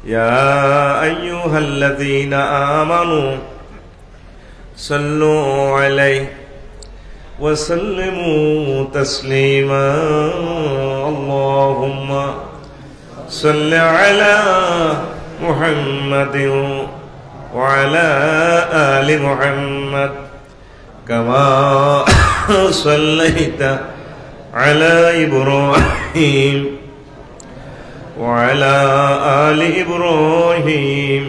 يا أيها الذين آمنوا صلوا عليه وسلموا تسليما اللهم صل على محمد وعلى آل محمد كما صليت على إبراهيم وعلى آل إبراهيم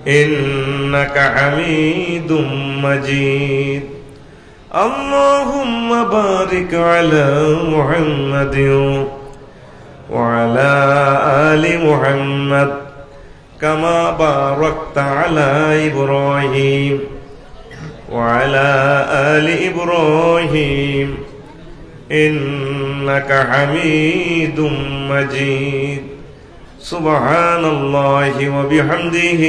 إنك حميد مجيد اللهم بارك على محمد وعلى آل محمد كما باركت على إبراهيم وعلى آل إبراهيم إنك حميد مجيد سبحان الله وبحمده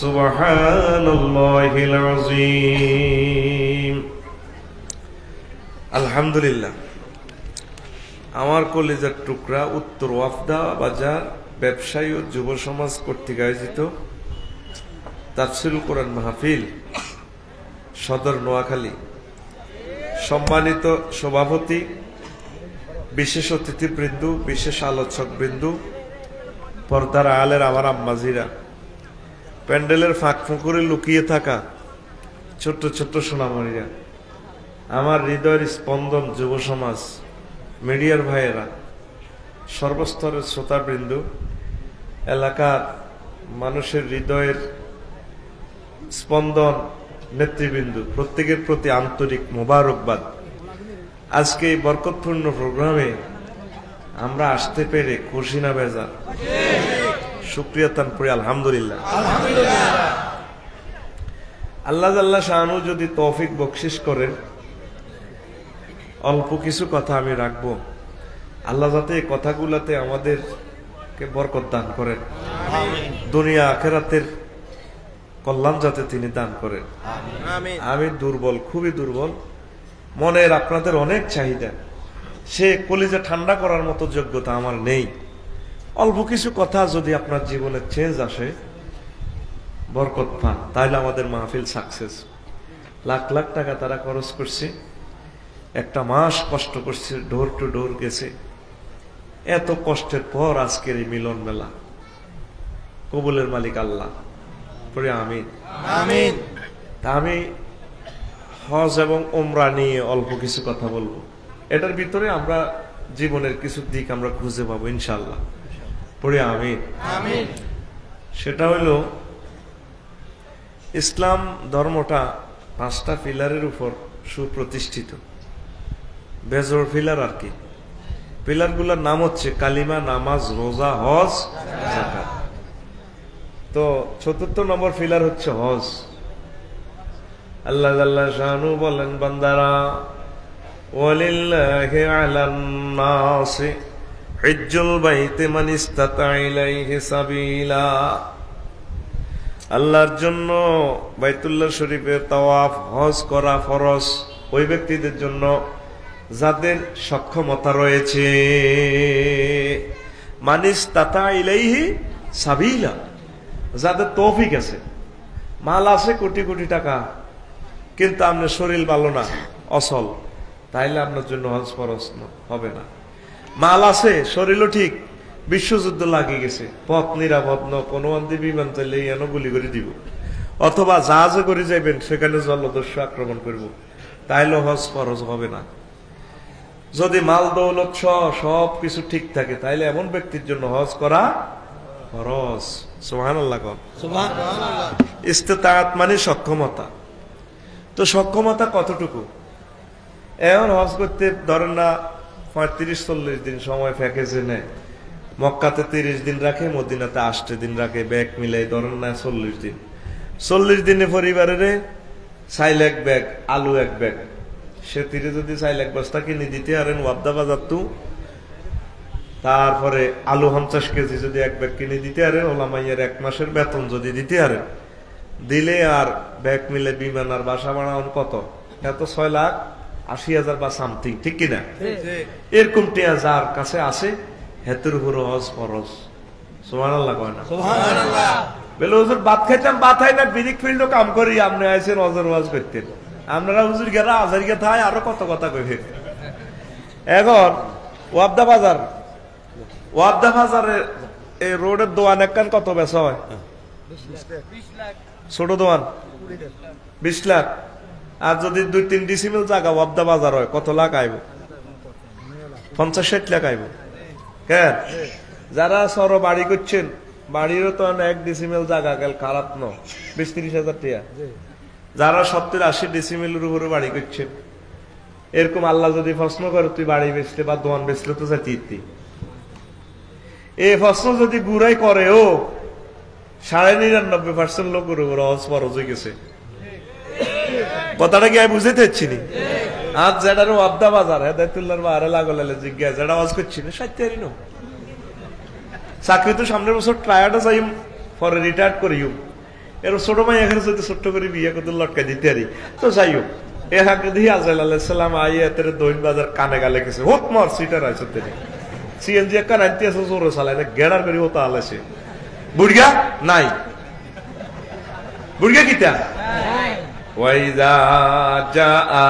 سبحان الله العظيم الحمد لله আমার কলেজের টুকরা উত্তর ওয়াফদা বাজার ব্যবসায়ী ও যুব সমাজ কর্তৃক আয়োজিত তাফসীরুল কোরআন মাহফিল সদর নোয়াখালী সম্মানিত সভাপতি, বিশেষ অতিথিবৃন্দ, বিশেষ আলোচকবৃন্দ, পর্দার আলের আমার আম্মাজিরা, প্যান্ডেলের ফাঁক ফোকরে লুকিয়ে থাকা ছোট্ট ছোট্ট সোনামণিরা, আমার হৃদয়ের স্পন্দন যুব সমাজ, মিডিয়ার ভাইয়েরা, সর্বস্তরের শ্রোতাবৃন্দ, এলাকার মানুষের হৃদয়ের স্পন্দন নেতৃবৃন্দ, প্রত্যেকের প্রতি আন্তরিক মোবারকবাদ। আজকে এই বরকতপূর্ণ প্রোগ্রামে আমরা আসতে পেরে খুশি না বেজার? শুকরিয়া তান করি আলহামদুলিল্লাহ। আল্লাহ আল্লাহ শাহানু যদি তৌফিক বকশিস করেন, অল্প কিছু কথা আমি রাখবো। আল্লাহ যাতে এই কথাগুলাতে আমাদেরকে বরকত দান করেন, দুনিয়া আখিরাতের কল্যাণ যাতে তিনি দান করেন। আমি দুর্বল, খুবই দুর্বল। মনের আপনাদের অনেক চাহিদা, সে কলিজা ঠান্ডা করার মতো যোগ্যতা আমার নেই। অল্প কিছু কথা যদি আপনার জীবনে চেঞ্জ আসে, বরকত পান, তাহলে আমাদের মাহফিল সাকসেস। লাখ লাখ টাকা তারা খরচ করছে, একটা মাস কষ্ট করছে, ডোর টু ডোর গেছে। এত কষ্টের পর আজকের এই মিলন মেলা, কবুলের মালিক আল্লাহ। আমিন আমিন। আমি হজ এবং ওমরা নিয়ে অল্প কিছু কথা বলবো। এটার ভিতরে আমরা জীবনের কিছু দিক আমরা খুঁজে পাবো ইনশাআল্লাহ। পড়ে আমিন আমিন। সেটা হলো, ইসলাম ধর্মটা 5টা পিলারের উপর সুপ্রতিষ্ঠিত। বেজোর পিলার আর কি। পিলারগুলোর নাম হচ্ছে কালিমা, নামাজ, রোজা, হজ, যাকাত। তো 4র্থ নম্বর পিলার হচ্ছে হজ। আল্লাহ আল্লাহ শানু বলেন, বান্দারা, ওয়ালিল্লাহি আলান নাসি হিজ্জুল বাইতি মান ইসতাতা ইলাইহি সাবিলা। আল্লাহর জন্য বাইতুল্লাহ শরীফের তাওয়াফ, হজ করা ফরজ ওই ব্যক্তিদের জন্য যাদের সক্ষমতা রয়েছে। মান ইসতাতা ইলাইহি সাবিলা, যাদের তৌফিক আছে, মাল আছে কোটি কোটি টাকা, কিন্তু আপনার শরীর ভালো না, অসল, তাইলে আপনার জন্য হজ ফরজ হবে না। মাল আছে, শরীরও ঠিক, বিশ্বযুদ্ধ লাগিয়ে গেছে, পথ নিরাপদ ন, কোনো অন্তি বিমান চাইলে এন গুলি করে দিব, অথবা জাহাজে করে যাইবেন, সেখানে জলদস্যু আক্রমণ করব, তাইলে হজ ফরজ হবে না। যদি মাল দৌলত সব কিছু ঠিক থাকে, তাইলে এমন ব্যক্তির জন্য হজ করা ফরজ। সুবহানাল্লাহ। সুবহানাল্লাহ। ইস্তিতাআত মানে সক্ষমতা। তো সক্ষমতা কতটুকু? এখন হজ করতে ধরেন না 35-40 দিন সময় প্যাকেজে নেয়। মক্কাতে 30 দিন রাখে, মদিনাতে 8 দিন রাখে, ব্যাগ মিলাই ধরেন না 40 দিন। 40 দিনে পরিবারের চাইল 1 ব্যাগ, আলু 1 ব্যাগ, সে তীরে যদি চাইল 1 বস্তা কিনে দিতে পারেন ওয়াবদা বাজার তো, তারপরে আলু 50 কেজি যদি 1 ব্যাগ কিনে দিতে পারেন, ওলামাইয়ের 1 মাসের বেতন যদি দিতে পারেন, দিলে আর ব্যাগ মিলে বিমান আর বাসা বাড়ান কত? এত 6,80,000 বা সামথিং, ঠিক কিনা? এরকম টিয়া যার কাছে আছে, হেতুর উপর হজ ফরজ। সুবহানাল্লাহ কয় না? সুবহানাল্লাহ। বলে হুজুর ভাত খাইতাম, ভাত খাই না, বিরিক ফিল্ডও কাম করি, আপনি আইসেন অজর ওয়াজ করতেন। আপনারা হুজুর গেরা আজারিকে থাই আরো কত কথা কইবে। এখন ওয়াবদা বাজারের এই রোডের দোয়ান একখান কত বেচা হয়? ছোট দোয়ান 20 লাখ। আর যদি 2-3 ডিসিমেল জায়গা ওয়াবদা বাজার হয় কত লাখ আইব? 50-60 লাখ আইব। কেন? যারা সর বাড়ি করছেন, বাড়িরও তো 1 ডিসিমেল জায়গা গেল খারাপ ন, 20-30 হাজার টাকা। যারা 70-80 ডিসিমেলের উপরে বাড়ি করছেন, এরকম আল্লাহ যদি প্রশ্ন করে তুই বাড়ি বেচলে বা দোয়ান বেচলে তো যাইতি, এই প্রশ্ন যদি গুড়াই করে, ও 99.99% লোকের উপর ফরজ হয়ে গেছে। কথাটা কি আমি বুঝতে পারছি নি? আজ যেটার ওয়াবদা বাজার হেদায়তুল্লাহর বাহারে লাগলে জিজ্ঞাসা যেটা ওয়াজ করছি না 60 নো চাকরি তো সামনের বছর ট্রায়াটা যাই, পরে রিটায়ার করিও। এর ছোট মাই এখানে যদি ছোট্ট করে বিয়ে করতে লটকাই দিতে পারি তো যাই হোক। এ হাকে দিয়ে আজরাইল আলাইহিস সালাম আইয়া তেরে দৈন বাজার কানে গালে গেছে, হোক মার সিটার আইছে তেরে সিএনজি একটা 90 আছে জোরে চালায় না, গেড়ার করি হতো আলাইছে। বুড়িয়া নাই, বুড়িয়া কিতা ওয়াইজা জাআ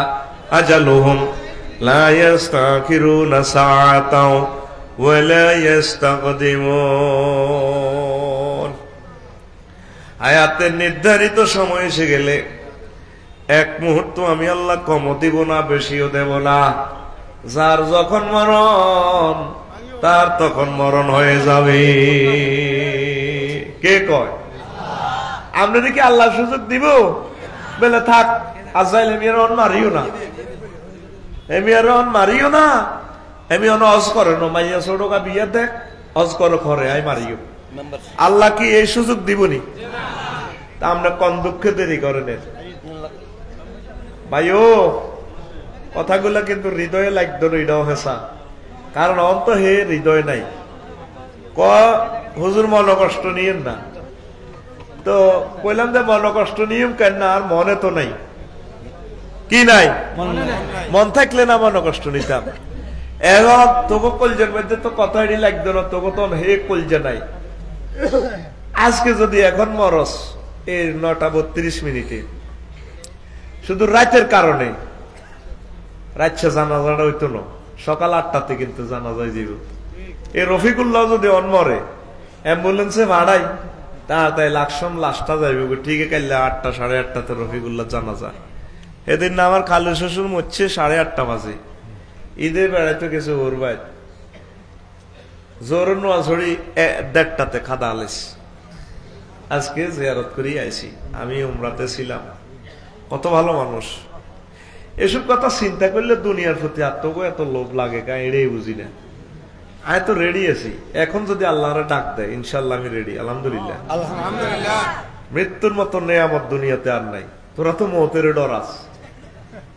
আজালুহুম লা ইস্তাখিরুনা সাআতাও ওয়া লা ইস্তাকদিমুন। হায়াতের নির্ধারিত সময় এসে গেলে এক মুহূর্ত আমি আল্লাহ কম দিব না, বেশিও দেব না। যার যখন মরণ তার তখন মরণ হয়ে যাবে। কে কয়? আমরা কি আল্লাহ সুযোগ দিব? বলে থাক আজরাইল এমিয়ার অন মারিও না, এমিয়ার অন মারিও না, এমি অন অজ করে না, মাইয়া ছোটকা বিয়ে দেখ অজ করে ঘরে আই মারিও। আল্লাহ কি এই সুযোগ দিবনি? তা আমরা কোন দুঃখে দেরি করেন ভাইও। কথাগুলো কিন্তু হৃদয়ে লাগতো, এটাও হেসা, কারণ অন্ত হে হৃদয় নাই। ক হুজুর মন কষ্ট নিয়েন না, তো কইলাম যে মন কষ্ট নিয়ম কেন না, আর মনে তো নাই। কি নাই? মন থাকলে না মন কষ্ট নিতাম। এখন তোকে কলজের মধ্যে তো কথাই লাগতো না, তোকে তো হে কলজে নাই। আজকে যদি এখন মরস এই 9:32 শুধু রাতের কারণে, রাতছে জানাজাটা হইতো না, সকাল 8টাতে কিন্তু জানাজায় যাব। এই রফিকুল্লাহ যদি অনমরে অ্যাম্বুলেন্সে ভাড়াই তাড়াতাড়ি লাকসম লাশটা যাইবে, ঠিক কাইলে 8টা 8:30তে রফিকুল্লাহ জানাজা। এদিন না আমার খালু শ্বশুর মরছে 8:30 বাজে, ঈদের বেড়াইতে গেছে ওর ভাই, জোর নোয়াঝড়ি 1:30টাতে খাদা আলিস। আজকে জিয়ারত করি আইছি, আমি উমরাতে ছিলাম। কত ভালো মানুষ। এসব কথা চিন্তা করলে দুনিয়ার প্রতি এত লোভ লাগে কা, এটাই বুঝি না। আমি তো রেডি আছি, এখন যদি আল্লাহরে ডাক দেয় ইনশাল্লাহ আমি রেডি। আলহামদুলিল্লাহ, মৃত্যুর মতো নেয়ামত দুনিয়াতে আর নাই। তোরা তো মৌতের ডর আস।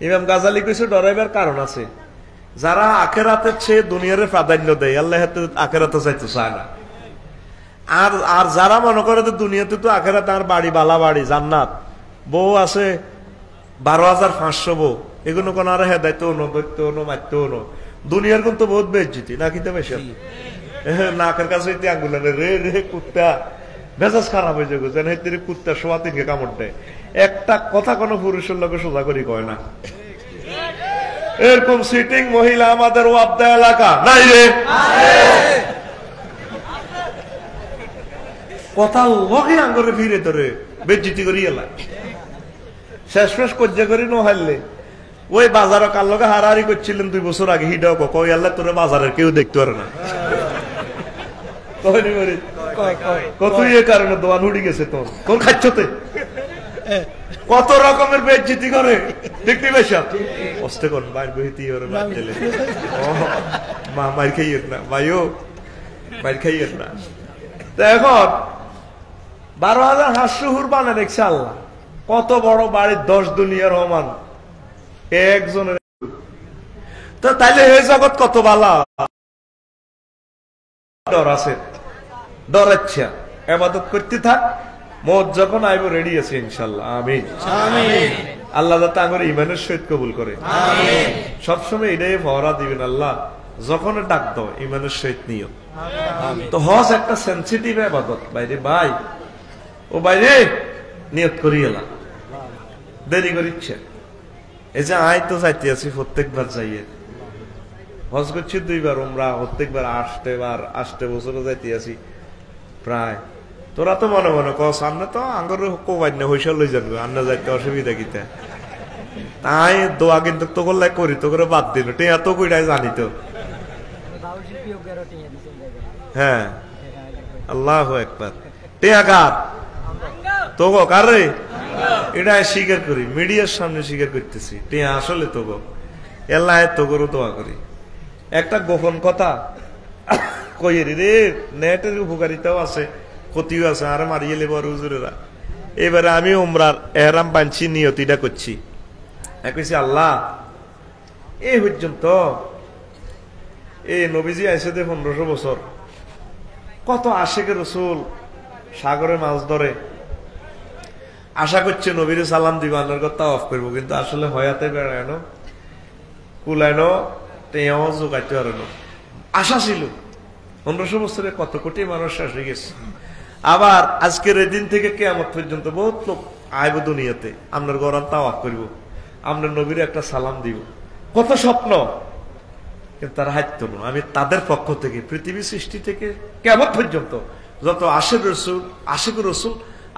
ইমাম গাজালি কইছে ডরাইবার কারণ আছে। যারা আখেরাতের চেয়ে দুনিয়ারে প্রাধান্য দেয়, আল্লাহ আখেরাতে চাইতে চায় না। আর যারা মনে করে যে দুনিয়াতে তো আখেরাতে আর বাড়ি, বালা বাড়ি, জান্নাত, বউ আছে 12,500 বউ, এগুলো কোন আর হেদায়তো নো, দৈত্য নো, মাত্য নো। দুনিয়ার কিন্তু বহুত বেজ্জিতি না, কিতে বেশি নাকের কাছে আঙ্গুলের রে রে কুত্তা মেজাজ খারাপ হয়ে যাবে, যেন হেতির কুত্তা সোয়া 3কে কামড় দেয়। একটা কথা কোনো পুরুষের লোকে সোজা করি কয় না। এরকম সিটিং মহিলা আমাদের ওয়াবদা এলাকা নাই রে, কথা লগে আঙ্গরে ফিরে ধরে বেজ্জিতি করি এলা শেষ ফেস কজ্জা করি নহাইলে। ওই বাজারও কার লগে হারাহারি করছিলেন 2 বছর আগে, হিডাও কই আল্লাহ তোরে বাজারের কেউ দেখতে পারে না। কত ইয়ে কারণে দোয়ান উড়ি গেছে তোর খাচ্ছতে কত রকমের বেজ্জিতি করে দেখতে বেশ অস্তে কর বাইর বহিতে মা মার খাইয়ের না ভাইও, মার খাইয়ের না। এখন 12,500 হুর বানা দেখছে আল্লাহ। কত বড় বাড়ির 10 দুনিয়ার রহমান একজনের, তো তাইলে হে জগৎ কত বালা। ডর আছে, ডরাচ্ছা ইবাদত করতে থাক, মত যখন আইব রেডি আছে ইনশাআল্লাহ। আমিন আমিন। আল্লাহ যাতে আমার ইমানের সহিত কবুল করে, আমিন। সবসময় এটাই ফওয়ারা দিবেন আল্লাহ, যখন ডাক দাও ইমানের সহিত নিয়ত। তো হজ একটা সেন্সিটিভ ইবাদত বাইরে ভাই, ও বাইরে নিয়ত করি এলাম, দেরি করিচ্ছে। এই যে আয় তো যাইতে আছি প্রত্যেকবার যাইয়ে, হজ করছি 2 বার, উমরা প্রত্যেকবার আসতে বছরও যাইতে আছি প্রায়। তোরা তো মনে মনে কর সামনে তো আঙ্গর কোবাই না হইসা লই যান, আন্না যাইতে অসুবিধা কিতা। তাই দোয়া কিন্তু তো করলে করি, তো করে বাদ দিল টিয়া তো কইটাই জানি তো। হ্যাঁ, আল্লাহু আকবার। টিয়া কার তো গো কার রে? এটা স্বীকার করি, মিডিয়ার সামনে স্বীকার করতেছি টিয়া আসলে তো গো। এল্লাহ তো করে দোয়া করি। একটা গোপন কথা কই রে, নেটের উপকারিতাও আছে ক্ষতিও আছে, আর মারিয়ে লেব হুজুরেরা। এবারে আমি উমরার এহরাম বানছি, নিয়তিটা করছি, কইছি আল্লাহ এই পর্যন্ত এই নবীজি আইসে দে 1500 বছর, কত আশেকে রসুল সাগরে মাছ ধরে, আশা করছে নবীরে সালাম দিব, আল্লাহর কথা অফ করবো, কিন্তু আসলে হয়াতে বেড়ানো কুলাইনো টেও যোগাইতে পারেন। আশা ছিল 1500 বছরে কত কোটি মানুষ শেষ হয়ে গেছে। আবার আজকের এই দিন থেকে কিয়ামত পর্যন্ত বহুত লোক আইব দুনিয়াতে, আপনার গরান তাওয়াফ করব, আপনার নবীর একটা সালাম দিব, কত স্বপ্ন, কিন্তু তারা হাইত না। আমি তাদের পক্ষ থেকে পৃথিবী সৃষ্টি থেকে কিয়ামত পর্যন্ত যত আশিক রসুল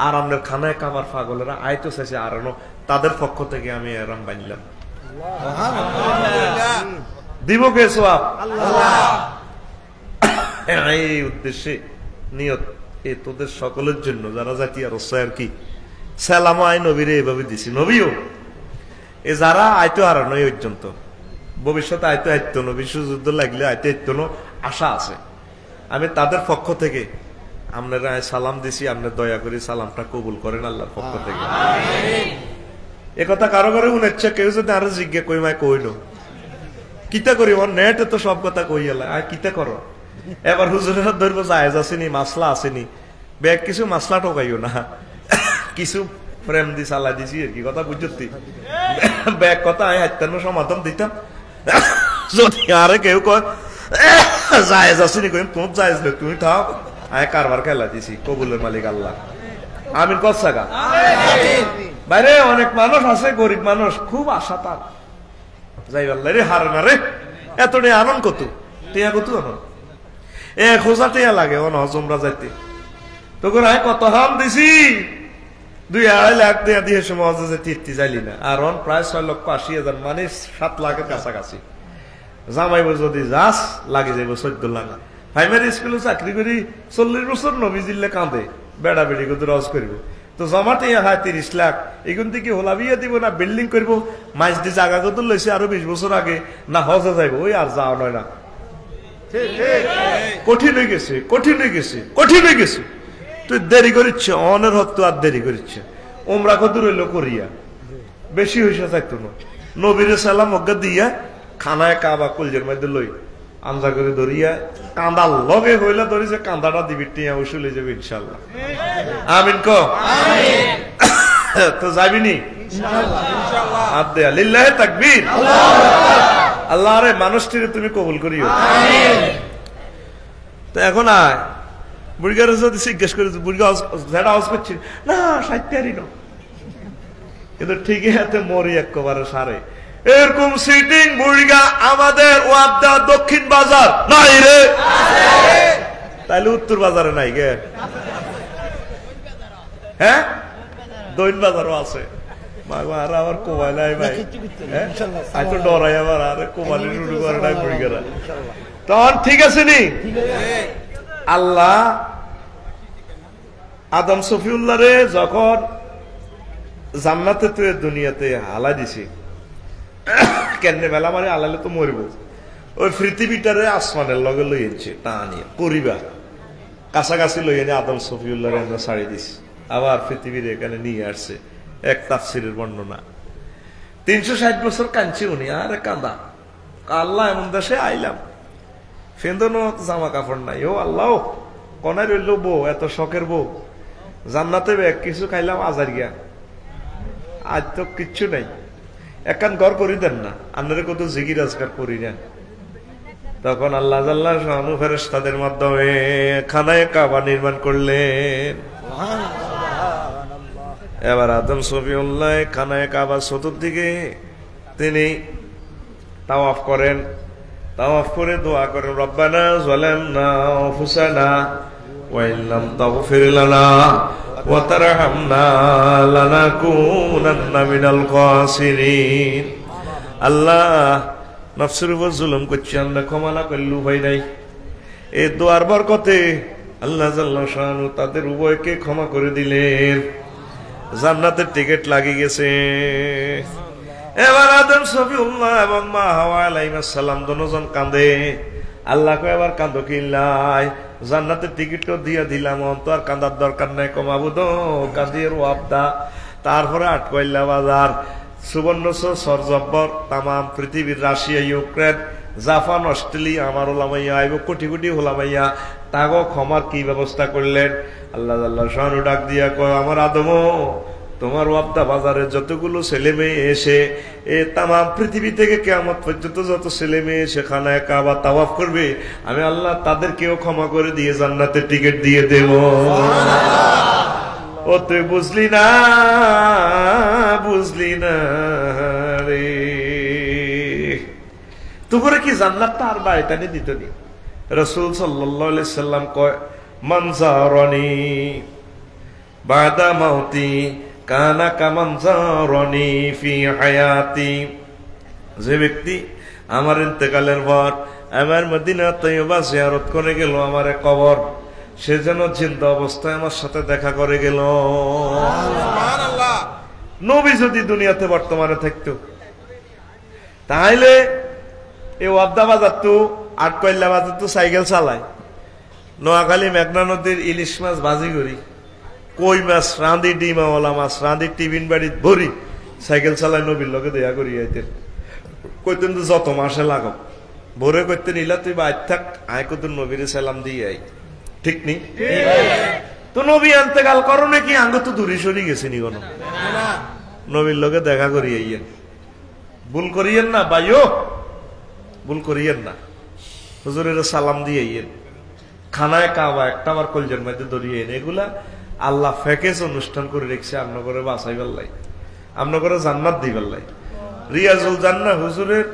আর আপনার খানায় কামার পাগলেরা আইতো চাইছে আরানো, তাদের পক্ষ থেকে আমি এরাম বানলাম। দিব কে সোয়াব? এই উদ্দেশ্যে নিয়ত এ তোদের সকলের জন্য যারা জাতি আর আর কি সালাম আই নবীরে এভাবে দিছি, নবীও এ যারা আইতো হারানো এই পর্যন্ত, ভবিষ্যতে আইতো নবী যুদ্ধ লাগলে আইতো আশা আছে, আমি তাদের পক্ষ থেকে আপনারা সালাম দিছি, আপনার দয়া করে সালামটা কবুল করেন আল্লাহর পক্ষ থেকে। একথা কারো কারো উনেচ্ছে, কেউ যদি আরো জিজ্ঞা কই মায় কইল কিতা করি, ওর নেটে তো সব কথা কই এলা, আর কিতা করো। এবার হুজুরের ধরবো জায়েজ আসেনি, মাসলা আসেনি, ব্যাগ কিছু মাসলা টোকাইও না, কিছু প্রেম দি চালা দিছি আর কি, কথা বুঝতি ব্যাগ কথা আমি হাইতান্ন সমাধান দিতাম। যদি আরে কেউ কয় জায়েজ আসেনি, কই তোমার জায়েজ নেই, তুমি থাও, আমি কারবার খেলা দিছি, কবুলের মালিক আল্লাহ, আমিন কসাগা। বাইরে অনেক মানুষ আছে, গরিব মানুষ, খুব আশা তার, যাই আল্লাহ রে হারে না রে, এত আনন্দ কত টিয়া কত আনন্দ, খোঁজা টিয়া লাগে অন হজমরা যাইতে, তখন আমি কত হাম দিছি, 2-2.5 লাখ টিয়া দিয়ে সময় হজে যেতে যাইলি না, আর অন প্রায় 6,80,000, মানে 7 লাখের কাছাকাছি। জামাইব যদি যাস লাগে যাইব 14 লাখ। প্রাইমারি স্কুলে চাকরি করি 40 বছর, নবী জিল্লে কাঁদে বেড়া বেড়ি করতে রজ করবো, তো জমাতে হয় 30 লাখ। এখান থেকে হোলা বিয়ে দিব না বিল্ডিং করবো, মাইজ দিয়ে জায়গা কত লইছে আরো 20 বছর আগে, না হজে যাইব, ওই আর যাওয়া নয় না, কঠিন হয়ে গেছে, কঠিন হয়ে গেছে, কঠিন হয়ে গেছে। তুই দেরি করিচ্ছ, অনের হক তো আর দেরি করিচ্ছে, ওমরা কত রইল করিয়া, বেশি হইসা চাইতো না, নবীর সালাম অজ্ঞা দিয়া খানায় কাবা কলজের মধ্যে লই আমজা করে ধরিয়া, কাঁদার লগে হইলে ধরিছে, কাঁদাটা দিবি টিয়া উসুলে যাবে ইনশাল্লাহ, আমিন ক। তো যাবিনি লিল্লাহে তাকবীর, আল্লাহ রে মানুষটিরে তুমি কবুল করিও। তো এখন আয় বুড়িগার যদি জিজ্ঞেস করে, বুড়িগা যেটা হজ করছি না 60 ন, কিন্তু ঠিকই হাতে মরি একবারে সারে, এরকম সিটিং বুড়িগা আমাদের ওয়াবদা দক্ষিণ বাজার নাই রে, তাইলে উত্তর বাজারে নাই গে, হ্যাঁ দৈন বাজারও আছে, আর আবার কোমাই নাই ভাই, তো ডরাই আবার আর কোমালি রুডু করে নাই বুড়িগারা, তখন ঠিক আছে নি। আল্লাহ আদম সফিউল্লাহ রে যখন জান্নাতে তুই দুনিয়াতে হালা দিছি, কেন বেলা মারে আলালে তো মরবো, ওই পৃথিবীটারে আসমানের লগে লই এনছে টানিয়ে পরিবার কাছাকাছি লই এনে আদম সফিউল্লাহ রে আমরা ছাড়ি দিছি, আবার পৃথিবীর এখানে নিয়ে আসছে। এক তাফসিরের বর্ণনা 360 বছর কাঁদছে উনি, আরে কান্দা, আল্লাহ এমন দেশে আইলাম, ফেন্দনো জামা কাপড় নাই, ও আল্লাহ কনাই রইল বউ, এত শখের বউ, জান্নাতে কিছু খাইলাম আজার গিয়া, আজ তো কিচ্ছু নাই, একখান ঘর করি দেন না, আপনারা কত জিগি রাজগার করি না, তখন আল্লাহ জাল্লাহ শানু ফেরেশতাদের মাধ্যমে খানায়ে কাবা নির্মাণ করলেন। এবার আদম সফিউল্লাহ খানায়ে কাবা চতুর্দিকে তিনি তাওয়াফ করেন। তাওয়াফ করে দোয়া করেন, রব্বানা যালামনা আনফুসানা ওয়া ইল্লাম তাগফির লানা ওয়া তারহামনা লানাকুনান্না মিনাল খাসিরিন। আল্লাহ, নফসের উপর জুলুম করছি, আমরা ক্ষমা না করলে উপায় নাই। এই দোয়ার বরকতে আল্লাহ জাল্লাহ শানু তাদের উভয়কে ক্ষমা করে দিলেন, জান্নাতের টিকিট লাগিয়ে গেছে। এবার আদম সফিউল্লাহ এবং মা হাওয়া আলাইহিস সালাম দুজন কাঁদে। আল্লাহকে এবার কাঁদো কিল্লাই, জান্নাতের টিকিটও দিয়ে দিলাম, তো আর কাঁদার দরকার নাই, কমাবুদ কাঁদিয়ে আবদা। তারপরে আটকইল্লা বাজার সুবর্ণ সরজব্বর তাম পৃথিবীর রাশিয়া, ইউক্রেন, জাপান, অস্ট্রেলিয়া, আমার ওলামাইয়া আইব কোটি কোটি ওলামাইয়া, তাগো ক্ষমার কি ব্যবস্থা করলেন। আল্লাহ আল্লাহ শানু ডাক দিয়া কয়, আমার আদম, তোমার ওয়াবদা বাজারে যতগুলো ছেলে মেয়ে এসে এ তাম পৃথিবী থেকে কিয়ামত পর্যন্ত যত ছেলে মেয়ে এসে খানায়ে কাবা তাওয়াফ করবে, আমি আল্লাহ তাদেরকেও ক্ষমা করে দিয়ে জান্নাতের টিকিট দিয়ে দেব। ও তুই বুঝলি না, বুঝলি না রে, তোরে কি জান্নাতটা আর বাড়িটানি দিত নি? রাসূল সাল্লাল্লাহু আলাইহি সাল্লাম কয়, মান যারানি বাদা মাউতি কানা কামান যারানি ফি হায়াতি। যে ব্যক্তি আমার ইন্তেকালের পর আমার মদিনা তৈয়বা জিয়ারত করে গেল, আমার কবর, সে যেন জিন্দা অবস্থায় আমার সাথে দেখা করে গেল। নবী যদি দুনিয়াতে বর্তমানে থাকতো, তাহলে এই ওয়াবদা বাজার তো আটকইল্লা বাজার তো সাইকেল চালায়, নোয়াখালী মেঘনা নদীর ইলিশ মাছ ভাজি করি, কই মাছ রাঁধি, ডিমাওয়ালা মাছ রাঁধি, টিফিন বাড়ি ভরি, সাইকেল চালায় নবীর লোকে দেয়া করি আইতেন। কইতেন তো যত মাসে লাগাও, ভোরে করতেন ইলা তুই বাইর থাক, আয় কতুন নবীর সালাম দিয়ে আই, ঠিক নেই? তো নবী ইন্তেকাল করো নাকি আঙ্গ তো দূরে সরি গেছে নি কোনো, নবীর লোকে দেখা করি আইয়েন। ভুল করিয়েন না ভাইও, ভুল করিয়েন না, হুজুরের সালাম দিয়ে আইয়েন। খানায় কাবা একটা আবার কলজের মধ্যে ধরিয়ে এনে, এগুলা আল্লাহ ফ্যাকেজ অনুষ্ঠান করে রেখেছে আপনার করে বাঁচাইবার লাই, আপনার করে জান্নাত দিবার লাই। রিয়াজুল জান্নাহ হুজুরের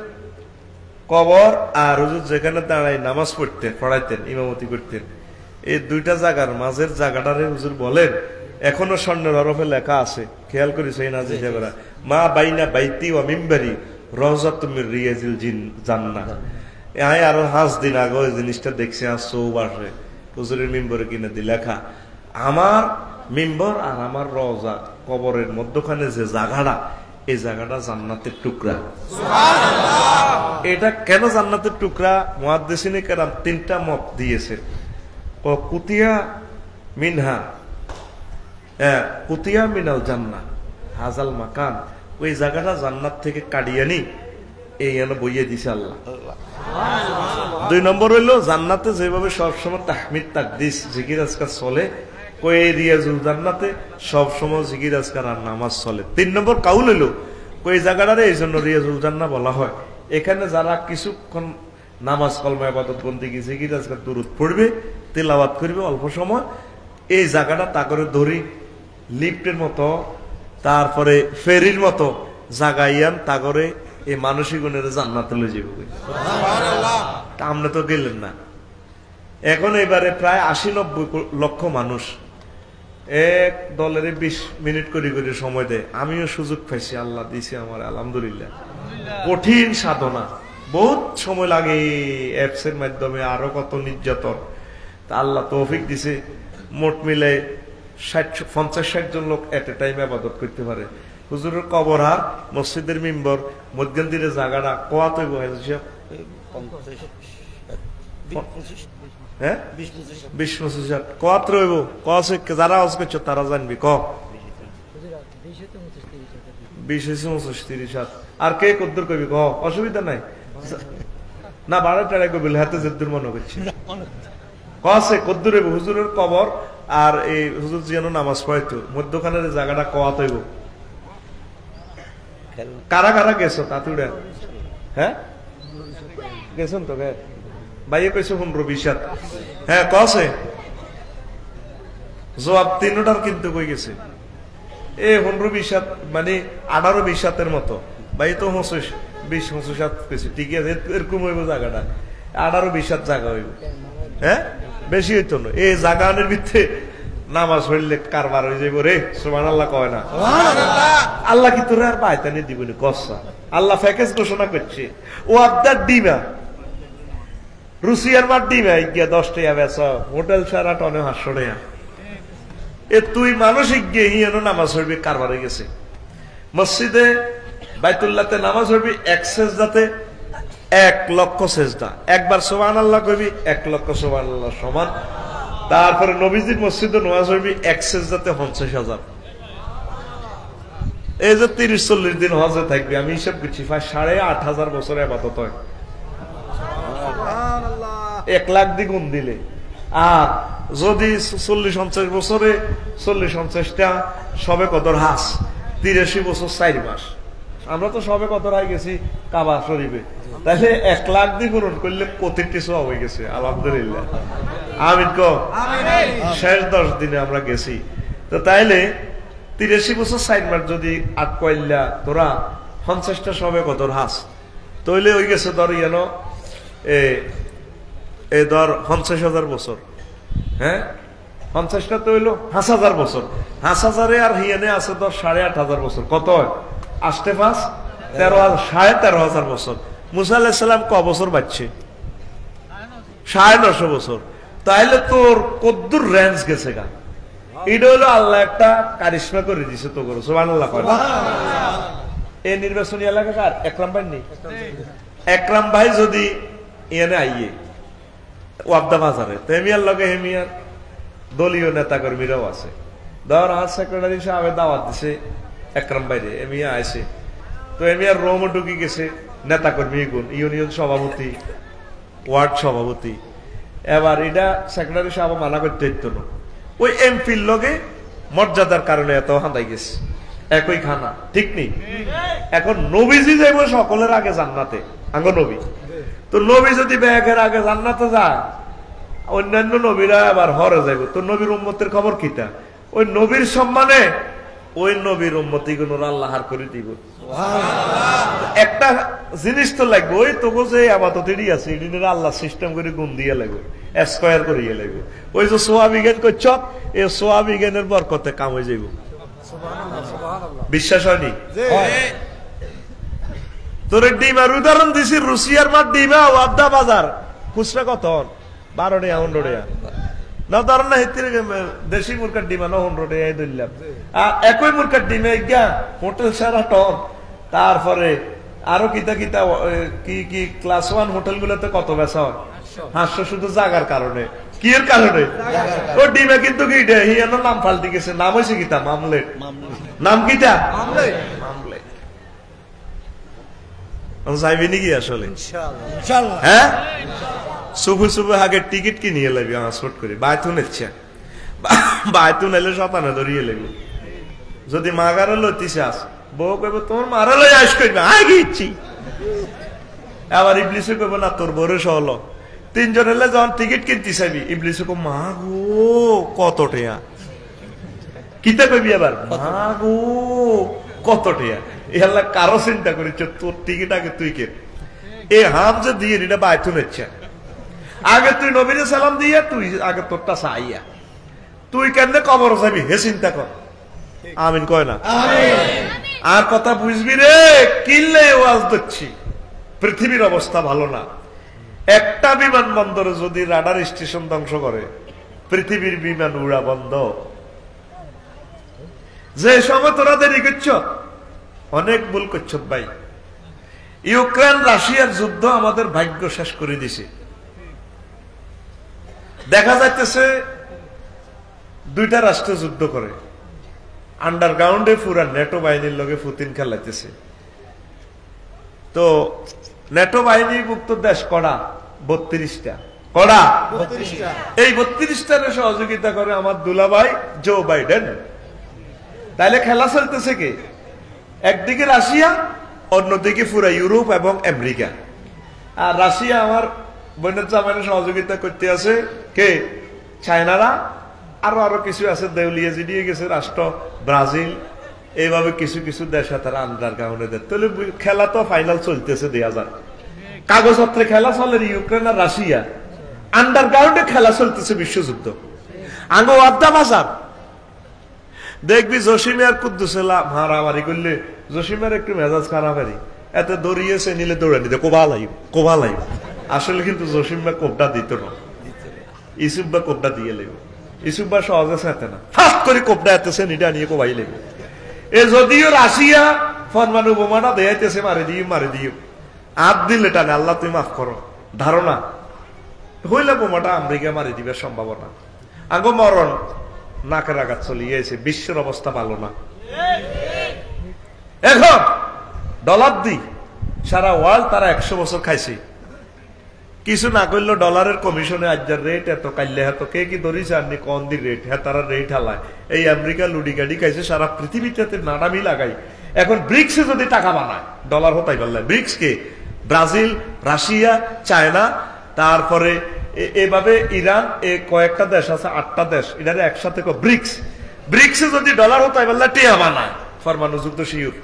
কবর আর হুজুর যেখানে দাঁড়াই নামাজ পড়তেন, পড়াইতেন, ইমামতি করতেন, এই দুইটা জায়গার মাঝের জায়গাটারে হুজুর বলেন এখনো স্বর্ণের হরফে লেখা আছে, খেয়াল করিস না জিজাবেরা, মা বাইনা বাইতি ওয়া মিম্বারি রওজাতুম মির রিয়াজিল জান্নাহ। আয় আরো 5 দিন আগে ওই জিনিসটা দেখছি, আজ চৌবাসে হুজুরের মিম্বরে কিনে দি লেখা, আমার মিম্বর আর আমার রওজা কবরের মধ্যখানে যে জায়গাটা, এই জায়গাটা জান্নাতের টুকরা। এটা কেন জান্নাতের টুকরা? মুহাদ্দিসিনে কেরাম 3টা মত দিয়েছে। কুতিয়া মিনহা, কুতিয়া মিনাল জান্নাহ হাজাল মাকান, ওই জায়গাটা জান্নাত থেকে কাটিয়ানি এই বইয়ে দিছে আল্লাহ। 2 নম্বর হইলো জান্নাতে যেভাবে সবসময় তাহমিদ তাকদিস জিকির আজকার চলে, কই রিয়াজুল জান্নাতে সবসময় জিকির আজকার আর নামাজ চলে। 3 নম্বর কাউল হইলো কই জায়গাটারে এই জন্য রিয়াজুল জান্নাহ বলা হয়, এখানে যারা কিছুক্ষণ নামাজ কলমা ইবাদত বন্দেগী জিকির আজকার দুরূদ পড়বে, তেলাওয়াত করবে অল্প সময়, এই জায়গাটা তা করে ধরি লিফটের মতো, তারপরে ফেরির মতো জাগাইয়ান তা করে এই মানসিক গুণের জান্নাতে লয়ে যাবে। আমরা তো গেলেন না। এখন এবারে প্রায় 80-90 লক্ষ মানুষ এক দলের 20 মিনিট করে করে সময় দেয়। আমিও সুযোগ পাইছি, আল্লাহ দিছে আমার, আলহামদুলিল্লাহ। কঠিন সাধনা, বহুত সময় লাগে অ্যাপস এর মাধ্যমে, আরো কত নির্যাতন, তা আল্লাহ তৌফিক দিছে। মোট মিলে 50-60 জন লোক এট এ টাইম ইবাদত করতে পারে। হুজুরের কবর আর মসজিদের মিম্বর মধ্যন্তিরের জায়গাটা কোয়া তৈব হয়েছে, 20-25 কোয়া রইব, যারা আজ করছো তারা জানবি, ক 20-25-30 আর কে কদ্দুর কবি, ক অসুবিধা নাই না, বাড়া টাড়া কবি হাতে যেদুর মনে করছি, কছে কদ্দুর হইব হুজুরের কবর আর এই হুজুর যেন নামাজ পড়াইতো মধ্যখানের জায়গাটা কোয়া তৈব। কারা কারা গেছো তাতুড়া? হ্যাঁ গেছেন তো, ভাইয়ে কইছে 15-20 হাত। হ্যাঁ কছে জবাব তিনটার কিন্তু কই গেছে এ 15-20 হাত মানে 18-20 হাতের মতো। ভাই তো 20-25 হাত পেয়েছে, ঠিক আছে এরকম হইব জায়গাটা, 18-20 হাত জায়গা হইব। হ্যাঁ বেশি হইতো না, এই জায়গানের ভিতরে নামাজ হইলে কারবার হয়ে যাইব রে। সুবহানাল্লাহ কয় না? আল্লাহ কি তোরে আর পায়তানি দিবনি কসা? আল্লাহ প্যাকেজ ঘোষণা করছে, ও আবদার ডিমা রুসিয়ার মার ডিমা গিয়া 10 টাকা বেচ, হোটেল সারা টনে 500 টাকা। এ তুই মানসিক গিয়ে হিয়ানো নামাজ হইবি কারবার হয়ে গেছে। মসজিদে বাইতুল্লাহতে নামাজ হইবি 1 সেজদাতে 1 লক্ষ সেজদা, একবার সুবহানাল্লাহ কইবি 1 লক্ষ সুবহানাল্লাহ সমান। তারপরে নবীজির মসজিদে নামাজ হইবি 1 সেজদাতে 50,000। এই যে 30-40 দিন হজে থাকবি, আমি হিসাব করছি 8,500 বছরে ইবাদত হয়। 1 লাখ দ্বিগুণ দিলে, আর যদি 40-50 বছরে 40-50টা সবে কদর হাস, 83 বছর 4 মাস। আমরা তো সবে কদর হয়ে গেছি কাবা শরীফে, তাহলে 1 লাখ দিয়ে পূরণ করলে প্রতিটি সব হয়ে গেছে। আলহামদুলিল্লাহ, আমিন কো। শেষ 10 দিনে আমরা গেছি, তো তাইলে 83 বছর 4 মাস যদি 8 কইলা তোরা 50টা সবে কদর হাস, তাইলে হয়ে গেছে ধর ইয়ানো এই ধর 50,000 বছর। হ্যাঁ 50টা তো হইলো 5,000 বছর, 5,000 আর হিয়ানে আছে ধর 8,500 বছর। কত হয়? 8 5 13,500 বছর। মুসা আলাইহিস সালাম ক বছর বাঁচছে? 950 বছর। তাইলে তোর কদ্দুর রেঞ্জ গেছে গা। এটা হলো আল্লাহ একটা কারিশমা করে দিছে তো করো। সুবহানাল্লাহ। এই নির্বাচনী এলাকার একরাম ভাই নেই, একরাম ভাই যদি এনে আইয়ে ওয়াবদা বাজারে, তেমিয়ার লগে হেমিয়ার দলীয় নেতা কর্মীরাও আছে। ধর আর সেক্রেটারি সাহেব দাওয়াত দিছে একরাম ভাইরে, এমিয়া আইছে, তো এমিয়ার রোমও ঢুকি গেছে নেতা কর্মী গুণ, ইউনিয়ন সভাপতি, ওয়ার্ড সভাপতি। এবার এটা সেক্রেটারি সাহেব মানা করতে হইতো না, ওই এমপির লগে মর্যাদার কারণে এত হাঁদাই গেছে, একই খানা, ঠিক নেই? এখন নবীজি যাইব সকলের আগে জান্নাতে, আঙ্গ নবী তো নবী যদি ব্যাগের আগে জান্নাতে যায়, অন্যান্য নবীরা আবার হরে যাইব, তো নবীর উম্মতের খবর কিতা? ওই নবীর সম্মানে ওই নবীর উম্মতি গুণ আল্লাহ করে দিব। একটা জিনিস তো লাগবে, ওই তোকে যে আবাদতেরই আছে এদিনের আল্লাহ সিস্টেম করে গুণ দিয়ে লাগবে, স্কোয়ার করিয়ে লাগবে। ওই যে সোয়া বিজ্ঞান করছ, এই সোয়া বিজ্ঞানের বরকতে কাম হয়ে যাইব। বিশ্বাস হয়নি? তোর ডিমার উদাহরণ দিছি, রুসিয়ার মাঠ ডিমা ওয়াবদা বাজার খুচরা কত? 12 টাকা 15 টাকা না, ধরেন না হেতির দেশি মুরকার ডিমা না 15 টাকা ধরলাম। আর একই মুরকার ডিমে গিয়া হোটেল সারা টন, তারপরে আরো কিতা কিতা কি কি ক্লাস 1 হোটেল গুলোতে কত বেচা হয়? 500, শুধু জাগার কারণে। কি এর কারণে? ও ডিমে কিন্তু কি হিয়ানো নাম পাল্টি গেছে, নাম হয়েছে কিতা মামলেট। নাম কিতা? মামলেট। যাইবি নাকি আসলে? হ্যাঁ সুবু সুবু আগে টিকিট কিনিয়ে লাগবে পাসপোর্ট করে, বাইতুন ইচ্ছা বাইতুন এলে শতানে ধরিয়ে লাগবে। যদি মাগারে লইতিস আস, বউ কইব তোমার মারা লই আস করবে আগে ইচ্ছি। আবার ইবলিসে কইব না তোর বউরে সহল। 3 জন এলে যখন টিকিট কিনতে চাইবি, ইবলিসে কো মা গো কত টাকা, কিতা কইবি আবার মা গো কত টাকা। এল্লা কারো চিন্তা করিস তোর টিকিট আগে তুই কে, এ হাম যে দিয়ে এটা বাইতুন ইচ্ছা। আগে তুই নবীরে সালাম দিয়া তুই আগে তোরটা চাইয়া তুই কেমনে কবর যাবি হে চিন্তা কর। আমিন কয় না? আর কথা বুঝবি রে, কিনলে ওয়াজ দিচ্ছি, পৃথিবীর অবস্থা ভালো না। একটা বিমানবন্দরে যদি রাডার স্টেশন ধ্বংস করে, পৃথিবীর বিমান উড়া বন্ধ। যে সময় তোরা দেরি করছ, অনেক ভুল করছ ভাই। ইউক্রেন রাশিয়ার যুদ্ধ আমাদের ভাগ্য শেষ করে দিছে। দেখা যাইতেছে 2টা রাষ্ট্র যুদ্ধ করে, আন্ডারগ্রাউন্ডে পুরা নেটো বাহিনীর লগে পুতিন খেলাইতেছে। তো নেটো বাহিনীভুক্ত দেশ কড়া 32টা, কড়া 32টা। এই 32টার সহযোগিতা করে আমার দুলাভাই জো বাইডেন। তাইলে খেলা চলতেছে কে? একদিকে রাশিয়া, অন্যদিকে পুরা ইউরোপ এবং আমেরিকা। আর রাশিয়া আমার বন্যার জামানে সহযোগিতা করতে আছে কে? চায়নারা, আরো কিছু আছে, দেউলিয়া জিডিয়ে গেছে রাষ্ট্র ব্রাজিল, এইভাবে কিছু কিছু দেশে তারা আন্ডারগ্রাউন্ডে দেয়। তাহলে খেলা তো ফাইনাল চলতেছে 2000, কাগজপত্রে খেলা চলে ইউক্রেন আর রাশিয়া, আন্ডারগ্রাউন্ডে খেলা চলতেছে বিশ্বযুদ্ধ। আঙ্গো আড্ডা বাজার দেখবি জসিমের কুদ্দুসেলা মারামারি করলে জসিমের একটু মেজাজ খারাপ হারি, এত দৌড়িয়েছে নিলে দৌড়ে নিতে কোবালাই। আসলে কিন্তু জসিম বা কোপটা দিত না, ইসুফ বা কোপটা দিয়ে লেবে। ইসুফ বা সহজে চাইতে না, ফাস্ট করে কোপটা এতেছে নিটা নিয়ে কোবাই লেবে। এ যদিও রাশিয়া ফরমানু বোমাটা দেয়াইতেছে মারে দিও হাত দিলে টানে আল্লাহ তুমি মাফ করো, ধারণা হইলে বোমাটা আমেরিকা মারি দিবার সম্ভাবনা। আঙ্গো মরণ নাকের আঘাত চলিয়েছে, বিশ্বের অবস্থা ভালো না। এখন ডলার দি সারা ওয়ার্ল্ড তারা 100 বছর খাইছে, কিছু না করলো ডলারের কমিশনে আজ্জার রেট এত, কাইলে এত, কে কি ধরিছে আপনি কন দি রেট, হ্যাঁ তারা রেট হালায়। এই আমেরিকা লুডি গাড়ি খাইছে, সারা পৃথিবীতে নাড়ামি লাগাই। এখন ব্রিক্সে যদি টাকা বানায় ডলার হতাই পারলে, ব্রিক্স কে? ব্রাজিল, রাশিয়া, চায়না, তারপরে এভাবে ইরান, কয়েকটা দেশ আছে, 8টা দেশ, এটারে একসাথে ব্রিক্স। ব্রিক্সে যদি ডলার হতাই পারলে টিয়া বানায়, পরমাণু যুদ্ধ শিওর,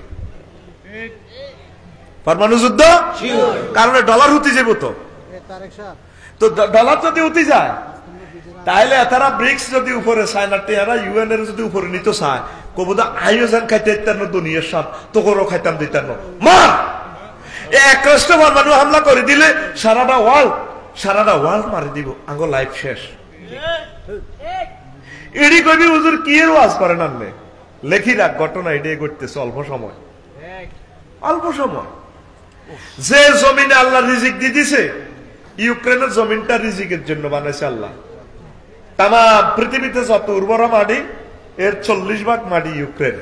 পরমাণু যুদ্ধ কারণে ডলার হতে যাবো তো ডলার যদি উঠে যায় তাহলে তারা ব্রিক্স যদি উপরে চায় না, টেয়ারা ইউএন এর যদি উপরে নিতে চায়, কবুদা আয়োজন খাইতে দিতেন না, দুনিয়ার সাথ তোকেও খাইতাম দিতেন না, মার এক রাষ্ট্র পরমাণু হামলা করে দিলে সারাটা ওয়ার্ল্ড মারি দিব, আঙ্গো লাইফ শেষ। এডি কবি হুজুর কি এর ওয়াজ করেন আনলে লেখি রাখ, ঘটনা এটাই ঘটতেছে অল্প সময়। যে জমিনে আল্লাহ রিজিক দিয়ে দিছে, ইউক্রেনের জমিনটা রিজিকের জন্য বানাইছে আল্লাহ। তাম পৃথিবীতে যত উর্বরা মাটি, এর 40 ভাগ মাটি ইউক্রেন।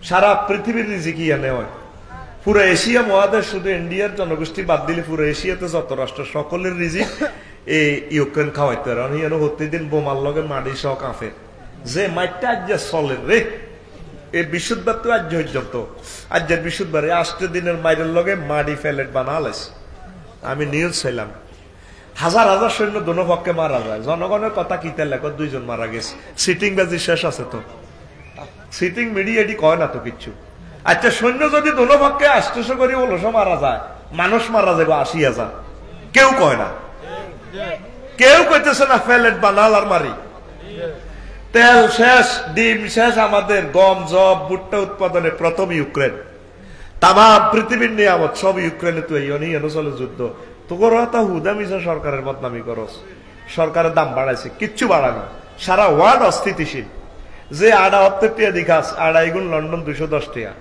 সারা পৃথিবীর রিজিক ইয়ানে হয়। পুরো এশিয়া মহাদেশ, শুধু ইন্ডিয়ার জনগোষ্ঠী বাদ দিলে পুরো এশিয়াতে যত রাষ্ট্র, সকলের রিজিক এই ইউক্রেন খাওয়াইতে পারে। ইয়ানো প্রতিদিন বোমার লগে মাটি সহ কাঁপে, যে মাইটটা আজ চলে রে। এই বিশুদ্ধবার তো আজ পর্যন্ত, আজের বিশুদ্ধবার 8 দিনের মাইরের লগে মাটি ফেলেট বানালাইছে। আমি নিউজ চাইলাম, হাজার হাজার সৈন্য দোনো পক্ষে মারা যায়। জনগণের কথা কিতে লেখ, 2 জন মারা গেছে। সিটিং বাজি শেষ আছে তো, সিটিং মিডিয়া এটি কয় না তো কিচ্ছু। আচ্ছা সৈন্য যদি দোনো পক্ষে 800 করে 1600 মারা যায়, মানুষ মারা যাবে 80,000, কেউ কয় না, কেউ কইতেছে না ফেলেট বানাল আর মারি। তেল শেষ, ডিম শেষ, আমাদের গম, জব, ভুট্টা উৎপাদনে প্রথম ইউক্রেন। তাম পৃথিবীর নিয়ামত সব ইউক্রেনে। তুই চলে যুদ্ধ, তোর হুদা মিশা সরকারের বদনামি করস। সরকারের দাম বাড়াইছে, কিচ্ছু বাড়ানো, সারা ওয়ার্ল্ড অস্থিতিশীল। যে 78 টাকা দিখাস, 2.5 গুণ লন্ডন 210 টাকা,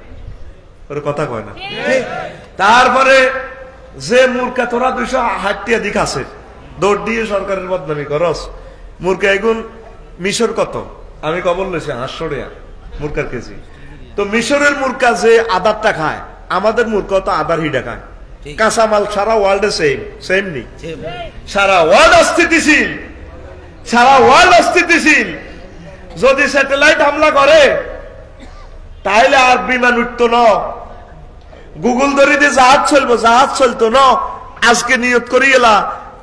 ওর কথা কয় না। তারপরে যে মূর্খা তোরা 260 টাকা দিখাছে, দৌড় দিয়ে সরকারের বদনামি করস। মূর্খা এগুন মিশর কত? আমি কবল লইছি 800 টাকা মূর্খার কেজি। তো মিশরের মূর্খা যে আদারটা খায়, আমাদের মূর্খা তো আদার হিডা খায়। কাঁচামাল সারা ওয়ার্ল্ডে সেম নি, সারা ওয়ার্ল্ড অস্থিতিশীল, সারা ওয়ার্ল্ড অস্থিতিশীল। যদি স্যাটেলাইট হামলা করে তাহলে আর বিমান উঠতো না, গুগল ধরে দিয়ে জাহাজ চলতো না। আজকে নিয়ত করি এলা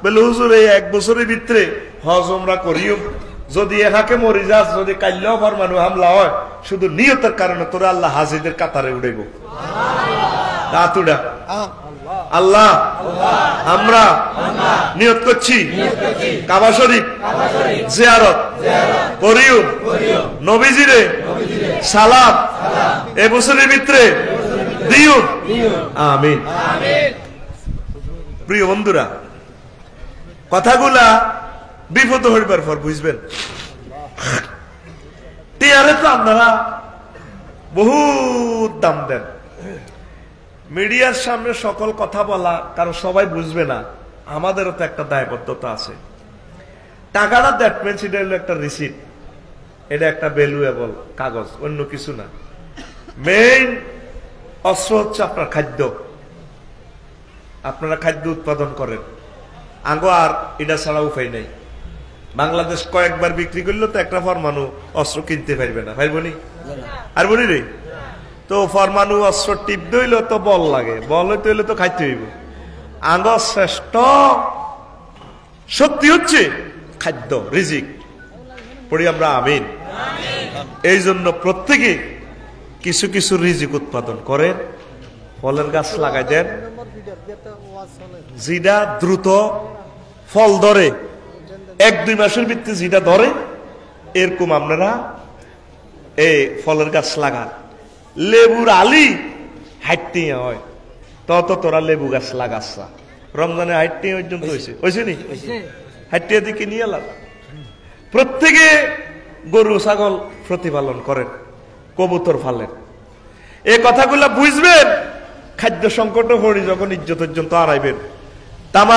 বলে হুজুর এই 1 বছরের ভিতরে হজ উমরা করিও, যদি একাকে মরি যাস, যদি কাইলেও পরমাণু হামলা হয়, শুধু নিয়তের কারণে তোরা আল্লাহ হাজিদের কাতারে উড়াইব। দাতুডা আল্লাহ আমরা নিয়ত করছি কাবা শরীফ জিয়ারত করিও, নবীজিরে সালাম এ বছরের ভিতরে দিও, আমিন। প্রিয় বন্ধুরা, কথাগুলা বিপদ হইবার পর বুঝবেন। টিয়ারে তো আপনারা বহুত দাম দেন, মিডিয়ার সামনে সকল কথা বলা, কারণ সবাই বুঝবে না। আমাদেরও তো একটা দায়বদ্ধতা আছে। টাকাটা দ্যাট মিনস এটা হলো একটা রিসিট, এটা একটা ভ্যালুয়েবল কাগজ, অন্য কিছু না। মেইন অস্ত্র হচ্ছে আপনার খাদ্য। আপনারা খাদ্য উৎপাদন করেন, আগে আর এটা ছাড়া উপায় নেই। বাংলাদেশ কয়েকবার বিক্রি করলে তো একটা পরমাণু অস্ত্র কিনতে পারবে না, পারবনি আর বলি রে। তো পরমাণু অস্ত্র টিপ দইলে তো বল লাগে, বল হইতে হইলে তো খাইতে হইব। আঙ্গ শ্রেষ্ঠ শক্তি হচ্ছে খাদ্য, রিজিক। পড়ি আমরা আমিন। এই জন্য প্রত্যেকে কিছু কিছু রিজিক উৎপাদন করেন, ফলের গাছ লাগাই দেন, যেটা দ্রুত ফল ধরে, 1-2 মাসের ভিত্তি যেটা ধরে, এরকম আপনারা এই ফলের গাছ লাগান। লেবুর আলি হাইটতে হয়, তত তোরা লেবু গাছ লাগাচ্ছা। রমজানে হাইটতে পর্যন্ত হয়েছে নি, হাইটতে দিকে নিয়ে এলাম। প্রত্যেকে গরু ছাগল প্রতিপালন করেন, কবুতর ফালেন। এই কথাগুলা বুঝবেন। খাদ্য সংকট পড়ি যখন ইজ্জত পর্যন্ত হারাইবেন, তাম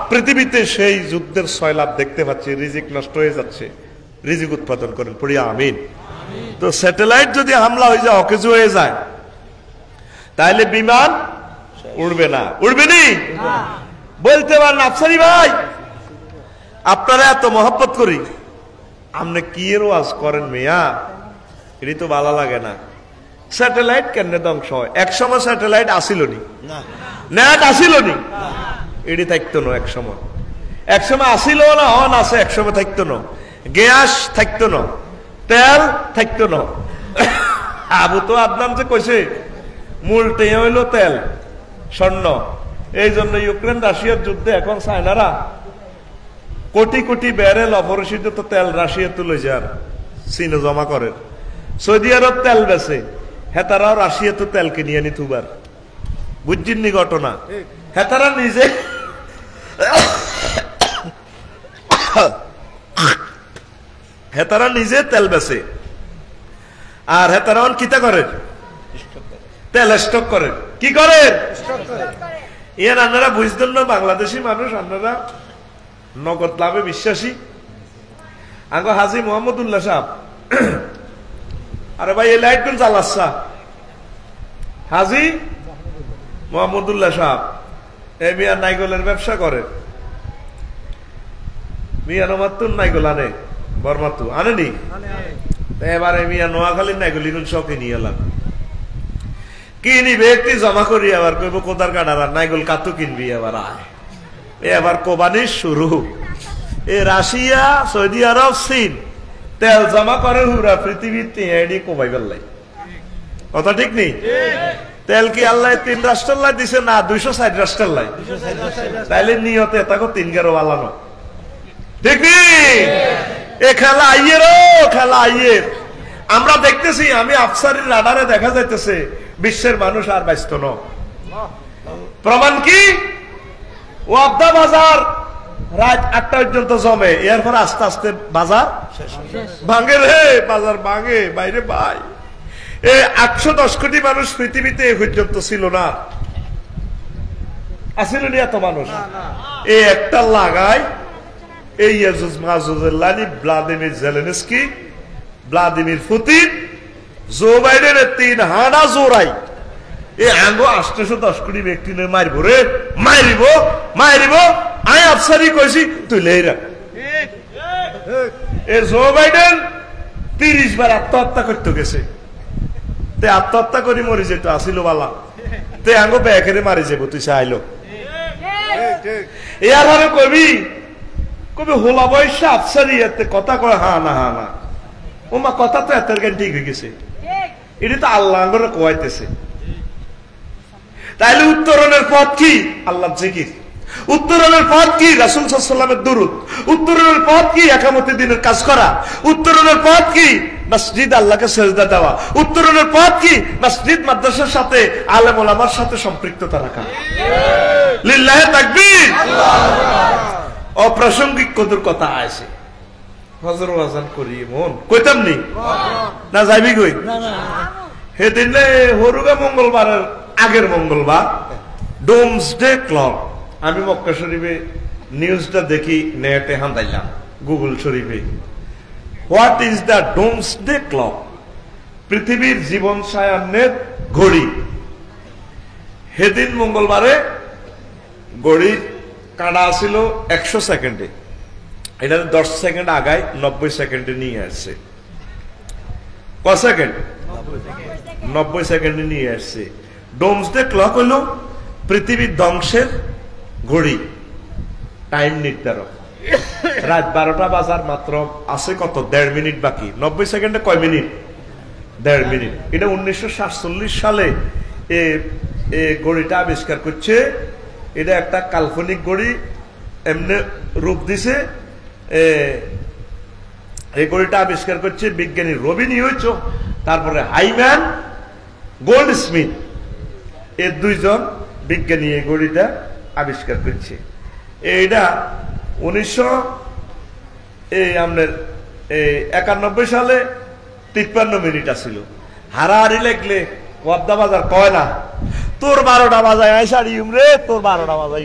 পৃথিবীতে সেই যুদ্ধের সয়লাভ দেখতে পাচ্ছি, রিজিক নষ্ট হয়ে যাচ্ছে। রিজিক উৎপাদন করেন, পড়ি আমিন। তো স্যাটেলাইট যদি হামলা হয়ে যায়, অকেজ হয়ে যায়, তাহলে বিমান উড়বে না। উড়বে নি? বলতে পারেন আফসারি ভাই, আপনারা এত মহব্বত করি, আপনি কি এর ওয়াজ করেন মিয়া? এটি তো ভালো লাগে না। স্যাটেলাইট কেন ধ্বংস হয়? একসময় স্যাটেলাইট আসিল নি, নেট আসিল নি, এটি থাকতো না। একসময় আসিল না, হন আছে, একসময় থাকতো না। গ্যাস থাকতো না, তেল থাকতো না। আবু তো আদনান যে কইছে মূল টেয়ে হইল তেল, স্বর্ণ। এই জন্য ইউক্রেন রাশিয়ার যুদ্ধে এখন চায়নারা কোটি কোটি ব্যারেল অপরিশোধিত তেল রাশিয়া তুলে যার চীনে জমা করে। সৌদি আরব তেল বেছে, হেতারাও রাশিয়া তো তেল কিনিয়ে নি তুবার। বুঝছেননি ঘটনা? হেতারা নিজে তেল বেছে, আর হেতারা কিতা করে? তেল স্টক করে। কি করে? ইয়ান আপনারা বুঝতেন না, বাংলাদেশি মানুষ আপনারা নগদ লাভে বিশ্বাসী। আগ হাজি মোহাম্মদুল্লাহ সাহেব, আরে ভাই এই লাইট গুলো চালাচ্ছা, হাজি মোহাম্মদুল্লাহ সাহেব এই মিয়া নাইগলের ব্যবসা করে। মিয়া নোমাতুন নাইগল আনে, বর্মাতু আনেনি। এবারে মিয়া নোয়াখালীর নাইগল শখে নিয়ে এলাম। কি নিবে একটি জমা করি, আবার কইব কোদার কাটার নাইগল কাতু কিনবি। এবার আয়, এবার কোবানি শুরু। এ রাশিয়া, সৌদি আরব, চীন তেল জমা করে হুরা পৃথিবীতে এডি কোবাই বেললাই। কথা ঠিক নেই? তেল কি আল্লাহ 3 রাষ্ট্রাল্লাহ দিছে না 260 রাষ্ট্রাল্লাহ? তাইলে নিয়তে তাকে 3-11 বালানো। ঠিক নেই? এ খেলা আইয়ের, খেলা আইয়ের। আমরা দেখতেছি, আমি আফসারির রাডারে দেখা যাইতেছে বিশ্বের মানুষ আর ব্যস্ত ন। প্রমাণ কি? ওয়াবদা বাজার রাত 8টা পর্যন্ত জমে, এরপর আস্তে আস্তে বাজার ভাঙে রে, বাজার ভাঙে বাইরে ভাই। 810 কোটি মানুষ পৃথিবীতে এ পর্যন্ত ছিল না, আসিল নি এত মানুষ। এই একটা লাগাই এই ইয়াজুজ মাজুজের লানি ভ্লাদিমির জেলেনস্কি, ভ্লাদিমির পুতিন, জো বাইডেনের 3 হানা জোরাই এই আঙ্গো 810 কোটি ব্যক্তি মারিব রে, মারিব। আই আফসারি কইছি তুই লেই রাখ। এ জো বাইডেন 30 বার আত্মহত্যা করতে গেছে, তে আত্মহত্যা করি মরি যেত আসিল বালা, তে আঙ্গো ব্যাকেরে মারি যাব তুই চাইলো। এর হারে কবি হোলা বয়সে আফসারি এতে কথা কয় হা না ওমা কথা তো এত জ্ঞান ঠিক হয়ে গেছে। এটা তো আল্লাহ কোয়াইতেছে। তাইলে উত্তরণের পথ কি? আল্লাহ জিকির। উত্তরণের পথ কি? রাসূল সাল্লাল্লাহু আলাইহি ওয়াসাল্লামের দুরূদ। উত্তরণের পথ কি? একামতে দিনের কাজ করা। উত্তরণের পথ কি? মসজিদ আল্লাহকে সেজদা দেওয়া। উত্তরণের পথ কি? মসজিদ মাদ্রাসার সাথে আলেম ওলামার সাথে সম্পৃক্ততা রাখা। লিল্লাহি তাকবীর। অপ্রাসঙ্গিক কদর কথা আছে, হজর আজান করি মন কইতাম নি না যাইবি কই? সেদিন হরুগা মঙ্গলবারের আগের মঙ্গলবার ডোমসডে ক্লক, আমি মক্কা শরীফে নিউজটা দেখি, নেটে হান্দাইলাম গুগল শরীফে। What is the doomsday clock? পৃথিবীর জীবন সায়ান্নের ঘড়ি। সেদিন মঙ্গলবারে ঘড়ির কাঁড়া ছিল 100 সেকেন্ডে, এটা 10 সেকেন্ড আগায় 90 সেকেন্ডে নিয়ে আসছে। ক সেকেন্ড? 90 সেকেন্ডে নিয়ে আসছে। ডোমসডে ক্লক হলো পৃথিবীর ধ্বংসের ঘড়ি, টাইম নির্ধারক। রাত 12টা বাজার মাত্র আছে কত 1.5 মিনিট বাকি। 90 সেকেন্ডে কয় মিনিট? 1.5 মিনিট। এটা 1947 সালে ঘড়িটা আবিষ্কার করছে। এটা একটা কাল্পনিক ঘড়ি, এমনি রূপ দিছে। এই ঘড়িটা আবিষ্কার করছে বিজ্ঞানী রবিন ইউচ, তারপরে হাইম্যান, গোল্ড স্মিথ, এই দুইজন বিজ্ঞানী এই ঘড়িটা আবিষ্কার করছে। এইটা 1991 সালে 53 মিনিট আসছিল। হারাহারি লেখলে ওয়াবদা বাজার কয় না তোর 12টা বাজায় আইসারি রে, তোর 12টা বাজাই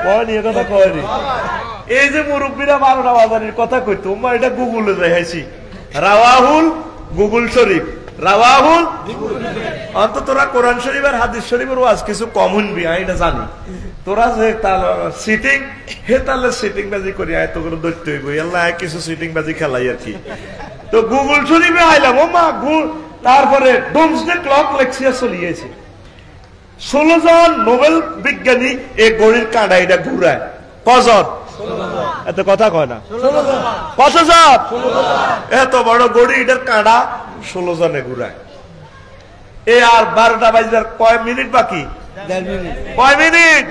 কয়নি, কথা কয়নি। এই যে মুরব্বীরা 12টা বাজারের কথা কইতো, এটা গুগলে দেখাইছি, রাওয়াহুল গুগল শরীফ, রাওয়াহুল। অন্তত তোরা কোরআন শরীফ আর হাদিস শরীফের ওয়াজ কিছু কম শুনবি, আমি এটা জানি। তোরা যে সিটিং হে তাহলে সিটিং বাজি করি আয়, তো দৈত্য হইব আল্লাহ কিছু সিটিং বাজি খেলাই আর কি। তো গুগল শরীফে আইলাম, ও মা তারপরে ডোমসডে ক্লক লেক্সিয়া চলিয়েছে। 16 জন নোবেল বিজ্ঞানী এই ঘড়ির কাঁটা এটা ঘুরায়। কজন? এত কথা কয় না। কতজন? এত বড় ঘড়ি এটার কাঁটা 16 জনে ঘুরায়। এ আর 12টা বাজার কয় মিনিট বাকি? 1.5 মিনিট। কয় মিনিট?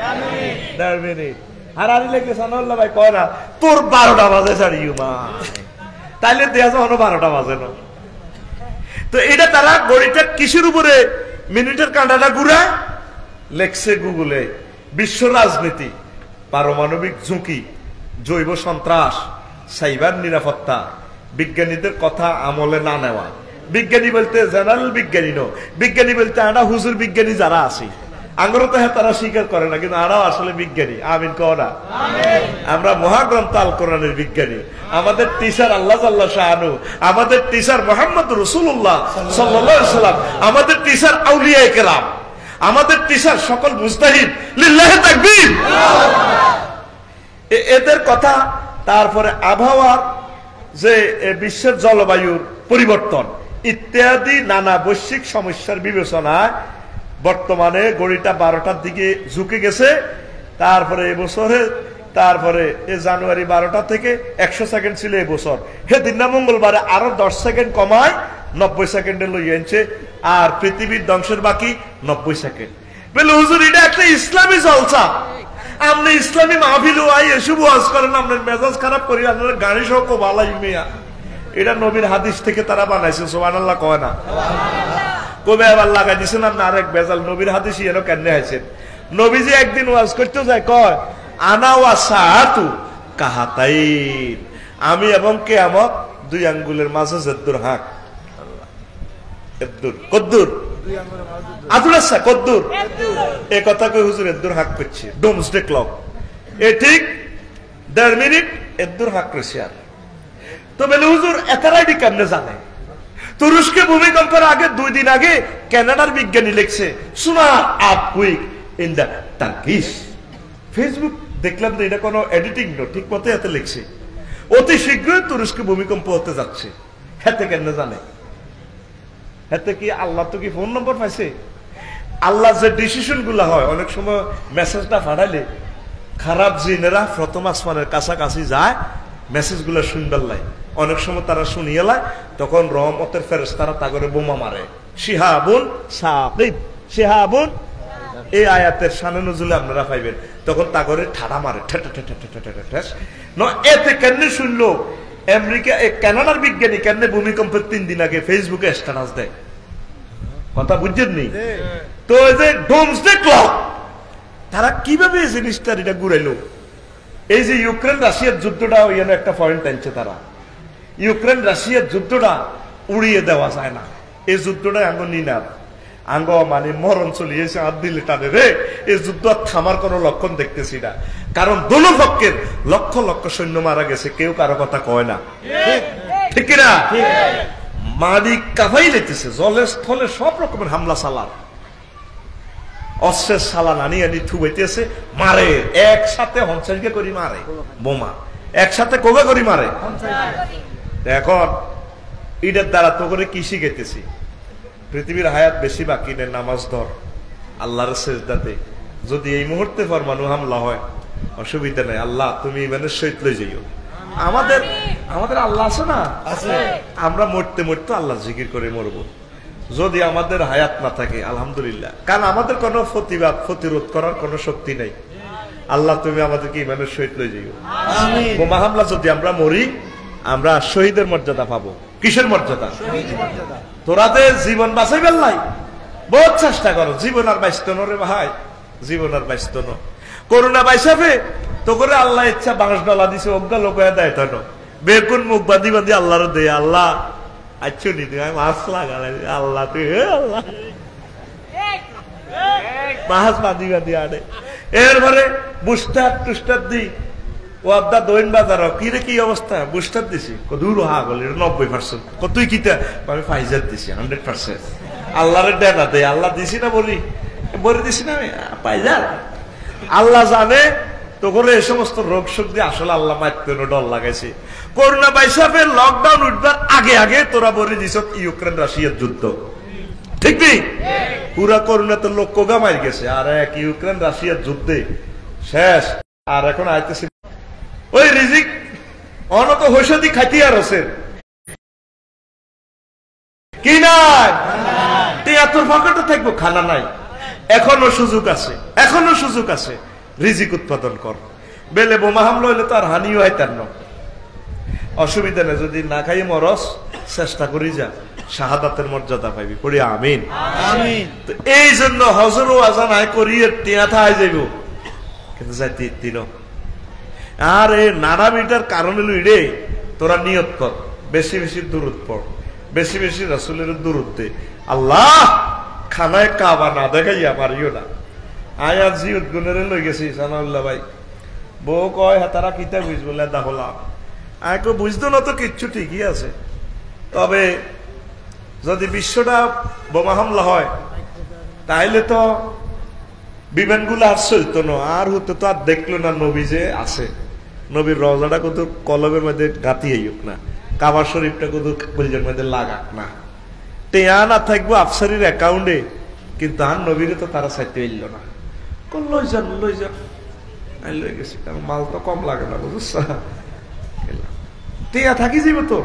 1.5 মিনিট। হারারি লেগে সানাল্লাহ ভাই কয় না তোর 12টা বাজে ছাড়িও মা, তাইলে দেয়া যখন 12টা বাজে না। তো এটা তারা ঘড়িটা কিসের উপরে মিনিটের কাঁটাটা ঘুরায় লেখছে গুগলে। বিশ্ব রাজনীতি, পারমাণবিক ঝুঁকি, জৈব সন্ত্রাস, সাইবার নিরাপত্তা, বিজ্ঞানীদের কথা আমলে না নেওয়া। বিজ্ঞানী বলতে জেনারেল বিজ্ঞানী নো, বিজ্ঞানী বলতে আনা হুজুর বিজ্ঞানী যারা আছে আঙ্গরও তো হ্যাঁ তারা স্বীকার করে না, কিন্তু আনাও আসলে বিজ্ঞানী। আমিন কও না? আমরা মহাগ্রন্থ আল কোরআনের বিজ্ঞানী। আমাদের টিচার আল্লাহ জাল্লাহ শাহানু, আমাদের টিচার মুহাম্মদ রাসূলুল্লাহ সাল্লাল্লাহু আলাইহি ওয়াসাল্লাম, আমাদের টিচার আউলিয়ায়ে কেরাম, আমাদের টিচার সকল মুজতাহিদ, লিল্লাহি তাকবীর। এদের কথা, তারপরে আবহাওয়ার যে বিশ্বের জলবায়ুর পরিবর্তন ইত্যাদি নানা বৈশ্বিক সমস্যার বিবেচনায় বর্তমানে ঘড়িটা 12টার দিকে ঝুঁকে গেছে। তারপরে এবছরে, তারপরে জানুয়ারি 12টা থেকে 100 সেকেন্ড ছিল এবছর, দিন না মঙ্গলবারে আরো 10 সেকেন্ড কমায় 90 সেকেন্ডে লইয়ে আনছে। আর পৃথিবীর ধ্বংসের বাকি 90 সেকেন্ড। বলে হুজুর এটা একটা ইসলামী জলসা, আপনি ইসলামী মাহফিল আই এসব ওয়াজ করেন, আপনার মেজাজ খারাপ করি, আপনার গাড়ি সহ ভালাই মিয়া। এটা নবীর হাদিস থেকে তারা বানাইছে, সুবহানাল্লাহ কয় না? কবে আবার লাগাই দিচ্ছেন আপনি আরেক বেজাল। নবীর হাদিস এর কেন আইছেন? নবীজি একদিন ওয়াজ করতে যায়, কয় আনা ওয়া সাআতু কাহাতাইন, আমি এবং কিয়ামত 2 আঙ্গুলের মাঝে জেদ্দুর হাক। এদ্দুর কদ্দুর আদুরাসা কদ্দুর, এই কথা কই হুজুর এদ্দুর হাক করছে। ডোমসডে ক্লক এ ঠিক 1.5 মিনিট এদ্দুর হাক করছে। আর তো বলে হুজুর এতারাইডি কেমনে জানে? তুরস্কে ভূমিকম্পের আগে 2 দিন আগে কানাডার বিজ্ঞানী লিখছে সুনা আপ কুইক ইন দা টার্কিশ। ফেসবুক দেখলাম তো এটা কোনো এডিটিং নো, ঠিক মতো এতে লিখছে অতি শীঘ্রই তুরস্কে ভূমিকম্প হতে যাচ্ছে। হাতে কেন জানে? হাতে কি আল্লাহ তো কি ফোন নম্বর পাইছে? আল্লাহ যে ডিসিশন গুলা হয় অনেক সময় মেসেজটা ফাটাইলে খারাপ জিনেরা প্রথম আসমানের কাছাকাছি যায় মেসেজ গুলা শুনবার লাই। অনেক সময় তারা শুনিয়ে লাই, তখন রহমতের ফেরেশতারা তাগরে বোমা মারে। শিহাবুন সাকিব, শিহাবুন এই আয়াতের শানে নজুলে আপনারা পাইবেন, তখন তাগরে ঠাড়া মারে। এতে কেন শুনলো আমেরিকা কানাডার বিজ্ঞানী কেন ভূমিকম্পের 3 দিন আগে ফেসবুকে স্ট্যাটাস দেয়? কথা বুঝছেন নি? তো এই যে ডোমসডে ক্লক তারা কিভাবে এই জিনিসটা এটা ঘুরাইলো? এই যে ইউক্রেন রাশিয়ার যুদ্ধটা ওইখানে একটা পয়েন্ট আনছে তারা। ইউক্রেন রাশিয়ার যুদ্ধটা উড়িয়ে দেওয়া যায় না, এই যুদ্ধটা আঙ্গ নিনার আঙ্গ মানে মরণ চলিয়েছে আর দিলে টানে রে। এই যুদ্ধ থামার কোন লক্ষণ দেখতেছি না, কারণ দোনো পক্ষের লক্ষ লক্ষ সৈন্য মারা গেছে, কেউ কারো কথা কয় না, ঠিক না? মারি কাভাই লেতেছে, জলে স্থলে সব রকমের হামলা চালার, অস্ত্রের সালান আনি আনি থুবাইতেছে, মারে একসাথে হংসারিকে করি মারে বোমা, একসাথে কোবে করি মারে। এখন এটার দ্বারা তো করে কি শিখাইতেছি? পৃথিবীর হায়াত বেশি বাকি নেই, নামাজ ধর, আল্লাহর সেজদাতে। যদি এই মুহূর্তে ফরমানু হামলা হয়, অসুবিধা নাই, আল্লাহ তুমি ইমানের সহিত লই যাইও। আমাদের আমাদের আল্লাহ আছে না, আমরা মরতে মরতে আল্লাহ জিকির করে মরবো। যদি আমাদের হায়াত না থাকে আলহামদুলিল্লাহ, কারণ আমাদের কোনো প্রতিরোধ করার কোনো শক্তি নাই। আল্লাহ তুমি আমাদেরকে ইমানের সহিত লই যাইও। বোমা হামলা যদি আমরা মরি, আমরা শহীদের মর্যাদা পাবো। কিসের মর্যাদা? তোরা যে জীবন বাঁচাই বেললাই, বহুত চেষ্টা করো, জীবন আর বাইস্ত রে ভাই, জীবন আর বাইস্ত ন। করোনা বাইসাফে তো করে আল্লাহ ইচ্ছা বাঁশ ডলা দিছে, অজ্ঞা লোক দেয় তন বেকুন মুখ বাঁধি বাঁধি আল্লাহর দে, আল্লাহ আচ্ছা নি তুমি মাছ লাগালে, আল্লাহ তুই আল্লাহ মাছ বাঁধি বাঁধি আনে। এরপরে বুস্টার টুস্টার দি ও আবদা দৈন বাজার কি রে কি অবস্থা, বুস্টার দিছি দূর হা গল 90%, তুই কিতা আমি ফাইজার দিছি 100%। আল্লাহরে দেনা দে, আল্লাহ দিছি না বলি বলে দিছি না আমি পাইজার। আল্লাহ জানে তো করে এই সমস্ত রোগ শোক দিয়ে আসলে আল্লাহ মারতে ডর লাগাইছে। করোনা বাইসাফে লকডাউন উঠবার আগে আগে তোরা বলে দিস ইউক্রেন রাশিয়ার যুদ্ধ, ঠিক নেই? পুরা করোনাতে লোক কোগা মার গেছে, আর এক ইউক্রেন রাশিয়ার যুদ্ধে শেষ। আর এখন আইতেছে ওই রিজিক অনত হৈষধি খাইতে আর আছে কি নাই, তোর পকেটে থাকবো, খানা নাই। এখনো সুযোগ আছে, এখনো সুযোগ আছে, রিজিক উৎপাদন কর। বেলে বোমা হামলা হইলে তো আর হানিও হয় তার, অসুবিধা নেই। যদি না খাই মরস, চেষ্টা করি যা, শাহাদাতের মর্যাদা পাইবি, পড়ি আমিন। তো এই জন্য হজর আজান আয় করিয়ে টিয়া থাই যাইব, কিন্তু যাই তিন আর এই নানা মিটার কারণে লইরে তোরা নিয়ত কর, বেশি বেশি দূরত পড়, বেশি বেশি রাসূলের দূরত দে। আল্লাহ খানায় কাবা না দেখাইয়া মারিও না। আয় আর জিউদ গুণের লই গেছি সানাউল্লাহ ভাই, বউ কয় হাতারা কিতা বুঝবো দাহলা, আয় কো বুঝতো না তো কিচ্ছু ঠিকই আছে। তবে যদি বিশ্বটা বোমা হামলা হয় তাহলে তো বিমানগুলো আর চলতো না, আর হতো তো আর দেখলো না নবী যে আছে, নবীর রওজাটা কত কলমের মধ্যে গাঁথি আইক না, কাবা শরীফটা কত কলজের মধ্যে লাগাক না, টেয়া না থাকবো আফসারির অ্যাকাউন্টে, কিন্তু আর নবীরে তো তারা চাইতে এল না। লই যান লই যান, লই গেছি, কারণ মাল তো কম লাগে না, বুঝছ? টেয়া থাকি যাইব তো।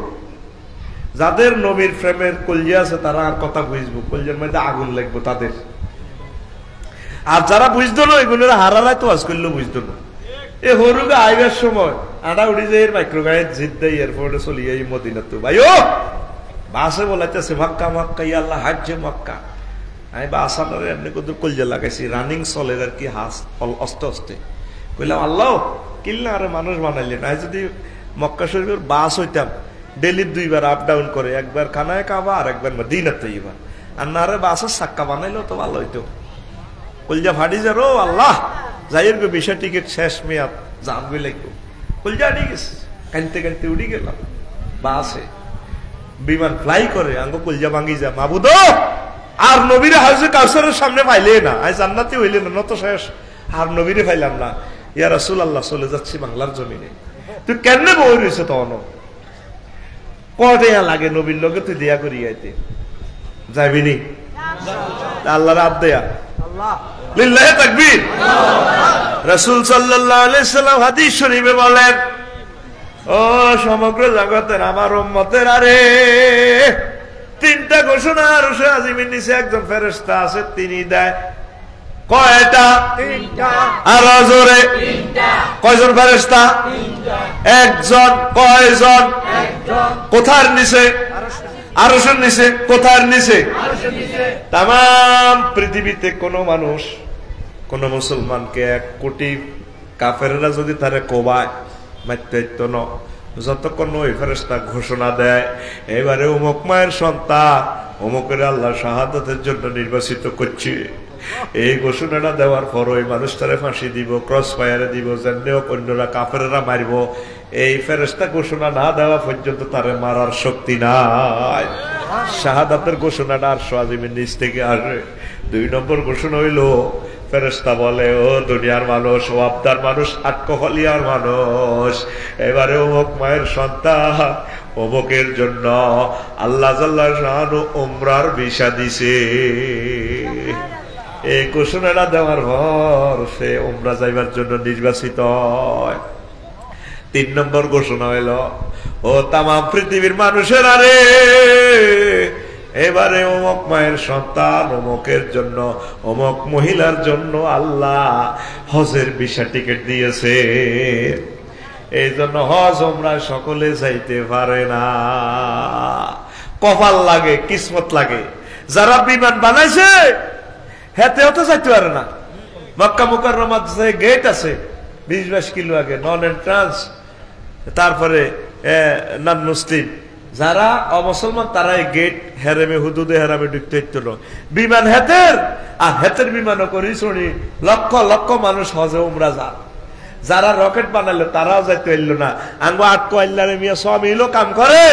যাদের নবীর প্রেমের কলজা আছে তারা আর কথা বুঝবো, কলজের মধ্যে আগুন লাগবো তাদের। আর যারা বুঝতো না এগুলোর হারারাই তো আজ করলেও বুঝতো না। এ হরুগা আইবার সময় আড়া উড়ি যায় মাইক্রো গাড়ি জিদ্দা এয়ারপোর্টে চলি যাই মদিনা, তো ভাই ও বাসে বলাইতেছে মক্কা মক্কা ইয়াল্লাহ হাজ্জে মক্কা। আমি বাস আপনার এমনি কত কলজা লাগাইছি, রানিং চলে আর কি হাস অস্তে অস্তে কইলাম আল্লাহ কিল্লা আরে মানুষ বানাইলেন। আমি যদি মক্কা শরীফের বাস হইতাম ডেলি 2 বার আপ ডাউন করে, একবার খানায় কাবা আর একবার মদিনাত তৈবা, আর না রে বাসের সাক্কা বানাইলেও তো ভালো হইতো। কলজা ফাটি যা রো আল্লাহ যাইয়ের গো বিষয় টিকিট শেষ মেয়াদ জানবি লাগবো, কলজা আড়ি গেছে, কানতে কানতে উড়ি গেলাম বাসে। বিমান ফ্লাই করে আঙ্গ কলজা ভাঙ্গি যা মাবুদ, আর নবীরে হাউজে কাউসারের সামনে পাইলে না, আজ জান্নাতি হইলে না, নত শেষ। আর নবীরে পাইলাম না, ইয়া রাসূলুল্লাহ চলে যাচ্ছি বাংলার জমিনে। তুই কেন বই রয়েছে তখন কয়া লাগে নবীর লোকে তুই দেয়া করি আইতে যাবিনি? আল্লাহ রাত দেয়া লিল্লাহি তাকবীর। রাসূল সাল্লাল্লাহু আলাইহি সাল্লাম হাদিস শরীফে বলেন, ও সমগ্র জগতের আমার উম্মতের আরে 3টা ঘোষণা আরশে আজিমের নিচে একজন ফেরেশতা আছে, তিনি দেয়। কয়টা? 3টা। আর জোরে 3টা। কয়জন ফেরেশতা? 3টা। একজন। কয়জন? একজন। কোথার নিচে? আরশের নিচে। কোথার নিচে? আরশের নিচে। তামাম পৃথিবীতে কোন মানুষ, কোন মুসলমানকে 1 কোটি কাফেররা যদি তারে কোবায় মারতে তো না, যতক্ষণ ওই ফেরেশতা ঘোষণা দেয় এবারে অমুক মায়ের সন্তান অমুকের আল্লাহ শাহাদাতের জন্য নির্বাচিত করছে, এই ঘোষণাটা দেওয়ার পর ওই মানুষটারে ফাঁসি দিব, ক্রস ফায়ারে দিব, যেমনিও অন্যরা কাফেররা মারব, এই ফেরেশতা ঘোষণা না দেওয়া পর্যন্ত তারে মারার শক্তি নাই। শাহাদাতের ঘোষণাটা আর আজিমের নিচ থেকে আসে। 2 নম্বর ঘোষণা হইল ফেরেশতা বলে, ও দুনিয়ার মানুষ, ও আবদার মানুষ, আটকহলিয়ার মানুষ, এবারে অমুক মায়ের সন্তান অমুকের জন্য আল্লাহ জাল্লা শানু উমরার ভিসা দিছে। এই ঘোষণাটা দেওয়ার পর সে উমরা যাইবার জন্য নির্বাচিত হয়। 3 নম্বর ঘোষণা হইল, ও তাম পৃথিবীর মানুষের আরে এবারে অমুক মায়ের সন্তান অমুকের জন্য, অমুক মহিলার জন্য আল্লাহ হজের ভিসা টিকিট দিয়েছে। এই জন্য হজ উমরা সকলে যাইতে পারে না। কপাল লাগে, কিসমত লাগে। যারা বিমান বানাইছে হেতেও তো যাইতে পারে না। মক্কা মুকাররমা গেট আছে 20-22 কিলো আগে, নন এন্ট্রান্স। তারপরে নন মুসলিম যারা অমুসলমান তারা এই গেট হেরেমে হুদুদে হেরামে ঢুকতে হইতো। বিমান হেতের, আর হেতের বিমানও করি চড়ি লক্ষ লক্ষ মানুষ হজে উমরা যান। যারা রকেট বানালো তারাও যাইতে পারলো না। আঙ্গো 8 কোয়াল্লারে মিয়া 6 মিলও কাম করে,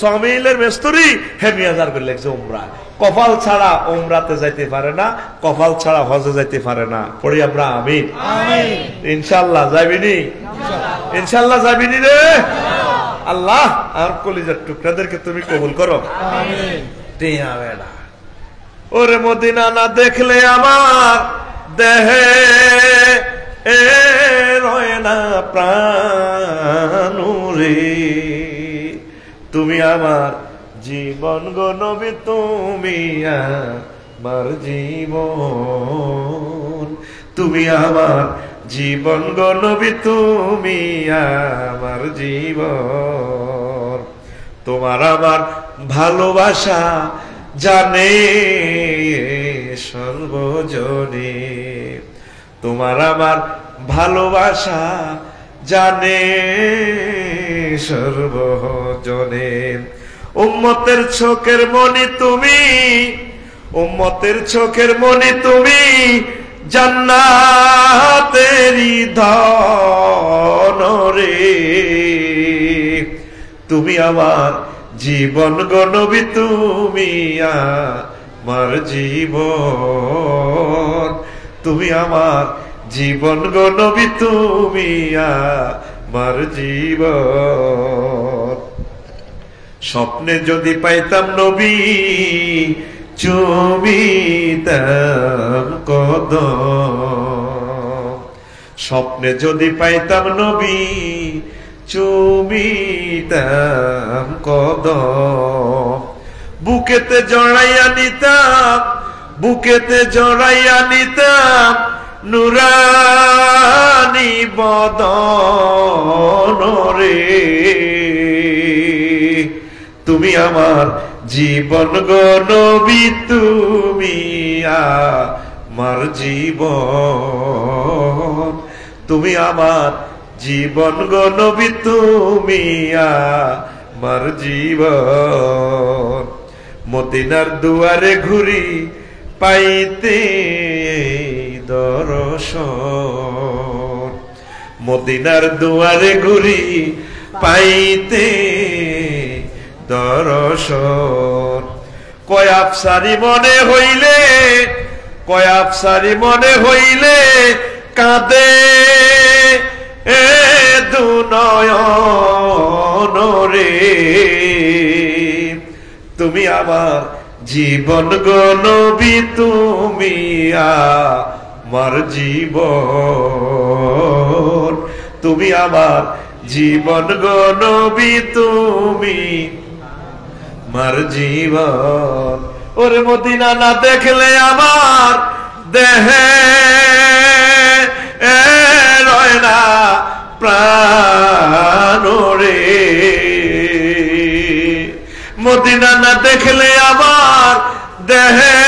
6 মিলের মেস্তরি হে মিয়া যার করে লাগছে উমরা। কপাল ছাড়া উমরাতে যাইতে পারে না, কপাল ছাড়া হজে যাইতে পারে না। পড়ি আমরা আমিন। ইনশাল্লাহ যাইবিনি, ইনশাল্লাহ যাইবিনি রে। আল্লাহ আর কলিজার টুকরাদেরকে তুমি কবুল করো। ওরে মদিনা না দেখলে আমার দেহে রয় না প্রাণ রে। তুমি আমার জীবন গো নবী, তুমি আমার জীবন। তুমি আমার জীবন গো নবী, তুমি আমার জীবন। তোমার আমার ভালোবাসা জানে সর্বজনে। তোমার আমার ভালোবাসা জানে সর্বজনে। উম্মতের চোখের মনি তুমি, উম্মতের চোখের মনি তুমি, জান্নাতেরি ধন রে। তুমি আমার জীবন গো নবী, তুমি আমার জীবন। তুমি আমার জীবন গো নবী, তুমি আমার জীবন। স্বপ্নে যদি পাইতাম নবী, চুমিতাম কদম। স্বপ্নে যদি পাইতাম নবী, চুমিতাম কদম। বুকেতে জড়াইয়া নিতাম, বুকেতে জড়াইয়া নিতাম নুরানি বদন রে। তুমি আমার জীবন গো নবী, তুমি আমার জীবন। তুমি আমার জীবন গো নবী, তুমি আমার জীবন। মদিনার দুয়ারে ঘুরি পাইতে দর্শন। মদিনার দুয়ারে ঘুরি পাইতে দর্শন। কয় আফসারি মনে হইলে, কয় আফসারি মনে হইলে কাঁদে এ দুনয়ন রে। তুমি আমার জীবন গো নবী, তুমি আমার জীবন। তুমি আমার জীবন গো নবী, তুমি আমার জীবন। ওরে মদিনা না দেখলে আমার দেহে রয় না প্রাণ রে। মদিনা না দেখলে আমার দেহে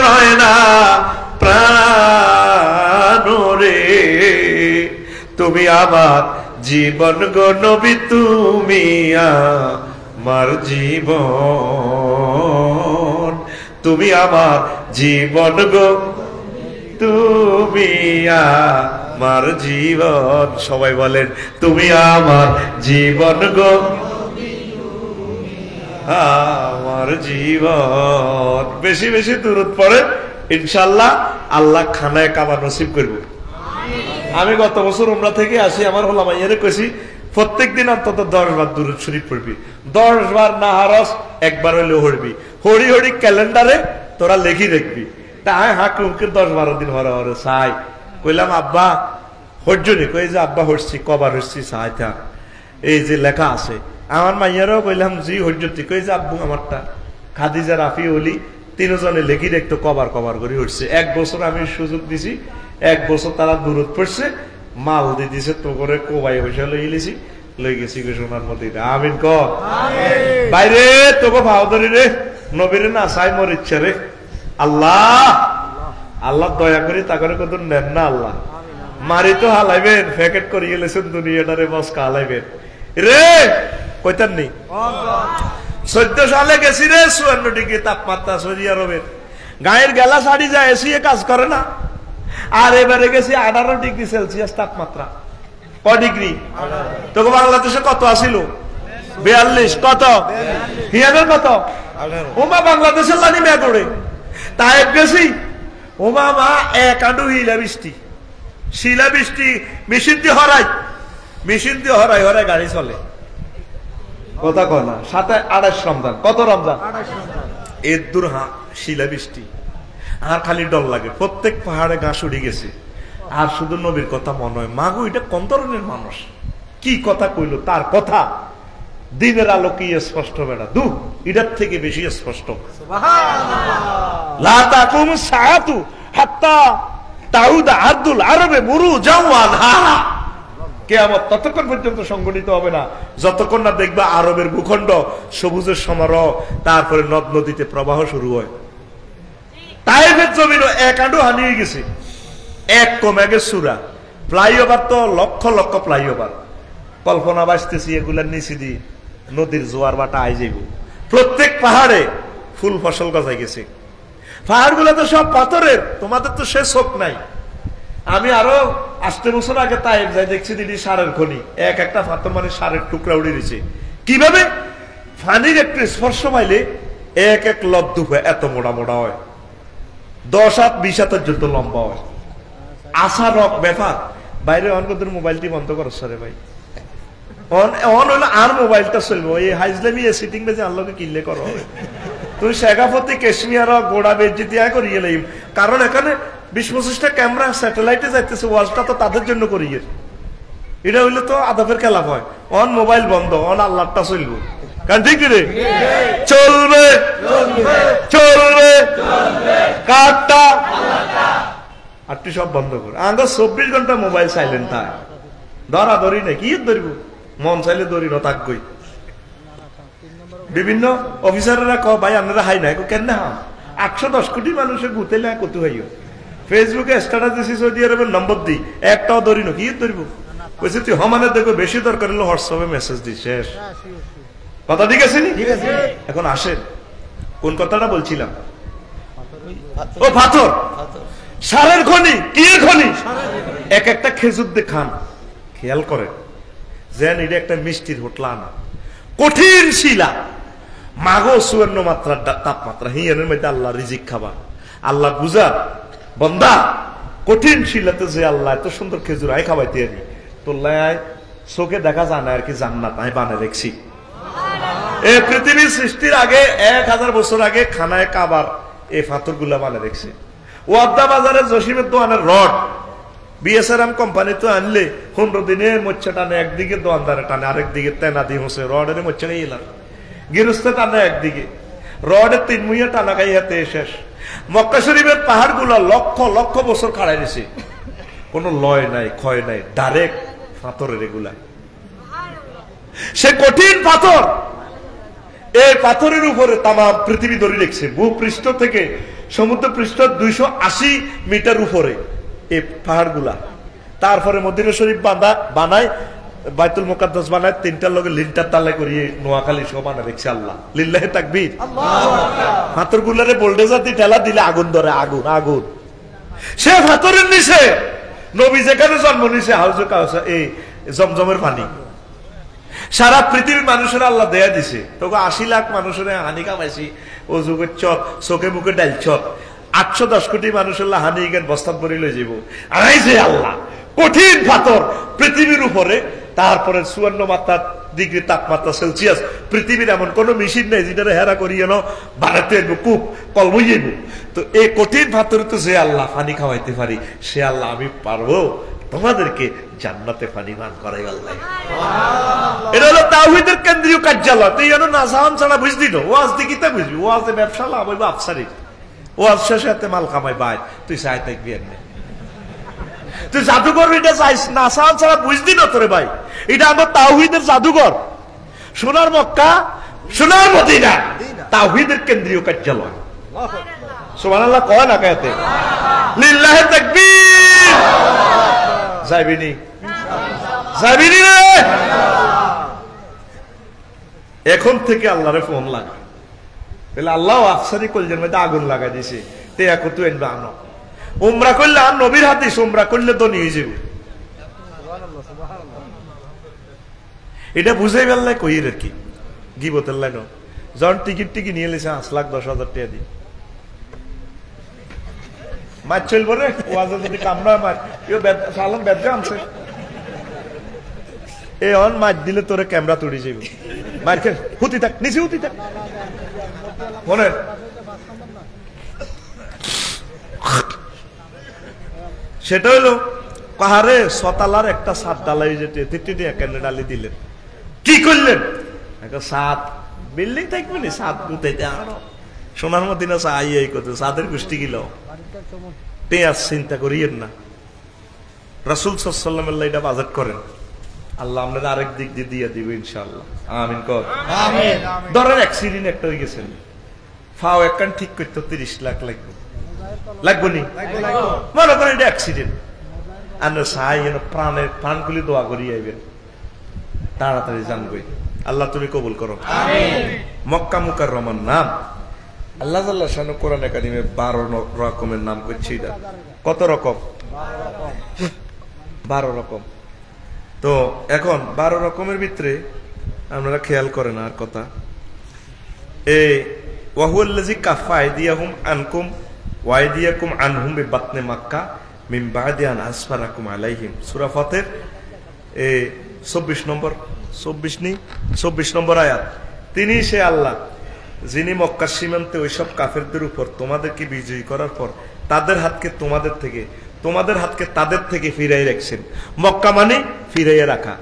রয় না প্রাণ রে। তুমি আমার জীবন গো নবী, তুমি আমার জীবন। তুমি আমার জীবন গো, তুমি আমার জীবন। সবাই বলেন তুমি আমার জীবন গো, আমার জীবন। বেশি বেশি দূরত পড়ে, ইনশাল্লাহ আল্লাহ খানায় কাবা নসিব করবে। আমি গত বছর উমরা থেকে আসি, আমার হলাম ইয়ারে কইছি প্রত্যেকদিন অন্তত 10 বার দুরূদ শরীফ পড়বি, 10 বার না হারস একবার হইলেও পড়বি। হরি হরি ক্যালেন্ডারে তোরা লেখি রাখবি। তা হাঁকে 10-12 দিন হরে হরে চাই। কইলাম আব্বা হর্জনি, কই যে আব্বা হরছি, কবার হরছি চাইতা, এই যে লেখা আছে। আমার মাইয়ারও কইলাম জি হর্জতি, কই যে আব্বু আমারটা খাদিজা, রাফি, অলি তিনজনে লেখি রেখতো কবার কবার করে উঠছে। 1 বছর আমি সুযোগ দিছি, 1 বছর তারা দূরত পড়ছে, মাল দিয়ে দিছে, তো করে কোবাই পয়সা লই গেছি, লই গেছি সোনার মদিনা। আমিন ক বাইরে তোকে ভাও ধরি রে, নবীরে না চাই মোর ইচ্ছা রে। আল্লাহ আল্লাহ দয়া করি তা করে কত নেন না আল্লাহ। মারি তো হালাইবেন, প্যাকেট করে গেলেছেন দুনিয়াটারে, মস্কা হালাইবেন রে। কইতার নেই 14 সালে গেছি রে 54 ডিগ্রি তাপমাত্রা সৌদি আরবের, গায়ের গেলা শাড়ি যায়, এসি কাজ করে না। আর এবারে গেছি 18 ডিগ্রি সেলসিয়াস তাপমাত্রা। ক ডিগ্রি? তোকে বাংলাদেশে কত আসিল? 42। কত হিয়াদের কত? ওমা বাংলাদেশের লানি মেঘড়ে তাই গেছি। ওমা মা 1 আডু হিলা বৃষ্টি, শিলা বৃষ্টি, মেশিন দিয়ে হরাই, মেশিন দিয়ে হরাই হরাই গাড়ি চলে। কথা কয় না। 27 রমজান, কত রমজান? এর দূর শিলা বৃষ্টি। আর খালি ডর লাগে, প্রত্যেক পাহাড়ে ঘাস উড়ে গেছে। আর শুধু নবীর কথা মনে হয়, মাগো এটা কোন ধরনের মানুষ, কি কথা কইলো, তার কথা দিনের আলো কি স্পষ্ট বেড়া দু, এটার থেকে বেশি স্পষ্ট। লা তাকুম সাআতু হাত্তা তাউদা আরদুল আরবে মুরুজাওয়ানহা। কিয়ামত ততক্ষণ পর্যন্ত সংগঠিত হবে না যতক্ষণ না দেখবা আরবের ভূখণ্ড সবুজের সমারোহ, তারপরে নদ নদীতে প্রবাহ শুরু হয়। তাইফের জমিনও 1 আডু হানিয়ে গেছে, 1 কমে গেছে সুরা। ফ্লাইওভার তো লক্ষ লক্ষ ফ্লাইওভার, কল্পনা বাঁচতেছি এগুলার নিচে দিয়ে নদীর জোয়ার বাটা আই যাইব। প্রত্যেক পাহাড়ে ফুল ফসল গজাই গেছে। পাহাড় গুলো তো সব পাথরের, তোমাদের তো সে শোক নাই। আমি আরো 8 বছর আগে তাইফ যাই, দেখছি দিদি সারের খনি, একটা পাথর মানে সারের টুকরা উড়ে দিয়েছে। কিভাবে? পানির একটু স্পর্শ পাইলে এক লব্ধ এত মোটা মোটা হয়, 10 হাত 20 হাতের পর্যন্ত লম্বা হয়। আশা রক ব্যাপার। বাইরে অনকদের মোবাইলটি বন্ধ করো সরে ভাই, অন হইলো আর মোবাইলটা চলবো। এই হাইজলামি সিটিং বেজে আনলোকে কিনলে করো হবে। তুই শেখাপতি কেশমিয়ার গোড়া বেজি দিয়া করিয়ে লাইম, কারণ এখানে 20-25টা ক্যামেরা স্যাটেলাইটে যাইতেছে, ওয়াজটা তো তাদের জন্য করিয়ে। এটা হইলে তো আদাবের খেলা হয়। অন মোবাইল বন্ধ, অন আল্লাহটা চলবো। কারণ ঠিক রে চলবে চলবে কারটা আর তুই সব বন্ধ কর। আমরা 24 ঘন্টা মোবাইল সাইলেন্ট থাক, ধরা ধরি না, কি ধরব, মন চাইলে ধরি না তাকই। বিভিন্ন অফিসাররা ক ভাই আপনারা হাই নাই, কেন না 810 কোটি মানুষের গুতেলে কত হইও। ফেসবুকে স্ট্যাটাস দিছি সৌদি আরবের নম্বর দিই, একটাও ধরি না, কি ধরব। কইছে তুই হমানে দেখো, বেশি দরকার হলো হোয়াটসঅ্যাপে মেসেজ দিই, শেষ কথা। ঠিক আছে নি? এখন আসেন কোন কথাটা বলছিলাম? ও পাথর, সারের খনি। কি খনি? একটা খেজুর দিয়ে খান, খেয়াল করেন যেন এটা একটা মিষ্টির হোটলা না, কঠিন শিলা, মাগো 54 মাত্রার তাপমাত্রা, হিয়ানের মধ্যে আল্লাহ রিজিক খাবা। আল্লাহ বুঝা বন্দা, কঠিন শিলাতে যে আল্লাহ এত সুন্দর খেজুর আয় খাওয়াইতে আনি, তো লাই চোখে দেখা যায় না আর কি, জান্নাত আমি বানায় দেখছি। এই পৃথিবীর সৃষ্টির আগে 1000 বছর আগে খানায় কাবার এই পাথর গুলা বানায় দেখছে। ওয়াদ্দা বাজারে জসিমের দোয়ানের রড বিএসআরএম কোম্পানি তো আনলে 15 দিনে মোচ্ছা টানে, একদিকে দোয়ানদারে টানে, আরেকদিকে তেনা দিয়ে হচ্ছে রডের মোচ্ছা খাই এলাম, গৃহস্থ টানে একদিকে, রডের 3 মুইয়া টানা খাই হাতে শেষ। মক্কা শরীফের পাহাড় গুলা লক্ষ লক্ষ বছর খাড়াই দিছে, কোন লয় নাই, ক্ষয় নাই, ডাইরেক্ট পাথরের এগুলা। সে কঠিন পাথর, এই পাথরের উপরে তামাম পৃথিবী ধরে রেখেছে। ভূপৃষ্ঠ থেকে সমুদ্র পৃষ্ঠ 280 মিটার উপরে এই পাহাড় গুলা। তারপরে মদিনা শরীফ বানায়, বাইতুল মুকাদ্দাস বানায়, 3টার লগে লিন্টার তালে করিয়ে নোয়াখালী সহ বানা দেখছে। আল্লাহ লিল্লাহে তাকবীর। পাথর গুলারে বোল্ডেজার দিয়ে ঠেলা দিলে আগুন ধরে, আগুন আগুন। সে পাথরের নিচে নবী যেখানে জন্ম নিছে, হাউজে কাউসার, এই জমজমের পানি। সারা পৃথিবীর মানুষের আল্লাহ দেয়া দিছে, তোকে 80 লাখ মানুষের হানি কামাইছি, ও যুগের চট, চোখে মুখে ডাইল চট, 810 কোটি মানুষের হানি জ্ঞান বস্তান করে লই যাব। আড়াইছে আল্লাহ কঠিন পাথর পৃথিবীর উপরে, তারপরে 54 মাত্রার ডিগ্রি তাপমাত্রা সেলসিয়াস। পৃথিবীর এমন কোন মেশিন নেই যেটা হেরা করিয়ে বানাতে কূপ কলবইব। তো এই কঠিন পাথরে তো যে আল্লাহ পানি খাওয়াইতে পারি, সে আল্লাহ আমি পারবো তোমাদেরকে জান্নাতে পানি পান করাই। আল্লাহ এটা হলো তাওহীদের কেন্দ্রীয় কার্যালয়। তুই যেন নাসাহান ছাড়া বুঝলি না, ওয়াজ দিকিতে বুঝবি, ওয়াজে ব্যবসা লাভ হইব আফসারি, ওয়াজ শেষে হাতে মাল কামাই বাই, তুই চাই থাকবি এমনি। তুই জাদুঘর এটা চাইস নাসাহান ছাড়া বুঝলি না তোরে ভাই, এটা আমার তাওহীদের জাদুঘর। সোনার মক্কা, সোনার মদিনা তাওহীদের কেন্দ্রীয় কার্যালয়। সুবহানাল্লাহ কয় না কয়তে? লিল্লাহি তাকবীর। যাইবিনি যাইবিনি রে। এখন থেকে আল্লাহরে ফোন লাগা, তাহলে আল্লাহ আফসারি কলজের মধ্যে আগুন লাগাই দিছে। তে এখন তুই এনবা আনো, উমরা করলে আর নবীর হাদিস, উমরা করলে তো নিয়ে যাবে। এটা বুঝাই বেললাই কইর আর কি গিবতের লাইন। যখন টিকিট নিয়ে লেছে 5,10,000 টাকা দিয়ে মাছ চলব রে। ওয়াজে যদি কামড়া মাছ সালাম বেদরে আনছে এ অন মাছ দিলে তোরে ক্যামেরা তুড়ি যাইব। মার খেল হুতি থাক, নিচে হুতি থাক। মনে সেটা হইলো পাহাড়ে সতালার একটা সাত ডালাই যেতে ডালি দিলেন। কি করলেন? সাত বিল্ডিং থাকবে নি, সাত গুতাইতে আনো। সোনার মদিনা চাই এই করতে সাদের গোষ্ঠী গিল পেঁয়াজ চিন্তা করিয়েন না। রাসূল সাল্লাল্লাহু আলাইহি এটা বাজেট করেন, আল্লাহ আপনাদের আরেক দিক দিয়ে দিয়ে দিব ইনশাআল্লাহ। আমিন কর। আমিন। ধরেন অ্যাক্সিডেন্ট একটা হয়ে গেছেন, ফাও একখান ঠিক করতে 30 লাখ লাগবে, লাগবো নি? মনে করেন এটা অ্যাক্সিডেন্ট, আমরা চাই প্রাণের প্রাণগুলি দোয়া করি আইবেন, তাড়াতাড়ি জানবই। আল্লাহ তুমি কবুল করো। মক্কা মুকাররমার নাম আল্লাহ জাল্লাহ শানু কোরআন একাডেমি 12 রকমের নাম করছি। কত রকম? 12 রকম। তো এখন 12 রকমের ভিতরে আপনারা খেয়াল করেন আর কথা, এই ওয়াহুয়াল্লাযী কাফা আইদিয়াহুম আনকুম ওয়া আইদিয়াকুম আনহুম বিবাতনি মক্কা মিন বাদি আন আসফারাকুম আলাইহিম। সূরা ফাতির 24 নম্বর আয়াত। তিনি সে আল্লাহ যিনি মক্কার সীমান্তে ওইসব কাফেরদের উপর তোমাদেরকে বিজয়ী করার পর তাদের হাতকে তোমাদের হাতকে তাদের থেকে ফিরাই রাখছেন। মক্কা মানে ফিরাইয়া রাখা।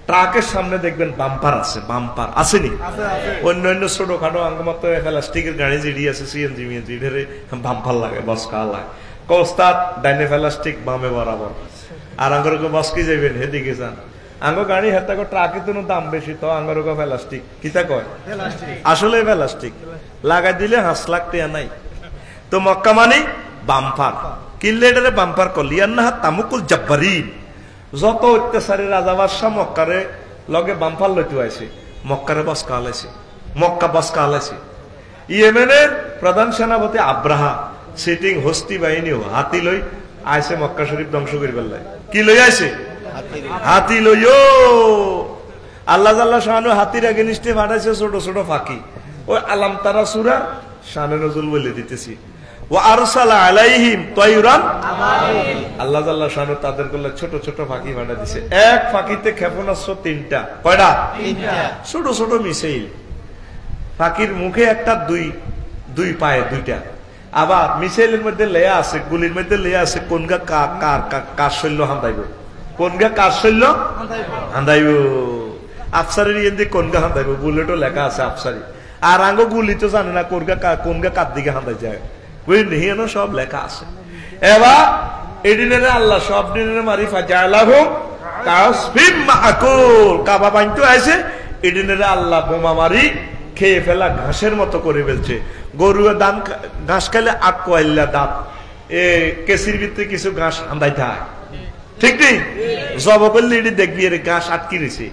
ট্রাকের সামনে দেখবেন বাম্পার আছে, বাম্পার আসেনি? অন্যান্য ছোটখাটো আঙ্গমাত্র প্লাস্টিকের গাড়ি যেটি আছে সিএনজি মিএনজি ধরে বাম্পার লাগে, বসকা লাগে। কোস্তাদ ডাইনে প্লাস্টিক বামে বরাবর। আর আঙ্গর বসকি যাবেন হেদিকে যান, আঙ্গ গাড়ি হেতা ট্রাকে তো দাম বেশি, তো আঙ্গর প্লাস্টিক কিতা কয় আসলে প্লাস্টিক লাগাই দিলে 5 লাখ টাকা নাই। তো মক্কা মানে বাম্পার। কিনলে এটারে বাম্পার করলি আর না তামুকুল জব্বারিন। যত অত্যাচারী রাজা বাদশাহ মক্কারে লগে বাম্পার লইতে আইছে, মক্কারে বসকা আলাইছে, মক্কা বসকা আলাইছে। ইয়েমেনের প্রধান সেনাপতি আব্রাহা সিটিং হস্তি বাহিনীও হাতি লই আইছে মক্কা শরীফ ধ্বংস করি ফেললাই। কি লই আইছে? হাতি লইও। আল্লাহ জাল্লাহ শাহানু হাতির এগেনিস্টে পাঠাইছে ছোট ছোট ফাঁকি। ওই আলাম তারা সূরা শানে নজুল বলে দিতেছি। ওয়া আরসালা আলাইহিম তায়রান আবাবিল। আল্লাহ জাল্লাহ শাহানু তাদের কল্লে ছোট ছোট ফাঁকি পাঠাই দিছে। এক ফাঁকিতে ক্ষেপণাস্ত্র 3টা। কয়টা? 3টা। ছোট ছোট মিসাইল। ফাঁকির মুখে একটা, দুই পায়ে 2টা। আবার মিসাইলের মধ্যে লেয়া আছে, গুলির মধ্যে লেয়া আছে কোনগা কার শৈল্য হান্দাইব, কোনগা কার শৈল্য হান্দাইব। আফসারের ইয়েন দিয়ে কোনগা হান্দাইব, বুলেটও লেখা আছে আফসারি। আর আঙ্গ গুলি তো জানে না কোনগা কার দিকে হান্দাই যায়, বুঝলি? হিয়ানো সব লেখা আছে। এবার এদিনের আল্লাহ সব দিনের মারি ফাজালাহুম কাসফিম মাকুল। কাবা বাইনতে আছে, এদিনের আল্লাহ বোমা মারি খেয়ে ফেলা ঘাসের মতো করে ফেলছে। গরুর দান ঘাস খাইলে 8 কোয়াইল্লা দাঁত, কেসির ভিতরে কিছু ঘাস হান্দাই থাকে, ঠিক নেই? জব করলে এটি দেখবি এর ঘাস আটকি রয়েছে।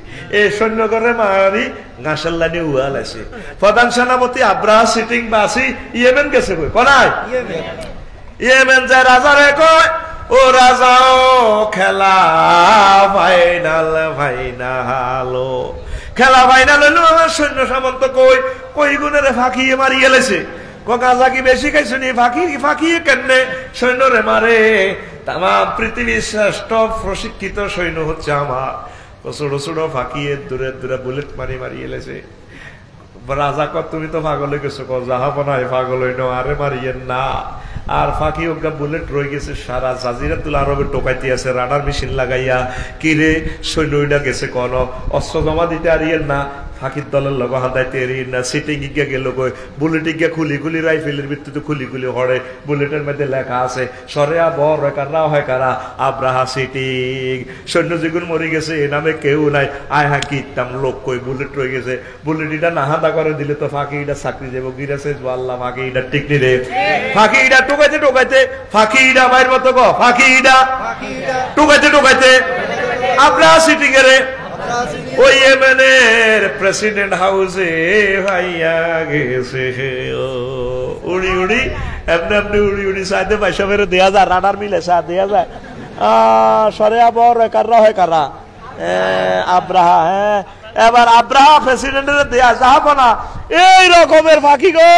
সৈন্য করে মারি ঘাসের লাইনে উয়াল আছে। প্রধান সেনাপতি আব্রাহা সিটিং বাসি ইয়েমেন গেছে, কই কোনায়? ইয়েমেন যায় রাজারে কয়, ও রাজাও খেলা ফাইনাল খেলা ফাইনাল হইল। সৈন্য সামন্ত কই গুণের ফাঁকিয়ে মারিয়ে লেছে। গাঁজা কি বেশি খাইছো নি? ফাঁকিয়ে কেনে সৈন্যরে মারে। তামাম পৃথিবীর শ্রেষ্ঠ প্রশিক্ষিত সৈন্য হচ্ছে আমার। ছোট ছোট ফাঁকি দূরে দূরে বুলেট মারি মারি এলেছে। রাজা কর তুমি তো পাগল হয়ে গেছো, জাহাপনায় পাগল হইন, আরে মারিয়েন না। আর ফাঁকি ওগা বুলেট রয়ে গেছে সারা জাজিরাতুল আরবে টোকাইতে আছে রাডার মেশিন লাগাইয়া। কিরে সৈন্যটা গেছে কোন অস্ত্র জমা দিতে আরিয়েন না, ফাঁকির দলের লগ হাতাইতে এরিয়েন না। সিটিং গিয়া গেল কই বুলেট গিয়া খুলি খুলি রাইফেলের ভিত্তিতে খুলি খুলি হরে। বুলেটের মধ্যে লেখা আছে সরেয়া বর হয় কারা হয় কারা আব্রাহা সিটিং। সৈন্য যেগুলো মরে গেছে এ নামে কেউ নাই। আয় হা কিতাম লোক কই বুলেট রয়ে গেছে। বুলেট এটা না হাতা করে দিলে তো ফাঁকি এটা চাকরি দেবো গিরেছে আল্লাহ ফাঁকি এটা ঠিক নি রে। ফাঁকি এটা টোকাইতে টোকাইতে ফাঁকি ইডা বাইর মতো গ ফাঁকি ইডা টোকাইতে টোকাইতে আব্রাহা সিটিং এর ওই ইয়েমেনের প্রেসিডেন্ট হাউসে ভাইয়া গেছে। উড়ি উড়ি এমনি এমনি উড়ি উড়ি সাইতে পয়সা মেরে দেয়া যায়, রাডার মিলে সা দেয়া যায়। সরে আবর কাররা হয় কারা আব্রাহা। হ্যাঁ এবার আব্রাহা প্রেসিডেন্টের দেয়া যাবো না। এই রকমের ফাঁকি গো,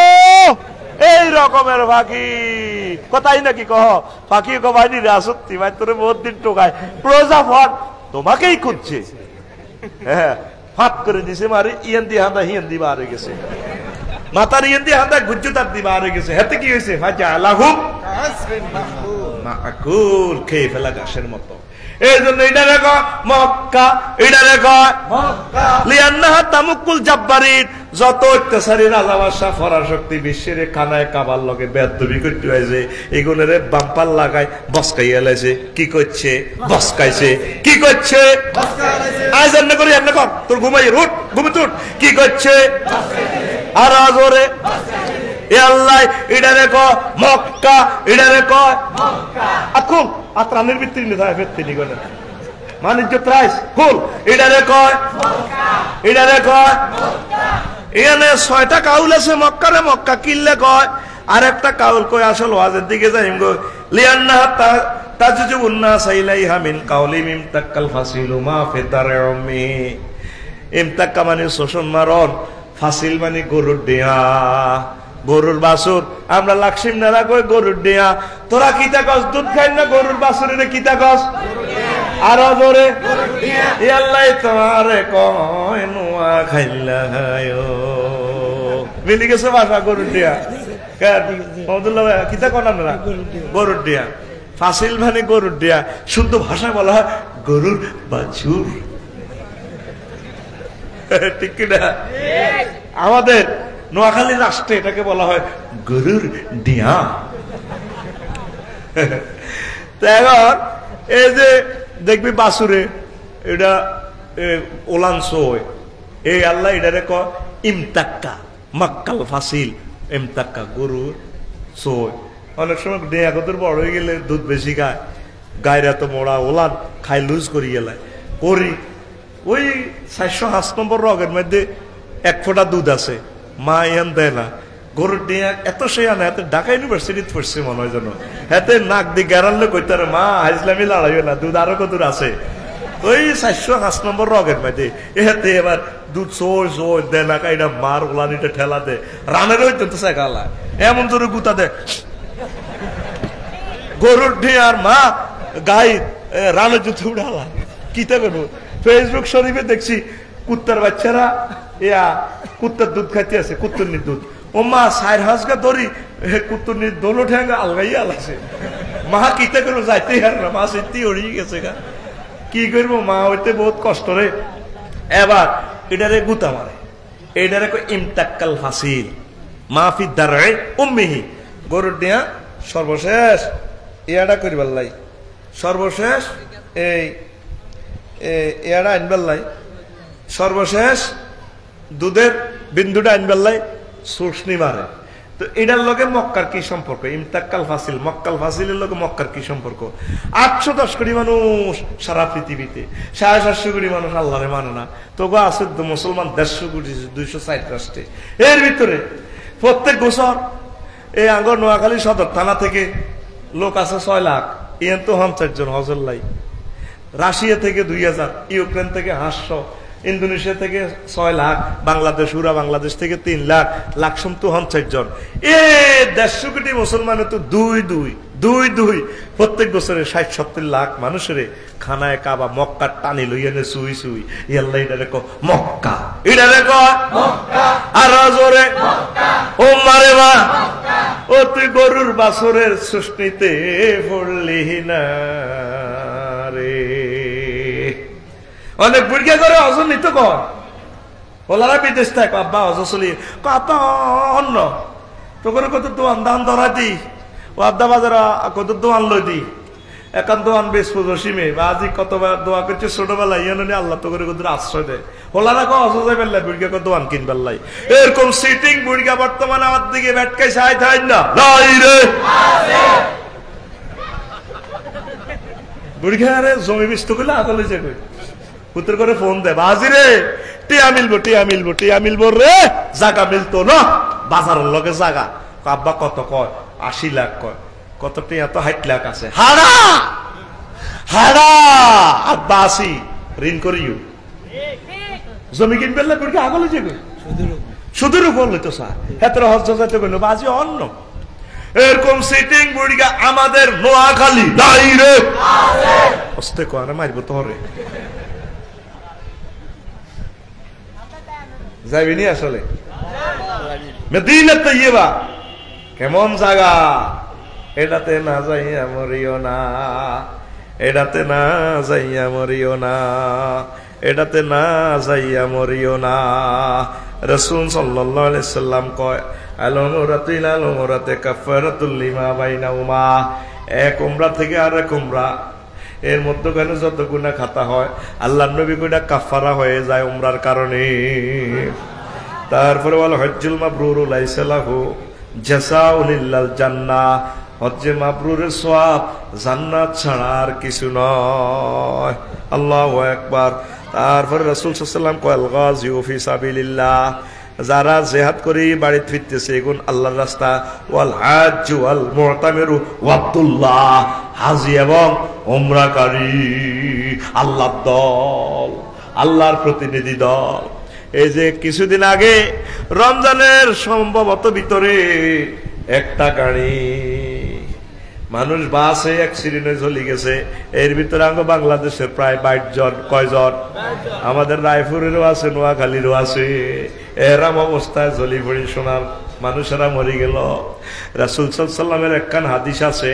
এই রকমের ফাঁকি কোথায় নাকি কহ ফাঁকি গো ভাইনি রে সত্যি ভাই তোরে বহুত দিন টোকায় প্রজা ফট তোমাকেই খুঁজছে। হ্যাঁ ফাট করে দিছে মারে ইয়ান দি হান্দা হিয়ান দি বারে গেছে মাতার ইয়ান দি হান্দা গুজ্জু তার দি বারে গেছে। হাতে কি হয়েছে ফাজা আলাহুম মাকুল খেয়ে ফেলা ঘাসের মতো। এই জন্য এটা রেখো মক্কা, এটা রেখো লিয়ান্নাহা তামুকুল জাব্বারিন। যত অত্যাচারী রাজা বাদশা ফরাশক্তি বিশ্বের খানায় কাবার লগে বেদবি করতে হয়েছে এগুলোর বাম্পার লাগায় বসকাইয়া লাইছে। কি করছে বসকাইছে, কি করছে আজ এমনি করি এমনি কর তোর ঘুমাই উঠ ঘুমে তুট কি করছে আর আজ ওরে এ আল্লাহ এটা রেখো মক্কা, এটা রেখো আকুল আত্রানের ভিত্তি নিতে হয় ফেরতে নিগো না বাণিজ্য প্রাইস কুল এটা রেখো এটা রেখো। এখানে 6টা কাউল আছে মক্কারে, মক্কা কিনলে কয় আর একটা কাউল কয় আসল ওয়াজের দিকে যাই গো লিয়ান্না তাজুজুন্না সাইলাইহা মিন কাউলিম ইমতাক্কাল ফাসিলু মা ফিতারমি। ইমতাক্কা মানে শোষণ মারণ, ফাসিল মানে গরুর দেয়া, গরুর বাছুর। আমরা লাকসিম নারা কই গরুর দেয়া। তোরা কিতা কস দুধ খাই না গরুর বাছুরের কিতা কস আর জোরে এ আল্লাহ তোমারে কয় নোয়া খাইলা হায়ো মিলি গেছে ভাষা গরুর দিয়া। কিতা কন আমরা গরুর দিয়া, ফাসিল মানে গরুর দিয়া, শুদ্ধ ভাষায় বলা হয় গরুর বাছুর। ঠিক কিনা? আমাদের নোয়াখালী রাষ্ট্রে এটাকে বলা হয় গরুর ডিয়া। এখন এই যে দেখবি বাসুরে এটা ওলান সই এই আল্লাহ এটারে ক ইমতাক্কা মক্কাল ফাসিল ইমতাক্কা গরু সই। অনেক সময় ডিয়া কতর বড় হয়ে গেলে দুধ বেশি খায়, গায়ের এত মোড়া ওলান খাই লুজ করি গেলে করি ওই 405 নম্বর রগের মধ্যে 1 ফোঁটা দুধ আছে, মা ইয়ান দেয় না। গরুর ডিয়া এত সে আনে হাতে ঢাকা ইউনিভার্সিটিতে পড়ছে মনে হয় যেন হাতে নাক দিয়ে গেরালে কইতারে মা হাইজলামি লড়াইও না দুধ আরো কত আছে ওই 405 নম্বর রগের মধ্যে এতে এবার দুধ সই সই দেয় না কাইটা মার ওলানিটা ঠেলা দে রানের ওই তো সেকালা এমন জোরে গুতা দে গরুর ডিয়ার মা গাই রানের জুতো উড়ালা কিতা করবো। ফেসবুক শরীফে দেখছি কুত্তার বাচ্চারা ইয়া কুত্তার দুধ খাইতে আছে, কুত্তরনির দুধ। ও মা 4 হাঁসগা ধরি কুত্তরনির দোলো ঠেঙ্গা আলগাই আলাছে। মা কিতা করবো যাইতেই হার না, মা সত্যি উড়িয়ে গেছে গা। কি করবো মা হইতে বহুত কষ্ট রে। এবার এটারে গুতা মারে, এটারে ইমতাক্কাল ফাসিল মাফি দারে উম্মিহি। গরুর দিয়া সর্বশেষ ইয়াটা করিবার লাই, সর্বশেষ এই ইয়াটা আনবার লাই, সর্বশেষ দুধের বিন্দুটা আনবার লাই সুসনি মারে। তো এটার লগে মক্কার কি সম্পর্ক? ইমতাক্কাল ফাসিল মক্কাল ফাসিলের লগে মক্কার কি সম্পর্ক? 810 কোটি মানুষ সারা পৃথিবীতে, 750 কোটি মানুষ আল্লাহরে মানে না। তবু আছে মুসলমান 150 কোটি 260 রাষ্ট্রে। এর ভিতরে প্রত্যেক বছর এই আঙ্গর নোয়াখালী সদর থানা থেকে লোক আছে 6 লাখ, ইয়ান তো 50 জন হজর লাই। রাশিয়া থেকে 2000, ইউক্রেন থেকে 800, ইন্দোনেশিয়া থেকে 6 লাখ, বাংলাদেশ উড়া বাংলাদেশ থেকে 3 লাখ, লাকসম তো 50 জন। এ 150 কোটি মুসলমানের তো 2 দুই প্রত্যেক বছরে 60-70 লাখ মানুষের খানায় কাবা মক্কা টানি লইয়া নে সুই সুই ইয়াল্লাহ এটা দেখো মক্কা এটা দেখো মক্কা আর জোরে মক্কা ও মারে মা ও তুই গরুর বাছরের সৃষ্টিতে পড়লি না রে অনেক বুড়িয়া করে অজন নিত কর ওলারা বিদেশ থাক আব্বা অজ চলি আব্বা অন্য তো করে কত দোয়ান দান ধরা দি ও আব্দা বাজার কত দোয়ান লই দি একান দোয়ান বেশ পুজোসীমে বা আজি কতবার দোয়া করছে ছোটবেলায় ইয়ানি আল্লাহ তো করে কত আশ্রয় দেয় ওলারা কো অসজাই বেল্লাই বুড়িয়া কত দোয়ান কিন বেল্লাই এরকম সিটিং বুড়িয়া বর্তমানে আমার দিকে ব্যাটকাই সাই থাই না নাই রে বুড়িয়া আরে জমি বিস্ত করলে আগলে যে কই পুত্র করে ফোন দেয় বাজি রে টিয়া মিলবো রে জাগা মিলতো না বাজারের লগে জাগা আব্বা কত কয় 80 লাখ কয় কত টিয়া তো 60 লাখ আছে হারা আব্বা 80 ঋণ করিও জমি কিনবে না বুড়ি আগলে যে সুদের উপর লইতো স্যার হেতর হজ যাইতে কইলো বাজি অন্য এরকম সিটিং বুড়িগা আমাদের নোয়াখালী নাই রে অস্তে কয় মারবো তোরে যাইবিনি আসলে মদিনা তৈয়বা কেমন জায়গা এটাতে না যাইয়া মরিও না এটাতে না যাইয়া মরিও না এটাতে না যাইয়া মরিও না রাসূল সাল্লাল্লাহু আলাইহি সাল্লাম কয় আল-উমরাতে কাফারাতুল লিমা বাইনাহুমা এক উমরা থেকে আরেক উমরা এর মধ্যখানে যত গুনাহ খাতা হয় আল্লাহর নবী কইটা কাফারা হয়ে যায় উমরার কারণে তারপরে বলে হজ্জুল মাবরুর লাইসা লাহু জাযাউন ইল্লাল জান্নাহ হজ্জে মাবরুরের সওয়াব জান্নাত ছাড়া আর কিছু নয় আল্লাহু আকবার তারপরে রাসূল সাল্লাল্লাহু আলাইহি ওয়াসাল্লাম কয় আল গাযিউ ফি সাবিলিল্লাহ যারা জিহাদ করে বাড়ি ফিরতেছে এগুন আল্লাহর রাস্তা ওয়াল হাজ্জ ওয়াল মুতামিরু ওয়াবদুল্লাহ হাজী এবং উমরাকারী আল্লাহর দল আল্লাহর প্রতিনিধি দল এই যে কিছুদিন আগে রমজানের সম্ভবত ভিতরে একটা গাড়ি মানুষ বাসে অ্যাক্সিডেন্টে চলে গেছে এর ভিতরে আঙ্গ বাংলাদেশের প্রায় 22 জন কয়জন আমাদের রায়পুরেরও আছে নোয়াখালীরও আছে এরম অবস্থায় জলি পড়ি সোনার মানুষেরা মরে গেল রাসূল সাল্লাল্লাহু আলাইহি ওয়াসাল্লামের একখান হাদিস আছে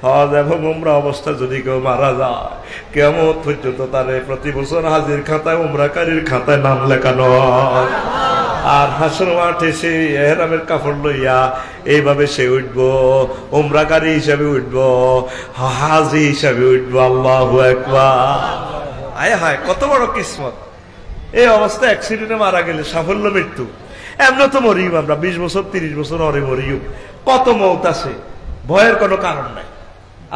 হজ এবং উমরা অবস্থা যদি কেউ মারা যায় কিয়ামত পর্যন্ত তারে প্রতি বছর হাজির খাতায় উমরাকারীর খাতায় নাম লেখানো আর হাসর মাঠে সে ইহরামের কাপড় লইয়া এইভাবে সে উঠবো উমরাকারী হিসাবে উঠবো হাজি হিসাবে উঠবো আল্লাহু আকবার আয় হায় কত বড় কিসমত এই অবস্থা অ্যাক্সিডেন্টে মারা গেলে সাফল্য মৃত্যু এমন তো মরিও আমরা 20 বছর 30 বছর অরে মরিও কত মৌত আছে ভয়ের কোনো কারণ নাই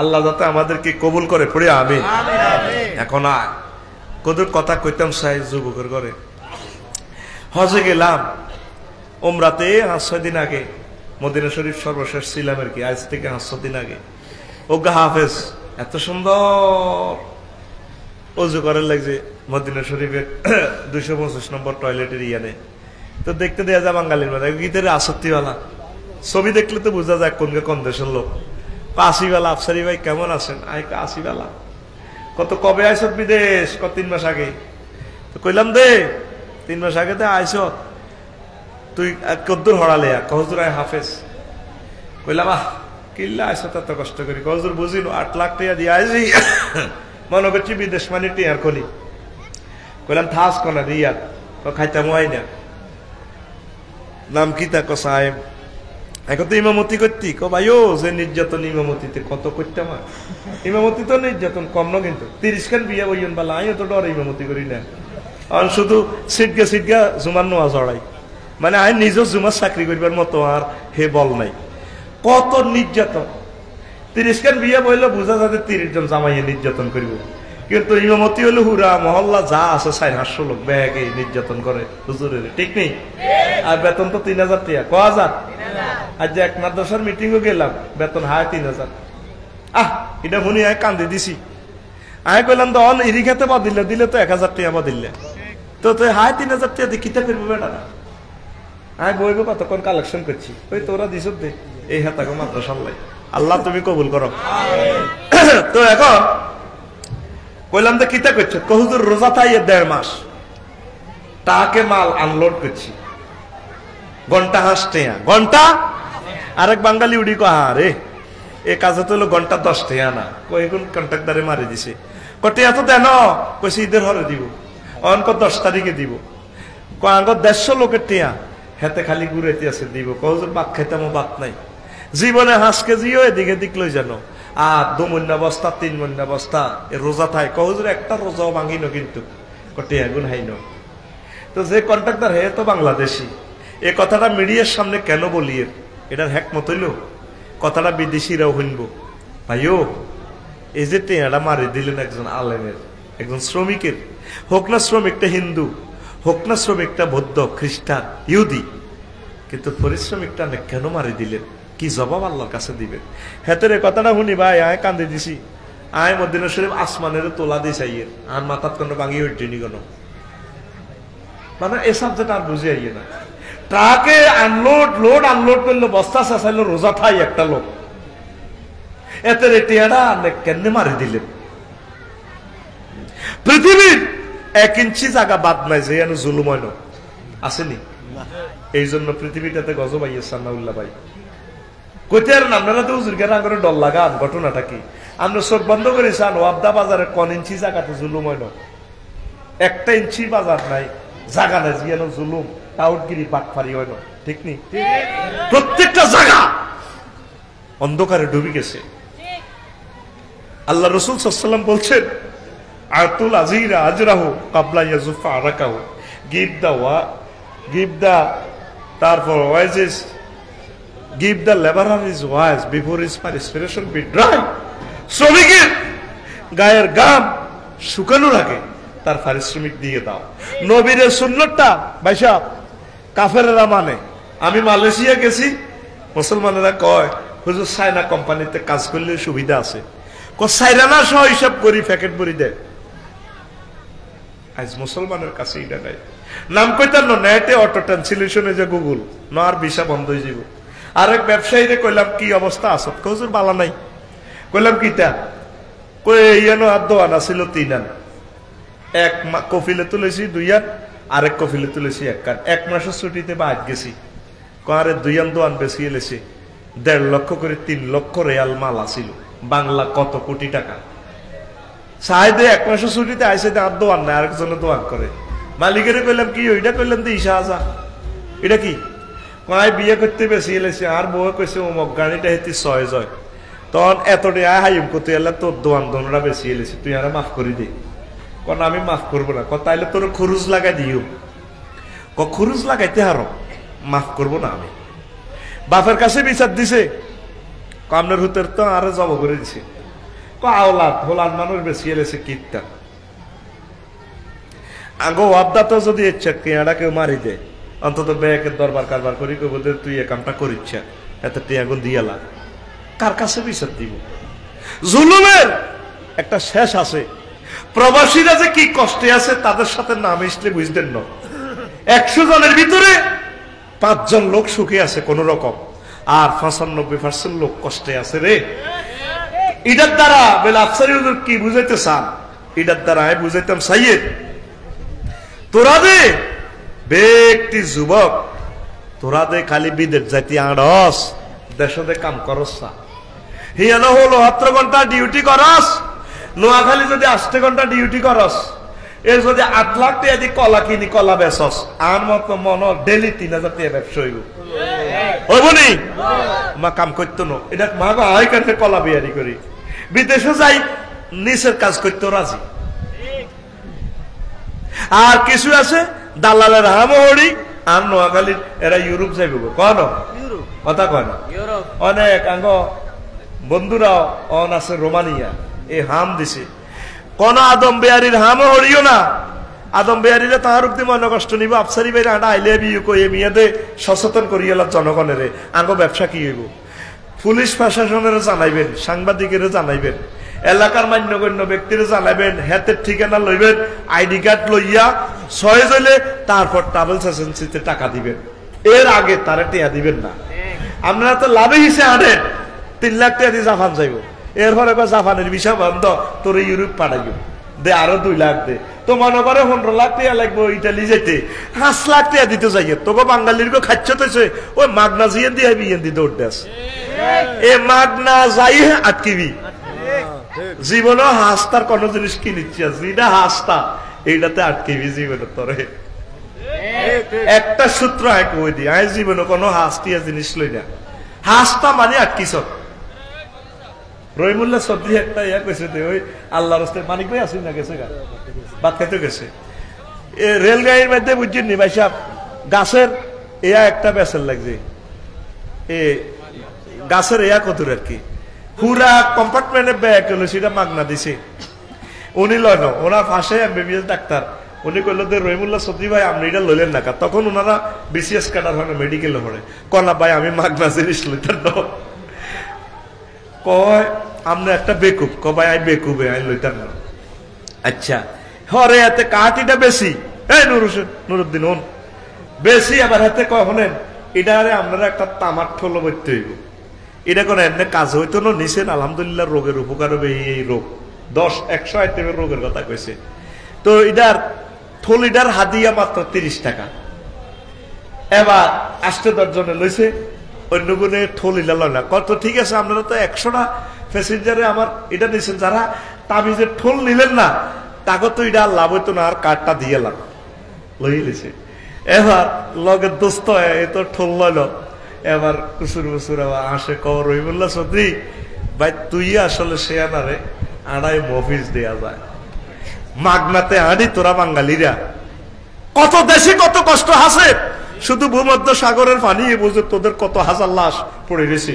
আল্লাহ যাতে আমাদেরকে কবুল করে পড়ে আমিন এখন আর কত কথা কইতাম সাই যুবকের ঘরে হজে গেলাম উমরাতে 5-6 দিন আগে মদিনা শরীফ সর্বশেষ ছিলাম আর কি আজ থেকে 5-6 দিন আগে ওগা হাফেজ এত সুন্দর ওযু করার লাগছে মদিনা শরীফের 225 নম্বর টয়লেটের ইয়ানে তো দেখতে দেয়া যায় বাঙালির মধ্যে গীতের আসক্তিওয়ালা ছবি দেখলে তো বোঝা যায় কোন দেশের লোক কাশিওয়ালা আফসারি ভাই কেমন আছেন আই কাশিওয়ালা কত কবে আইস বিদেশ 3 মাস আগে তো কইলাম দে 3 মাস আগে তো আইস তুই কদ্দুর হড়ালে কহজুর আয় হাফেজ কইলাম কিল্লা আইস তত কষ্ট করি কহজুর বুঝিল 8 লাখ টাকা দিয়ে আইসি মনে করছি বিদেশ মানে টিয়ার কলি কইলাম থাস কোনা রিয়াদ খাইতাম হয় না নাম কি তা সাহেব এখন তো ইমামতি করতি ভাইও যে নির্যাতন ইমামতিতে কত করতাম ইমামতি তো নির্যাতন কম না কিন্তু 30 খান বিয়া বইন বালা আমি তো ডর ইমামতি করি না আর শুধু সিটগা জুমার নোয়া জড়াই মানে আমি নিজের জুমার চাকরি করবার মতো আর হে বল নাই কত নির্যাতন 30 খান বিয়া বইলে বোঝা যাতে 30 জন জামাইয়ে নির্যাতন করিব কিন্তু ইমামতি হলো হুরা মহল্লা যা আছে 400 লোক ব্যাগে নির্যাতন করে হুজুরের ঠিক নেই আর বেতন তো 3000 টাকা কয় হাজার আজ এক মাদ্রাসার মিটিংও গেলাম বেতন হায় 3000 এটা শুনি আয় কান্দে দিছি আয় কইলাম তো অন ইরি খেতে বা দিলে তো 1000 টাকা বা দিলে তো হায় 3000 টাকা দিয়ে কিতা করবো বেটা আয় বইব কতক্ষণ কালেকশন করছি ওই তোরা দিস দে এই হাতাকে মাদ্রাসার লাই আল্লাহ তুমি কবুল করো। তো এখন কইলাম যে কিতা করছো, হুজুর রোজা থাই 1.5 মাস, তাকে মাল আনলোড করছি, ঘন্টা হাসতে ঘন্টা। আরেক বাঙালি উড়ি কো রে এ কাজে তো হলো ঘন্টা 10 টাকা না, কয়েকগুণ কন্ট্রাক্টারে মারি দিছে, কটে এত দেন কইছে ঈদের হরে দিব, অনক 10 তারিখে দিব, কয়েক 150 লোকের টিয়া হেতে খালি ঘুরাইতে আছে দিব, কহুজুর ভাত খাইতাম ভাত নাই, জীবনে হাঁস কেজিও এদিকে দিক লই জানো, আর 2 মহিনা বস্তা 3 মহিনা বস্তা এ রোজা থাই, কহুজুর একটা রোজাও ভাঙিন কিন্তু কটে এগুন হাইন। তো যে কন্ট্রাক্টর হে তো বাংলাদেশি, এ কথাটা মিডিয়ার সামনে কেন বলি, এটার হ্যাকমত হইল কথাটা বিদেশিরাও শুনব। ভাইও এই যে টেয়াটা মারি দিলেন একজন আলেমের, একজন শ্রমিকের, হোক না শ্রমিকটা হিন্দু, হোক না শ্রমিকটা বৌদ্ধ, খ্রিস্টান, ইহুদি, কিন্তু পরিশ্রমিকটা কেন মারি দিলেন, কি জবাব আল্লাহর কাছে দিবেন? হেতের এ কথাটা শুনি ভাই আয় কান্দে দিছি, আয় মদিনা শরীফ আসমানের তোলা দিস আইয়ের, আর মাথার কোনো ভাঙি উঠেনি কোনো, মানে এ সাবজেক্ট আর বুঝে আইয়ে না। ট্রাকে লোড আনলোড করলো, বস্তা চাচাইলো, রোজা থাই একটা লোক, এতে রেটিয়াটা কেন মারি দিলেন? পৃথিবীর 1 ইঞ্চি জায়গা বাদ নাই যে জুলুম হয় না, আসেনি? এই জন্য পৃথিবীটাতে গজব আইয়েছেন না উল্লাহ ভাই, কইতে আর আপনারা তো হুজুরকে না করে ডর লাগান, ঘটনাটা কি? আমরা চোখ বন্ধ করেছেন ওয়াবদা বাজারে কোন ইঞ্চি জায়গাতে জুলুম হয় না, 1 ইঞ্চি বাজার নাই, জায়গা নাই যেন জুলুম টাউটগিরি বাটফারি হয় না, ঠিক নি? প্রত্যেকটা জায়গা অন্ধকারে ডুবে গেছে। আল্লাহ রাসূল সাল্লাল্লাহু আলাইহি ওয়াসাল্লাম বলছেন, আতুল আজিরা আজরাহু ক্বাবলা ইয়াজুফা আরাকাহু, give the তারপর wages give the laborer his wage before his perspiration be dry, শ্রমিকের গায়ের ঘাম শুকানোর আগে তার পারিশ্রমিক দিয়ে দাও। নবীর সুন্নতটা ভাই সাহেব কাফেরেরা মানে, আমি মালয়েশিয়া গেছি, মুসলমানেরা কয় হুজুর চায়না কোম্পানিতে কাজ করলে সুবিধা আছে, চাইরানা সহ হিসাব করি প্যাকেট ভরি দেয়। আজ মুসলমানের কাছে এটা নাই, নাম কইতাম না নেটে অটো ট্রান্সলেশনে যে গুগল ন আর ভিসা বন্ধ হয়ে যাব। আরেক ব্যবসায়ীরে কইলাম কি অবস্থা আছে, হুজুর বালা নাই, কইলাম কিটা, কই ইয়ানো আর দোয়ান আছিল 3 আন, 1 কফিলে তুলেছি 2 আন, আরেক কফিলে তুলেছি 1 কান, 1 মাসের ছুটিতে বাদ গেছি, কারে 2 আন দোয়ান বেশি এলেছে, 1.5 লক্ষ করে 3 লক্ষ রিয়াল মাল আছিল, বাংলা কত কোটি টাকা। সাহেদে 1 মাসের ছুটিতে আইসে আর দোয়ান নাই, আরেকজনে দোয়ান করে, মালিকের কইলাম কি ওইটা, কইলাম তো ইসা আসা, এটা কি কয় বিয়ে করতে বেশি এলেছে, আর বউ কইছে অমুক গাড়িটা হেতি 6 জয়, তখন এতটা হাইম করতে এলে তোর দোয়ান দোনরা বেশি এলেছে, তুই আর মাফ করে দে। কোন আমি মাফ করবো না, তাইলে তোর খরচ লাগাই দিও, খরচ লাগাইতে হারো, মাফ করবো না আমি। বাপের কাছে বিচার দিছে, আপনার হুতের তো আরে জব করে দিছে, আওলাদ হোলান মানুষ বেশি এলেছে কীর্তা আগো আবদা তো যদি ইচ্ছা কেয়াটা কেউ মারি দে, অন্তত ব্যাকের দরবার কারবার করি কই বলতে তুই এ কামটা করিচ্ছা, এত টিয়াগুন দিয়ালা, কার কাছে বিচার দিব? জুলুমের একটা শেষ আছে, প্রবাসীরা যে কি কষ্টে আছে তাদের সাথে না মিশলে বুঝতেন না। 100 জনের ভিতরে 5 জন লোক সুখে আছে কোন রকম, আর 95% লোক কষ্টে আছে রে। এটার দ্বারা বলে আফসারি হুজুর কি বুঝাইতে চান? এটার দ্বারা আমি বুঝাইতাম সাইয়েদ, তোরা দে ব্যক্তি যুবক, তোরা দে খালি বিদেশ যাইতে আড়স, দেশে কাম করস, হিয়ানো হলো 17 ঘন্টা ডিউটি করস, নোয়াখালী যদি 8 ঘন্টা ডিউটি করস, এর যদি 8 লাখ টাকা দিয়ে কলা কিনি কলা বেচস, আর মত মন ডেলি 3000 টাকা ব্যবসা হইব, হইব নি? মা কাম করতো না, এটা মা আই কাছে কলা বিয়ারি করি, বিদেশে যাই নিচের কাজ করতে রাজি। আর কিছু আছে দালালের হামহড়ি, আর নোয়াখালীর এরা ইউরোপ যাইব, কন কথা কয় না, অনেক আঙ্গ বন্ধুরা অন আছে রোমানিয়া, এই হাম দিছে, কোন আদম বেয়ারির হামও হরিও না, আদম বেয়ারিরে তাহার উক্তি মনে কষ্ট নিব, আফসারি বাইরে আটা আইলে বিয়ে কই মেয়েদে সচেতন করিয়ালা জনগণের আঙ্গ ব্যবসা কি হইব, পুলিশ প্রশাসনের জানাইবেন, সাংবাদিকের জানাইবেন, এলাকার মান্যগণ্য ব্যক্তির জানাইবেন, হাতের ঠিকানা লইবেন, আইডি কার্ড লইয়া 6 জলে তারপর ট্রাভেলস এজেন্সিতে টাকা দিবেন, এর আগে তারা টিয়া দিবেন না। আপনারা তো লাভে হিসেবে আনেন, 3 লাখ টাকা দিয়ে জাপান যাইব, এরপরে জাপানের ভিসা বন্ধ, তোর ইউরোপ পাঠাইব, দে আরো 2 লাখ দে। তো মনে করে 15 লাখ টাকা লাগবে ইটালি যেতে, 5 লাখ টাকা দিতে যাই। তোকে বাঙালির খাচ্ছ তো ওই মাগনা জিয়ে দিয়ে বিয়ে দিয়ে দৌড় দেশ, এ মাগনা যাই আটকিবি। জীবনও হাসতার কোন জিনিস কি নিচ্ছি, যেটা হাসতা এইটাতে আটকিবি জীবনের তরে। একটা সূত্র আয় কই দি, আয় জীবনে কোনো হাসতিয়া জিনিস লই না, হাসতা মানে আটকিস। রহিমুল্লাহ সবজি একটা ইয়া কইছে, ওই আল্লাহর রাস্তায় মানিক ভাই আসেন না, গেছে ভাত খাইতে গেছে রেলগাড়ির মধ্যে, বুঝছেন নি ভাই সাহেব, গাছের ইয়া একটা বেসেল লাগছে, এ গাছের ইয়া কতুর আর কি, পুরা কম্পার্টমেন্টে ব্যাগ হলো, সেটা মাগনা দিছে। উনি লয় না, ওনার পাশে এমবিবিএস ডাক্তার, উনি কইল যে রহিমুল্লাহ সবজি ভাই আপনি এটা লইলেন না। তখন ওনারা বিসিএস কাটার হয় না, মেডিকেলে পড়ে, কনা ভাই আমি মাগনা জিনিস লইতেন না। কয় আপনি একটা বেকুব, ক ভাই আমি বেকুবে আমি লইতেন না। আচ্ছা হরে হাতে কাটিটা বেশি, এই নুরুদ্দিন হন বেশি, আবার হাতে কয় হলেন এটা আরে আপনারা একটা তামার ঠোলো বইতে হইব, এটা কোনো এমনি কাজ হইতো না, নিছেন আলহামদুলিল্লাহ রোগের উপকার হবে, এই রোগ 10-100 আইটেমের রোগের কথা কইছে। তো এটার থলিটার হাদিয়া মাত্র 30 টাকা। এবার 8-10 জনে লইছে, অন্য গুণে থলিটা লয় না। কত ঠিক আছে, আপনারা তো 100টা প্যাসেঞ্জারে আমার এটা নিছেন, যারা তাবিজের ঠোল নিলেন না তাকে তো এটা লাভ হইতো না, আর কার্ডটা দিয়ে লাভ লই লিছে। এবার লগের দোস্ত এ তো ঠোল লইল, এবার কুসুর বসুর আবার আসে, কবর রহিমুল্লাহ চৌধুরী ভাই তুই আসলে সে আনারে আড়াই মফিজ দেয়া যায়, মাগনাতে আনি তোরা বাঙালিরা। কত দেশে কত কষ্ট আছে, শুধু ভূমধ্য সাগরের পানি বুঝে তোদের কত হাজার লাশ পড়ে গেছে।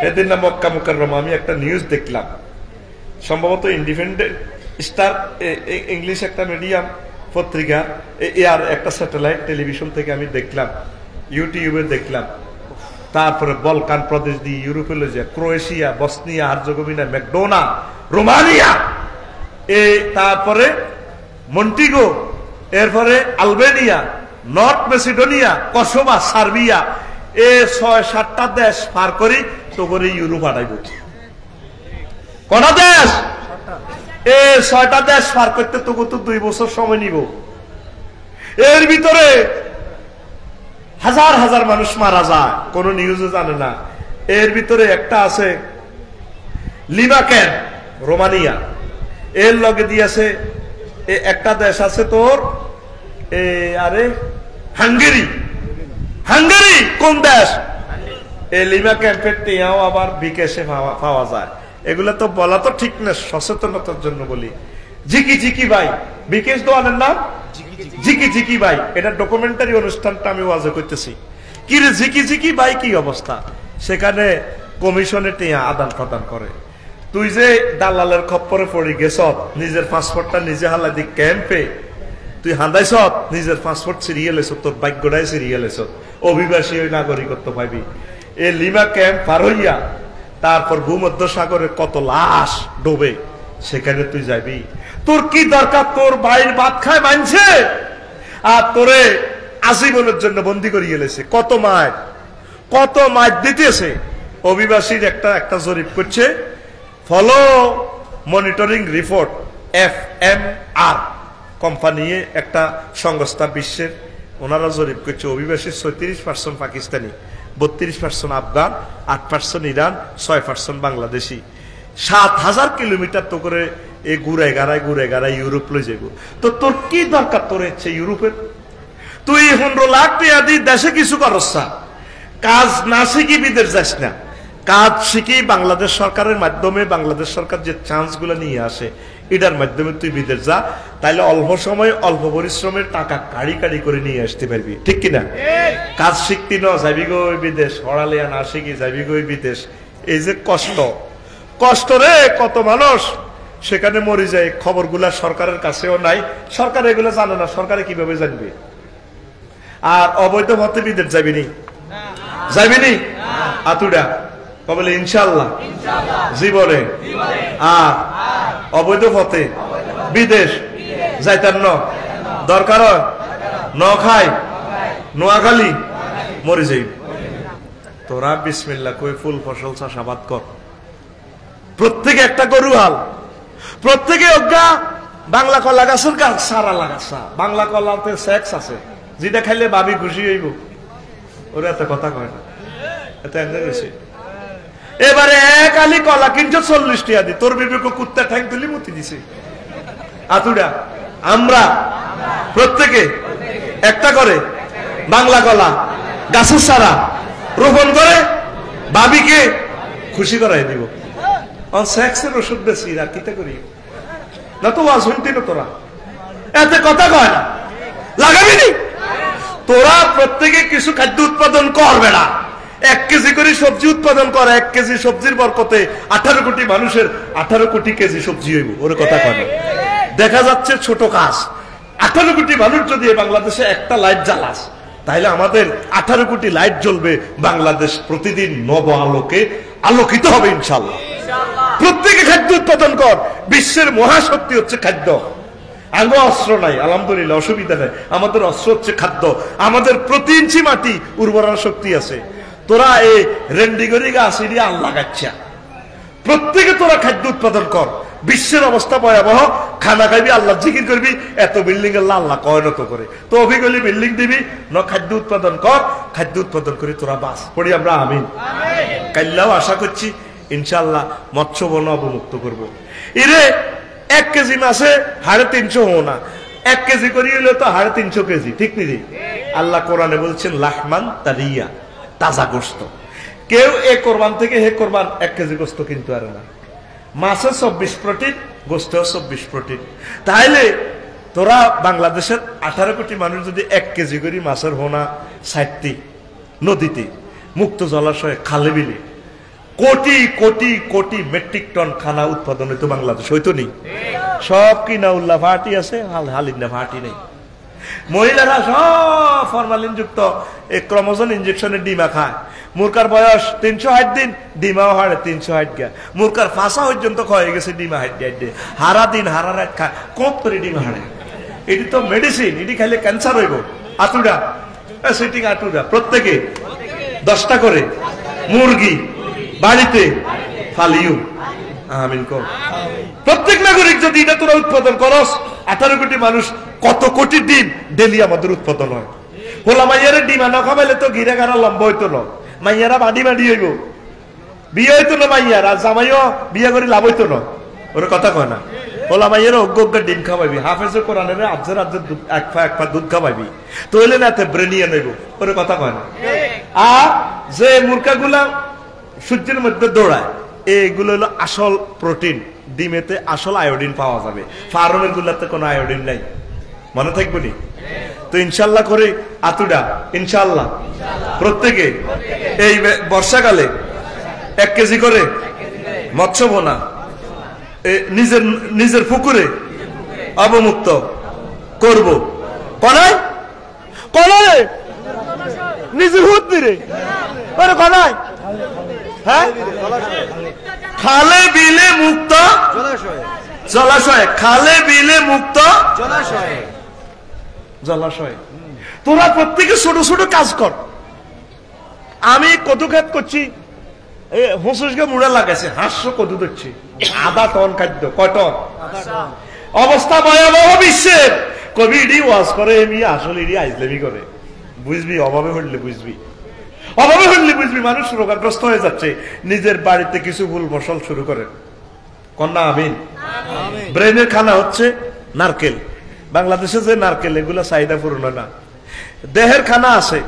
এদিন না মক্কা মুকাররমা আমি একটা নিউজ দেখলাম, সম্ভবত ইন্ডিপেন্ডেন্ট স্টার ইংলিশ একটা মিডিয়াম পত্রিকা, এর একটা স্যাটেলাইট টেলিভিশন থেকে আমি দেখলাম, ইউটিউবে দেখলাম। তারপরে বলকান প্রদেশ দিয়ে ইউরোপে লয়ে Croatia, Bosnia Herzegovina, Macedonia, Romania, তারপরে মন্টিগো, এরপরে Albania, North Macedonia, Kosovo, Serbia, 6-7টা দেশ পার করি তো করে ইউরোপ আড়াইব। কটা দেশ? 6টা দেশ পার করতে তো 2 বছর সময় নিব। এর ভিতরে হাজার হাজার মানুষ মারা যায়, কোন নিউজে জানে না। এর ভিতরে একটা আছে লিবাকেন, রোমানিয়া, এর লগে দিয়েছে একটা দেশ আছে তোর আরে হাঙ্গেরি। হাঙ্গেরি কোন দেশ? এই লিমা ক্যাম্পের টিয়াও আবার বিকেশে পাওয়া যায়। এগুলো তো বলা তো ঠিক না, সচেতনতার জন্য বলি। জিকি জিকি ভাই, বিকেশ দোয়ানের নাম জিকি জিকি ভাই, এটা ডকুমেন্টারি অনুষ্ঠানটা আমি ওয়াজে করতেছি। কি রে জিকি জিকি ভাই কি অবস্থা? সেখানে কমিশনে টিয়া আদান প্রদান করে। তুই যে দালালের খপ্পরে পড়ে গেছ, নিজের পাসপোর্টটা নিজে হালাদি ক্যাম্পে তুই হাঁদাইছ, নিজের পাসপোর্ট সিরিয়াল এসো, তোর ভাগ্যটাই সিরিয়াল এসো, অভিবাসী ওই নাগরিকত্ব পাইবি। এ লিমা ক্যাম্প পার হইয়া তারপর ভূমধ্য সাগরে কত লাশ ডোবে, সেখানে তুই যাবি। তোর কি দরকার? তোর বাইর ভাত খায় মানছে, আর তোরে আজীবনের জন্য বন্দী করে গেলেছে। কত মাইর দিতেছে। অভিবাসীর একটা জরিপ করছে, follow monitoring report FMR company, একটা সংস্থা বিশ্বের, ওনারা জরিপ করছে অভিবাসীর 36% পাকিস্তানি, 32% আফগান, 8% ইরান, 6% বাংলাদেশি। 7,000 কিলোমিটার তো করে এই ঘুরে গাড়ায় ইউরোপ লই যাব। তো তোর কি দরকার তোর ইচ্ছে ইউরোপের? তুই 15 লাখ টাকা দিয়ে দেশে কিছু করস না, কাজ না শিখি বিদেশ যাস না। কাজ শিখি বাংলাদেশ সরকারের মাধ্যমে, বাংলাদেশ সরকার যে চান্স গুলো নিয়ে আসে এটার মাধ্যমে তুই বিদেশ যা, তাইলে অল্প সময় অল্প পরিশ্রমের টাকা কাড়ি করে নিয়ে আসতে পারবি, ঠিক কিনা? কাজ শিখতি না যাবি গো বিদেশ, হড়ালিয়া না শিখি যাবি গো বিদেশ। এই যে কষ্ট রে, কত মানুষ সেখানে মরে যায়। খবরগুলা সরকারের কাছেও নাই, সরকার এগুলো জানে না, সরকারে কিভাবে জানবে? আর অবৈধ পথে বিদেশ যাবিনি আতুডা বলে ইনশাল্লাহ জীবনে আর অবৈধ পথে বিদেশ যাইতার দরকার ন খাই নোয়াখালী মরে যাই। তোরা বিসমিল্লাহ কই ফুল ফসল চাষাবাদ কর, প্রত্যেকে একটা গরু হাল, প্রত্যেকে অজ্ঞা বাংলা কলা গাছের গাছ সারা লাগাছা, বাংলা কলাতে সেক্স আছে, যেটা খাইলে ভাবি খুশি হইব, ওরা এত কথা কয় না, এত এনজয় হয়েছে। এবারে এক আলি কলা কিনছো 40 টাকা দি, তোর বিবেক কুত্তা ঠ্যাং তুলি মুতি দিছে। আতুরা আমরা প্রত্যেকে একটা করে বাংলা কলা গাছের সারা রোপণ করে ভাবিকে খুশি করাই দিব। সেক্সের ওষুধ বেশি আর কিতা করি না, তো ওয়াজ শুনতি না, তোরা এতে কথা কয় না, লাগাবি নি। তোরা প্রত্যেকে কিছু খাদ্য উৎপাদন করবে না, 1 কেজি করে সবজি উৎপাদন করে, 1 কেজি সবজির বরকতে 18 কোটি মানুষের 18 কোটি কেজি সবজি হইব, ওর কথা কয় না। দেখা যাচ্ছে ছোট কাজ, 18 কোটি মানুষ যদি বাংলাদেশে একটা লাইট জ্বালাস, তাহলে আমাদের 18 কোটি লাইট জ্বলবে, বাংলাদেশ প্রতিদিন নব আলোকে আলোকিত হবে ইনশাআল্লাহ। প্রত্যেকে খাদ্য উৎপাদন কর, বিশ্বের মহাশক্তি হচ্ছে খাদ্য। আঙ্গ অস্ত্র নাই, আলহামদুলিল্লাহ, অসুবিধা নেই, আমাদের অস্ত্র হচ্ছে খাদ্য। আমাদের প্রতি ইঞ্চি মাটি উর্বরা শক্তি আছে। তোরা এই রেন্ডিগরি গাছ এরিয়া আল্লাহ গাচ্ছা, প্রত্যেকে তোরা খাদ্য উৎপাদন কর। বিশ্বের অবস্থা ভয়াবহ, খানা খাইবি আল্লাহ জিকির করবি, এত বিল্ডিং আল্লাহ আল্লাহ কয় নত করে, তো অভিগলি বিল্ডিং দিবি ন, খাদ্য উৎপাদন কর, খাদ্য উৎপাদন করে তোরা বাস পড়ি আমরা আমিন। কাল্লাও আশা করছি ইনশাআল্লাহ মৎস্য বন অবমুক্ত করবো। এরে 1 কেজি মাছে 350 হো না, 1 কেজি করি হইলে তো 350 কেজি, ঠিক নি? আল্লাহ কোরআনে বলছেন লাহমান তারিয়া, তাজা গোস্ত। কেউ এ কোরবান থেকে হে কোরবান 1 কেজি গোস্ত কিনতে পারে না। মাছে 24 প্রোটিন, গোস্তেও 24 প্রোটিন। তাইলে তোরা বাংলাদেশের 18 কোটি মানুষ যদি 1 কেজি করে মাছের হোনা 60টি নদীতে, মুক্ত জলাশয়ে, খালে বিলে কোটি কোটি কোটি মেট্রিক টন খানা উৎপাদন হইতো বাংলাদেশ, হইতো নি? সব কিনা উল্লাহ ফাটি আছে, হালিনা ফাটি নেই। মহিলারা সব ফরমালিন যুক্ত এই ক্রমোজোন ইঞ্জেকশনের ডিমা খায়। মুরকার বয়স 360 দিন, ডিমাও হাড়ে 360 গা। মুরকার ফাঁসা পর্যন্ত হয়ে গেছে ডিমা হাইট হাইটে, হারা দিন হারা রাত খায়, কম করে ডিমা হাড়ে। এটি তো মেডিসিন, এটি খাইলে ক্যান্সার হইব। আতুরা সিটিং আতুরা প্রত্যেকে 10টা করে মুরগি বাড়িতে ফালিও, আমিন কর। প্রত্যেক নাগরিক যদি এটা তোরা উৎপাদন করস, 18 কোটি মানুষ কত কোটি ডিম ডেলি আমাদের উৎপাদন হয়। হোলা মাইয়ারে ডিমা না খাবাইলে তো ঘিরে গাড়া লম্বা হইতো না, মাইয়ারা বাড়ি বাড়ি হইব, বিয়ে হইতো না মাইয়ার, আর জামাইও বিয়ে করে লাভ হইতো না, ওর কথা কয় না। হোলা মাইয়ারা অজ্ঞ অজ্ঞ ডিম খাওয়াইবি, হাফেজে কোরআনের আজের আজের এক পা দুধ খাওয়াইবি, তো হইলে না ব্রেনিয়া নেব, ওর কথা কয় না। আর যে মুরগা সূর্যের মধ্যে দৌড়ায়, এগুলো হলো আসল প্রোটিন, ডিমেতে আসল আয়োডিন পাওয়া যাবে, ফার্মের গুলাতে কোনো আয়োডিন নাই, মনে থাকবে নি? তো ইনশাল্লাহ করে আতুডা ইনশাল্লাহ প্রত্যেকে এই বর্ষাকালে 1 কেজি করে মৎস্য বোনা নিজের নিজের পুকুরে অবমুক্ত করব। কনায় কনায় নিজের হুদ দিরে কনায়, হ্যাঁ, খালে বিলে মুক্ত জলাশয়, খালে বিলে মুক্ত জলাশয়। তোরা প্রত্যেকে ছোট ছোট কাজ কর। আমি কদু খেত করছি, হুঁসুসকে মুড়া লাগাইছে, হাঁসশো কদু ধরছি, 1/2 টন খাদ্য। কয় টন? অবস্থা ভয়াবহ বিশ্বের। কবি ইডি ওয়াজ করে, এমনি আসলে ইডি আইজলেমি করে, বুঝবি? অভাবে হইলে বুঝবি, অভাবে হইলে বুঝবি। মানুষ রোগাগ্রস্ত হয়ে যাচ্ছে, নিজের বাড়িতে কিছু ফুল ফসল শুরু করে। কন্যা আমিন। ব্রেনের খানা হচ্ছে নারকেল। বাংলাদেশে যে নারকেল, এগুলো চাহিদা পূরণ হয় না। দেহের খানা আছে,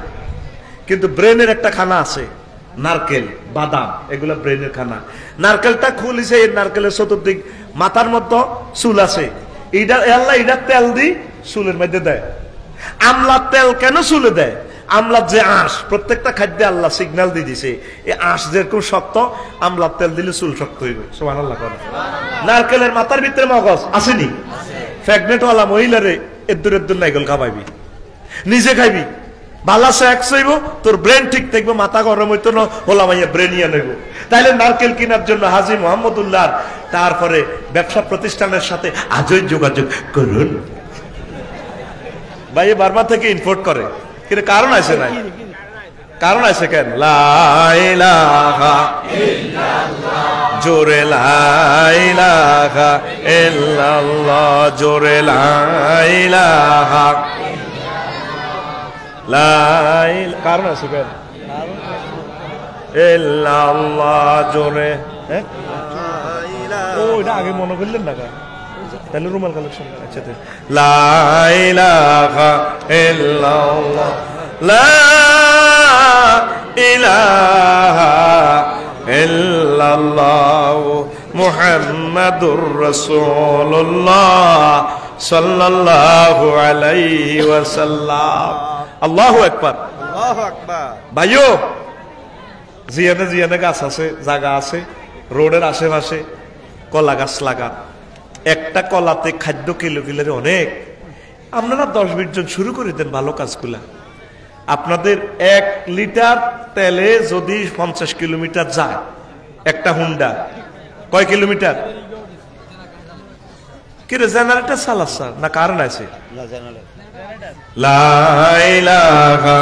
কিন্তু ব্রেনের একটা খানা আছে, নারকেল, বাদাম, এগুলো ব্রেনের খানা। নারকেলটা খুলিছে, এই নারকেলের চতুর্দিক মাথার মতো চুল আছে, এটা তেল দি চুলের মধ্যে দেয়। আমলার তেল কেন চুলে দেয়? আমলার যে আঁশ, প্রত্যেকটা খাদ্যে আল্লাহ সিগন্যাল দিয়ে দিছে, এই আঁশ যেরকম শক্ত, আমলার তেল দিলে চুল শক্ত হইবে। সুবহানাল্লাহ। নারকেলের মাথার ভিতরে মগজ আসেনি? প্রেগনেন্টওয়ালা মহিলারে এদ্দুর এদ্দুর নাইকল খাওয়াইবি, নিজে খাইবি, ভালো সেক্স হইব, তোর ব্রেন ঠিক থাকবে, মাথা গরম হইতো না, হোলা মাইয়া ব্রেনিয়া নেব। তাইলে নারকেল কেনার জন্য হাজী মোহাম্মদুল্লাহ তারপরে ব্যবসা প্রতিষ্ঠানের সাথে আজই যোগাযোগ করুন। ভাই বার্মা থেকে ইম্পোর্ট করে, কিন্তু কারণ আছে নাই, কারণ আছে কেন? লা ইলাহা ইল্লাল্লাহ, জোরে লা ইলাহা ইল্লাল্লাহ, জোরে লা ইলাহা ইল্লাল্লাহ। কারণ আছে কেন? ইল্লাল্লাহ, জোরে। হ্যাঁ, ও এটা আগে মনে করলেন না? তাহলে রুমাল কালেকশন। আচ্ছা, লা ইলাহা ইল্লাল্লাহ, লা ইলাহা ইল্লাল্লাহ, মুহাম্মাদুর রাসূলুল্লাহ সাল্লাল্লাহু আলাইহি ওয়াসাল্লাম। আল্লাহু আকবার, আল্লাহু আকবার। ভাইও, জিয়ানে জিয়ানে গাছ আছে, জায়গা আছে, রোডের আশেপাশে কলা গাছ লাগান। একটা কলাতে খাদ্য কিলো কিলোর অনেক। আপনারা 10-20 জন শুরু করে দেন ভালো কাজগুলা। আপনাদের 1 লিটার তেলে যদি 50 কিলোমিটার যায়, একটা হুন্ডা কয় কিলোমিটার? কিরে জেনারেটর চালাচ্ছে না কারণ আছে? লা ইলাহা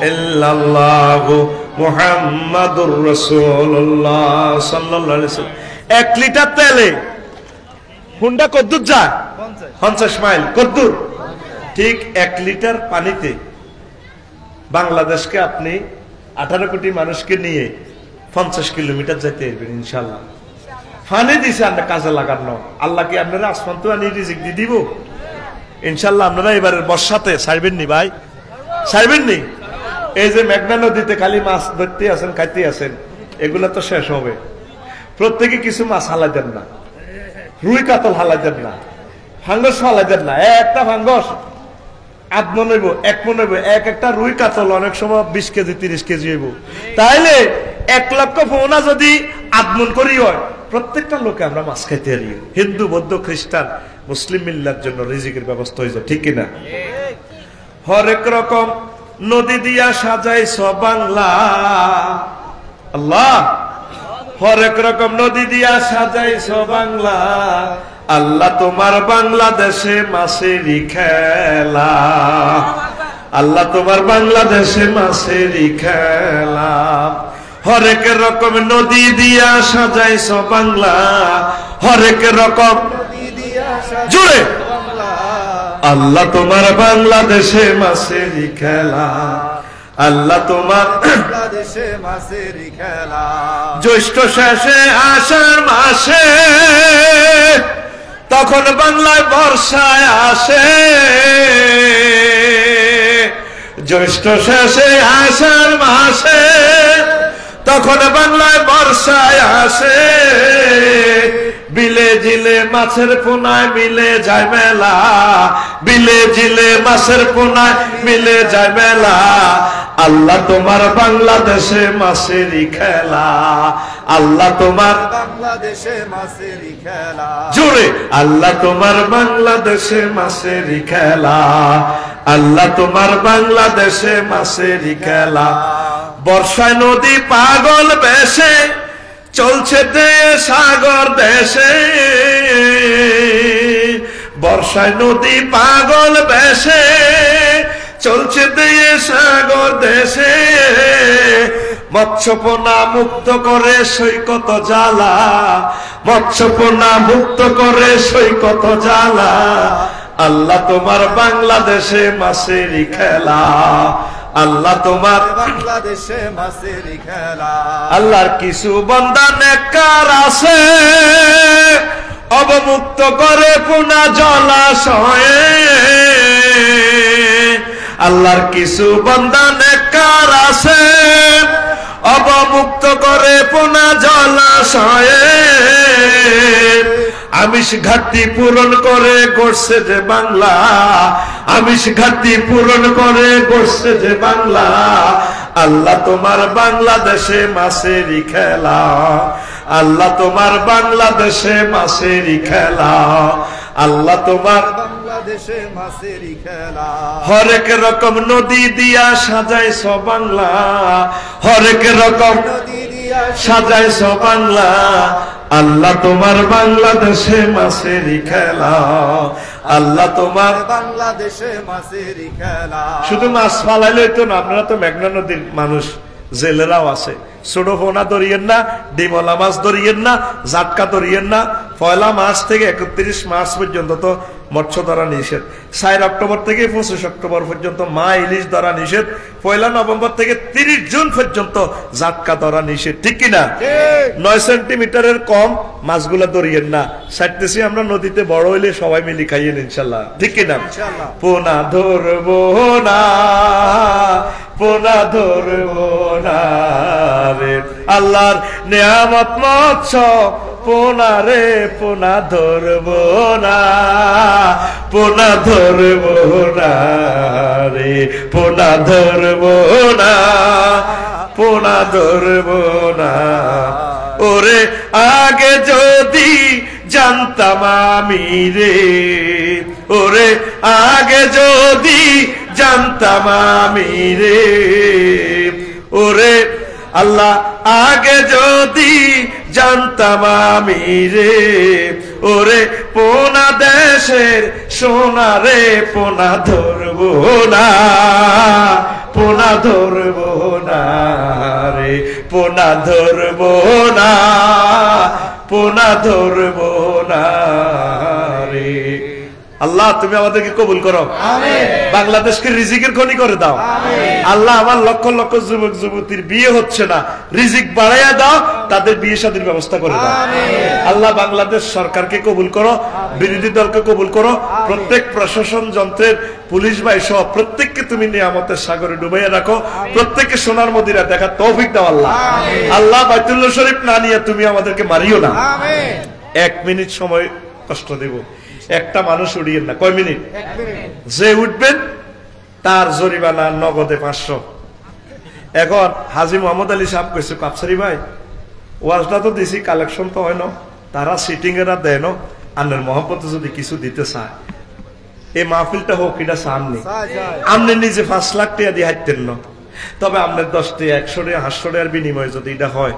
ইল্লাল্লাহ মুহাম্মাদুর রাসূলুল্লাহ সাল্লাল্লাহু আলাইহি ওয়াসাল্লাম। 1 লিটার তেলে হুন্ডা কদ্দুর যায়? 50 মাইল। কদ্দুর? ঠিক 1 লিটার পানিতে বাংলাদেশকে আপনি 18 কোটি মানুষকে নিয়ে 50 কিলোমিটার যেতে পারবেন ইনশাআল্লাহ। ফানে দিছে আমরা কাজে লাগানো। আল্লাহ কি আপনারা আসমান তো আনি রিজিক দিয়ে দিব ইনশাআল্লাহ। আপনারা এবারের বর্ষাতে ছাড়বেন নি ভাই? ছাড়বেন নি? এই যে মেঘনা নদীতে খালি মাছ ধরতে আছেন, খাইতে আছেন, এগুলা তো শেষ হবে। প্রত্যেকে কিছু মাছ হালাই দেন না, রুই কাতল হালাই দেন না, ফাঙ্গস হালাই দেন না। একটা ফাঙ্গস 8 মন হইব, 1 মন হইব। একটা রুই কাতল অনেক সময় 20 কেজি 30 কেজি হইব। তাইলে 1 লক্ষ ফোনা যদি 8 মন করি হয়, প্রত্যেকটা লোকে আমরা মাছ খাইতে পারি। হিন্দু, বৌদ্ধ, খ্রিস্টান, মুসলিম মিল্লার জন্য রিজিকের ব্যবস্থা হয়ে যায়, ঠিক কিনা? হরেক রকম নদী দিয়া সাজাইছ বাংলা, আল্লাহ হরেক রকম নদী দিয়া সাজাইছ বাংলা, আল্লাহ তোমার বাংলাদেশে মাছেরই খেলা, আল্লাহ তোমার বাংলাদেশে মাছেরই খেলা। হরেক রকম নদী দিয়া সাজাইছ বাংলা, হরেক রকম জুড়ে আল্লাহ তোমার বাংলাদেশে মাছেরই খেলা, আল্লাহ তোমার বাংলাদেশে মাছেরই খেলা। জ্যৈষ্ঠ শেষে আষাঢ় মাসে তখন বাংলায় বর্ষায় আসে, জ্যৈষ্ঠ শেষে আষাঢ় মাসে তখন বাংলায় বর্ষায় আসে, বিলে জিলে মাছের পোনায় মিলে যায় মেলা, বিলে জিলে মাছের পোনায় মিলে যায় মেলা, আল্লাহ তোমার বাংলাদেশে মাছেরই খেলা, আল্লাহ তোমার বাংলাদেশে মাছেরই খেলা। জোরে আল্লাহ তোমার বাংলাদেশে মাছেরই খেলা, আল্লাহ তোমার বাংলাদেশে মাছেরই খেলা। বর্ষায় নদী পাগল বেশে চলছে দেশ সাগর দেশে, বর্ষায় নদী পাগল বেশে চলছে দেশ সাগর দেশে, মৎস্যপোনা মুক্ত করে সৈকত জ্বালা, মৎস্যপোনা মুক্ত করে সৈকত জ্বালা, আল্লাহ তোমার বাংলাদেশে মাছেরই খেলা, আল্লাহ তোমার বাংলাদেশে মাছেরই খেলা। আল্লাহর কিছু বান্দা নেককার আছে অবমুক্ত করে পুনা জলাশয়ে, আল্লাহর কিছু বান্দা নেককার আছে অবমুক্ত করে পুনা জলাশয়ে, আমিষ ঘাটতি পূরণ করে গড়ছে যে বাংলা, আমিষ ঘাটতি পূরণ করে গড়ছে যে বাংলা, আল্লাহ তোমার বাংলাদেশে মাছেরই খেলা, আল্লাহ তোমার বাংলাদেশে মাছেরই খেলা, আল্লাহ তোমার বাংলাদেশে মাছেরই খেলা। হরেক রকম নদী দিয়া সাজাইছ বাংলা, হরেক রকম নদী দিয়া সাজাইছ বাংলা, আল্লাহ তোমার বাংলাদেশে মাছেরই খেলা, আল্লাহ তোমার বাংলাদেশে মাছের খেলা। শুধু মাছ ফালাইলেই তো না, আপনারা তো মেঘনা নদীর মানুষ, জেলেরাও আছে। ছোট পোনা ধরিয়েন না, ডিমলা মাছ ধরিয়েন না, জাটকা ধরিয়েন না। 1 মার্চ থেকে 31 মার্চ পর্যন্ত তো মৎস্য ধরা নিষেধ। 4 অক্টোবর থেকে 25 অক্টোবর পর্যন্ত মা ইলিশ ধরা নিষেধ। 1 নভেম্বর থেকে 30 জুন পর্যন্ত জাটকা ধরা নিষেধ, ঠিক কিনা? 9 সেন্টিমিটারের কম মাছগুলা ধরিয়েন না। চাইতেছি আমরা নদীতে বড় হইলে সবাই মিলে খাইয়েন ইনশাল্লাহ, ঠিক কিনা? পোনা ধরবো না, পোনা ধরবো না রে, আল্লাহর নিয়ামত মৎস্য পোনা রে, পোনা ধরবো না, পোনা ধরবো না রে, পোনা ধরবো না, পোনা ধরবো না। ওরে আগে যদি জানতাম আমি রে, ওরে আগে যদি জানতাম আমি রে, ওরে আল্লাহ আগে যদি জানতাম আমি রে, ওরে পোনা দেশের সোনা রে, পোনা ধরবো না, পোনা ধরবো না রে, পোনা ধরবো না, পোনা ধরবো না রে। আল্লাহ তুমি আমাদেরকে কবুল করো, বাংলাদেশকে রিজিকের খনি করে দাও। আল্লাহ আমার লক্ষ লক্ষ যুবক যুবতীর বিয়ে হচ্ছে না, রিজিক বাড়াইয়া দাও, তাদের বিয়ে শাদীর ব্যবস্থা করে দাও। আল্লাহ বাংলাদেশ সরকারকে কবুল করো, বিরোধী দলকে কবুল করো, প্রত্যেক প্রশাসন যন্ত্রের পুলিশ ভাই সহ প্রত্যেককে তুমি নিয়ামতের সাগরে ডুবাইয়া রাখো, প্রত্যেককে সোনার মদিনা দেখা তৌফিক দাও আল্লাহ। আল্লাহ বাইতুল্লাহ শরীফ না নিয়ে তুমি আমাদেরকে মারিও না। 1 মিনিট সময় কষ্ট দেব, একটা মানুষ উড়িয়েন না। কয় মিনিট? যে উঠবেন তার জরিমানা নগদে 500। এখন হাজী মোহাম্মদ আলী সাহেব কইছে, কাপসারি ভাই ওয়াজটা তো দিছি, কালেকশন তো হয় না, তারা সিটিং এরা দেয় না, আন্নের মহব্বতে যদি কিছু দিতে চায় এই মাহফিলটা হোক, এটা সামনে আমনে নিজে 5 লাখ টাকা দিয়ে হাঁটতেন না, তবে আপনার 10 টাকা 100 টাকা 500 টাকার বিনিময়ে যদি এটা হয়